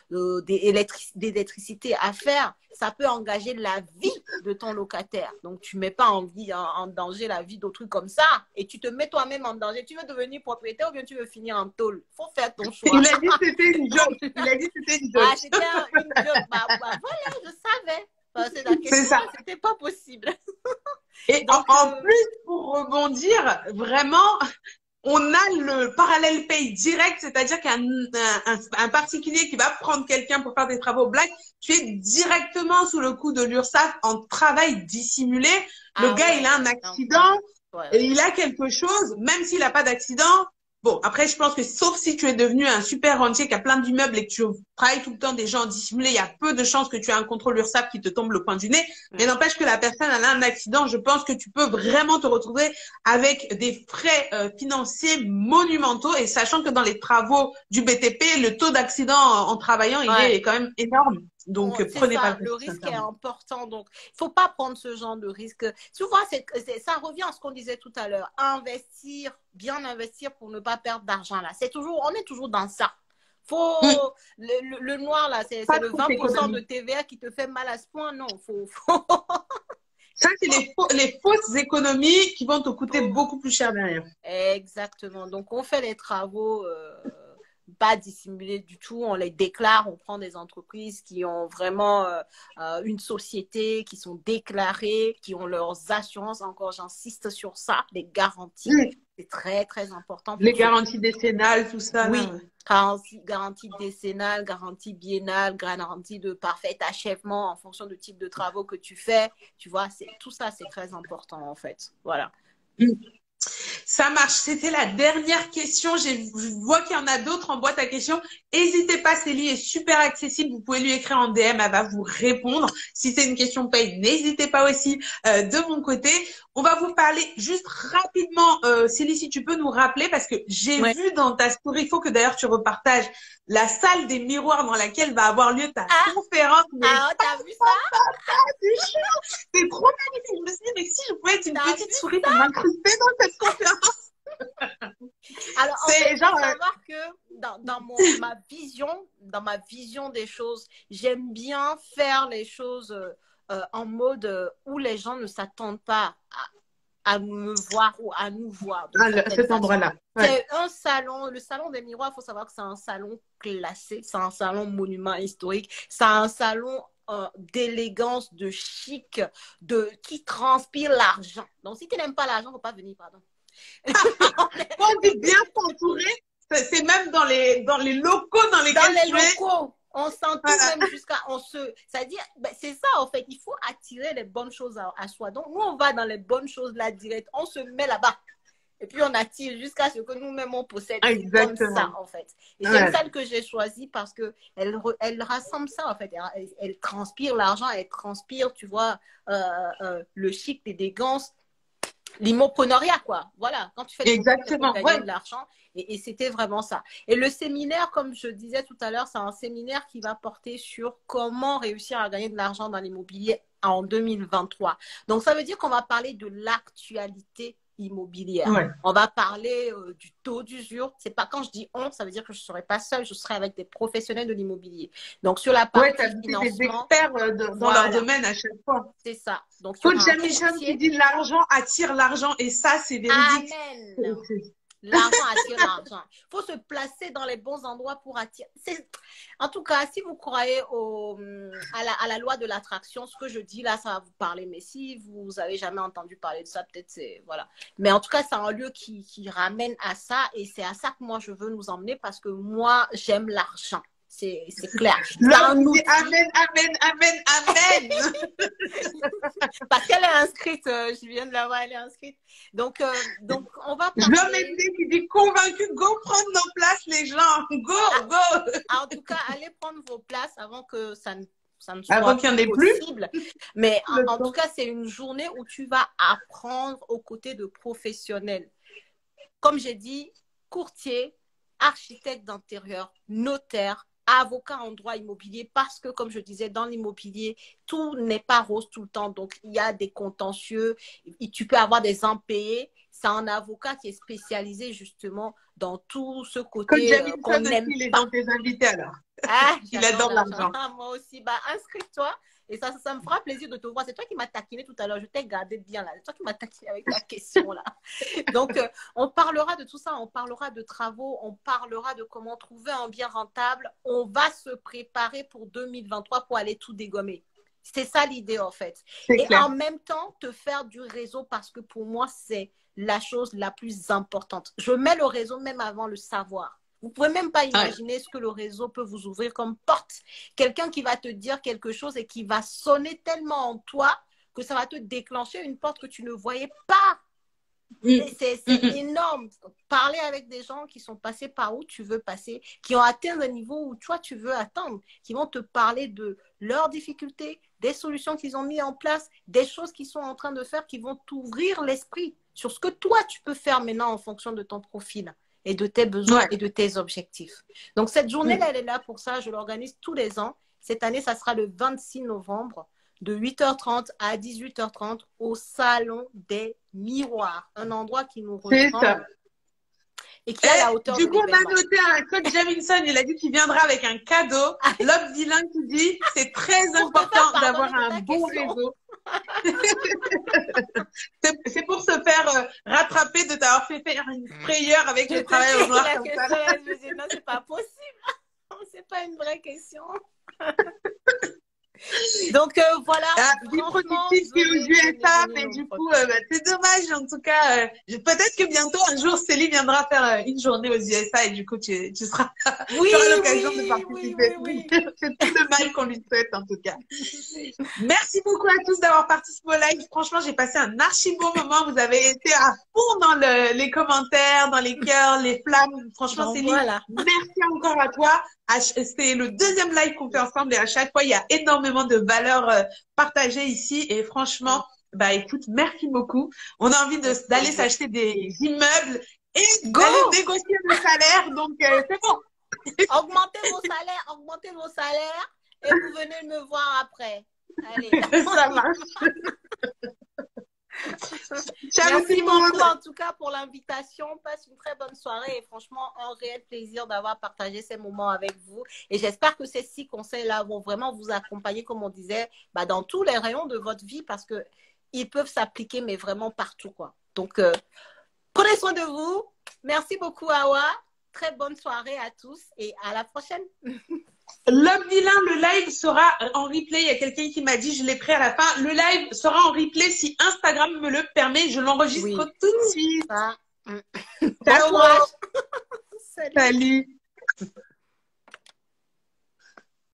S2: d'électricité à faire, ça peut engager la vie de ton locataire. Donc, tu ne mets pas en danger la vie d'autrui comme ça et tu te mets toi-même en danger. Tu veux devenir propriétaire ou bien tu veux finir en tôle? Il faut faire ton choix.
S1: Il a dit que c'était une joke.
S2: Ah, c'était une joke. Voilà, je savais. C'est la question, c'était pas possible.
S1: Et donc, en plus, pour rebondir, vraiment, on a le parallèle paye direct, c'est-à-dire qu'un particulier qui va prendre quelqu'un pour faire des travaux black, tu es directement sous le coup de l'URSSAF en travail dissimulé. Le gars, il a un accident, et il a quelque chose, même s'il n'a pas d'accident, Bon, après, je pense que sauf si tu es devenu un super rentier qui a plein d'immeubles et que tu travailles tout le temps des gens dissimulés, il y a peu de chances que tu aies un contrôle URSSAF qui te tombe le coin du nez. Mais n'empêche que la personne elle a un accident, je pense que tu peux vraiment te retrouver avec des frais financiers monumentaux et sachant que dans les travaux du BTP, le taux d'accident en travaillant, il est quand même énorme. Donc,
S2: c'est
S1: prenez pas
S2: ça,
S1: le
S2: le
S1: risque.
S2: risque est important. Donc, il ne faut pas prendre ce genre de risque. Souvent, ça revient à ce qu'on disait tout à l'heure. Investir, bien investir pour ne pas perdre d'argent là. On est toujours dans ça. Le noir là, c'est le 20% de TVA qui te fait mal à ce point. Non,
S1: Ça, c'est les fausses économies qui vont te coûter beaucoup plus cher derrière.
S2: Exactement. Donc, on fait les travaux pas dissimulés du tout. On les déclare. On prend des entreprises qui ont vraiment une société, qui sont déclarées, qui ont leurs assurances. Encore, j'insiste sur ça, les garanties. C'est très, très important.
S1: Les garanties décennales, tout ça.
S2: Oui, garantie décennale, garantie biennale, garantie de parfait achèvement en fonction du type de travaux que tu fais. Tu vois, tout ça, c'est très important en fait. Voilà.
S1: Ça marche. C'était la dernière question. Je vois qu'il y en a d'autres en boîte à questions. N'hésitez pas, Célie est super accessible. Vous pouvez lui écrire en DM, elle va vous répondre. Si c'est une question paye, n'hésitez pas aussi de mon côté. On va vous parler juste rapidement, Célie, si tu peux nous rappeler, parce que j'ai vu dans ta story, il faut que d'ailleurs tu repartages la salle des miroirs dans laquelle va avoir lieu ta conférence.
S2: T'as vu ça?
S1: C'est trop magnifique. Je me suis dit, mais si je pouvais être une petite souris pour m'incruster dans cette conférence.
S2: Alors, en fait, il faut savoir que dans ma vision des choses, j'aime bien faire les choses en mode où les gens ne s'attendent pas à me voir ou à nous voir.
S1: Cet endroit-là.
S2: C'est un salon, le salon des miroirs, il faut savoir que c'est un salon classé, c'est un salon monument historique, c'est un salon d'élégance, de chic, qui transpire l'argent. Donc, si tu n'aimes pas l'argent, il ne faut pas venir, pardon.
S1: On dit bien s'entourer, c'est même dans les locaux dans lesquels tu es.
S2: On s'entoure même jusqu'à c'est-à-dire c'est ça en fait, il faut attirer les bonnes choses à soi. Donc nous on va dans les bonnes choses là direct, on se met là-bas et puis on attire jusqu'à ce que nous-mêmes on possède. C'est comme ça en fait. Et c'est une salle que j'ai choisie parce que elle rassemble ça en fait. Elle transpire l'argent, elle transpire, tu vois, le chic, l'élégance, l'immoprenariat, quoi. Voilà, quand tu fais des
S1: exactement,
S2: tu gagnes de l'argent. Et c'était vraiment ça. Et le séminaire, comme je disais tout à l'heure, c'est un séminaire qui va porter sur comment réussir à gagner de l'argent dans l'immobilier en 2023. Donc, ça veut dire qu'on va parler de l'actualité immobilière. On va parler du taux d'usure. C'est pas quand je dis on, ça veut dire que je ne serai pas seule, je serai avec des professionnels de l'immobilier. Donc, sur la partie financement,
S1: des experts dans leur domaine à chaque fois.
S2: C'est ça. Donc,
S1: Coach Jamichon qui dit l'argent attire l'argent et ça, c'est véridique.
S2: Amen. L'argent attire l'argent. Il faut se placer dans les bons endroits pour attirer. En tout cas, si vous croyez à la loi de l'attraction, ce que je dis là, ça va vous parler. Mais si vous n'avez jamais entendu parler de ça, peut-être c'est… Voilà. Mais en tout cas, c'est un lieu qui ramène à ça. Et c'est à ça que moi, je veux nous emmener parce que moi, j'aime l'argent. C'est clair.
S1: Amen, amen, amen, amen.
S2: Parce qu'elle est inscrite, je viens de la voir, elle est inscrite. Donc on va parler…
S1: Je m'étais qui dit convaincu, go prendre nos places les gens, go.
S2: En tout cas, allez prendre vos places avant que ça ne
S1: soit
S2: possible. Mais en tout cas, c'est une journée où tu vas apprendre aux côtés de professionnels. Comme j'ai dit, courtier, architecte d'intérieur, notaire, avocat en droit immobilier, parce que, comme je disais, dans l'immobilier, tout n'est pas rose tout le temps. Donc, il y a des contentieux, tu peux avoir des impayés. C'est un avocat qui est spécialisé justement dans tout ce côté qu'on n'aime pas.
S1: Il est dans tes invités alors.
S2: Il adore l'argent. Moi aussi. Inscris-toi. Et ça me fera plaisir de te voir. C'est toi qui m'as taquiné tout à l'heure. Je t'ai gardé bien là. C'est toi qui m'as taquiné avec ta question là. Donc, on parlera de tout ça. On parlera de travaux. On parlera de comment trouver un bien rentable. On va se préparer pour 2023 pour aller tout dégommer. C'est ça l'idée en fait. Et en même temps, te faire du réseau parce que pour moi, c'est la chose la plus importante. Je mets le réseau même avant le savoir. Vous ne pouvez même pas imaginer ce que le réseau peut vous ouvrir comme porte. Quelqu'un qui va te dire quelque chose et qui va sonner tellement en toi que ça va te déclencher une porte que tu ne voyais pas
S1: Mm.
S2: C'est
S1: Mm, mm.
S2: énorme. Parler avec des gens qui sont passés par où tu veux passer, qui ont atteint le niveau où toi tu veux atteindre, qui vont te parler de leurs difficultés, des solutions qu'ils ont mis en place, des choses qu'ils sont en train de faire qui vont t'ouvrir l'esprit sur ce que toi tu peux faire maintenant en fonction de ton profil et de tes besoins
S1: Ouais.
S2: et de tes objectifs. Donc cette journée-là,
S1: Mm.
S2: elle est là pour ça. Je l'organise tous les ans. Cette année, ça sera le 26 novembre de 8h30 à 18h30 au Salon des Miroirs, un endroit qui nous
S1: C'est ça.
S2: ressemble et qui est à la
S1: Et
S2: hauteur de
S1: du coup, on a
S2: l'événement.
S1: noté un coach Jaminson, il a dit qu'il viendra avec un cadeau. L'homme vilain qui dit c'est très
S2: Pour te faire
S1: important d'avoir
S2: pardonner de
S1: un
S2: ta
S1: bon
S2: question.
S1: réseau. C'est pour se faire rattraper de t'avoir fait faire une frayeur avec
S2: Je
S1: le
S2: te
S1: travail au
S2: dis
S1: noir
S2: la
S1: comme
S2: question,
S1: ça.
S2: je me dis non, c'est pas possible. C'est pas une vraie question. Donc voilà,
S1: Ah, vie
S2: franchement,
S1: productive qui est aux
S2: venez,
S1: USA,
S2: venez, venez
S1: mais du
S2: nombreux.
S1: coup, bah, c'est dommage. En tout cas, peut-être que bientôt, un jour, Célie viendra faire une journée aux USA et du coup, tu seras,
S2: Oui,
S1: tu auras l'occasion de
S2: oui, oui,
S1: participer.
S2: oui,
S1: C'est tout le mal qu'on lui souhaite, en tout cas. Merci beaucoup à tous d'avoir participé au live. Franchement, j'ai passé un archi bon moment. Vous avez été à fond dans les commentaires, dans les cœurs, les flammes. Franchement,
S2: donc
S1: Céline,
S2: voilà.
S1: merci encore à toi. C'est le deuxième live qu'on fait ensemble et à chaque fois, il y a énormément de valeurs partagées ici. Et franchement, bah écoute, merci beaucoup. On a envie
S2: Avec
S1: d'aller
S2: plaisir.
S1: s'acheter des immeubles et
S2: Go!
S1: d'aller négocier le salaire. Donc, c'est bon.
S2: Augmentez vos salaires et vous venez me voir après. Allez.
S1: Ça marche. Ciao tout
S2: Merci
S1: le monde.
S2: beaucoup en tout cas pour l'invitation. Passe une très bonne soirée et franchement un réel plaisir d'avoir partagé ces moments avec vous. Et j'espère que ces 6 conseils-là vont vraiment vous accompagner, comme on disait, bah, dans tous les rayons de votre vie parce que ils peuvent s'appliquer, mais vraiment partout, quoi. Donc, prenez soin de vous. Merci beaucoup, Awa. Très bonne soirée à tous et à la prochaine.
S1: L'homme vilain, le live sera en replay. Il y a quelqu'un qui m'a dit, je l'ai pris à la fin. Le live sera en replay si Instagram me le permet. Je l'enregistre
S2: Oui.
S1: tout de suite.
S2: Ça. Bon
S1: Ciao.
S2: courage. Salut.
S1: Salut.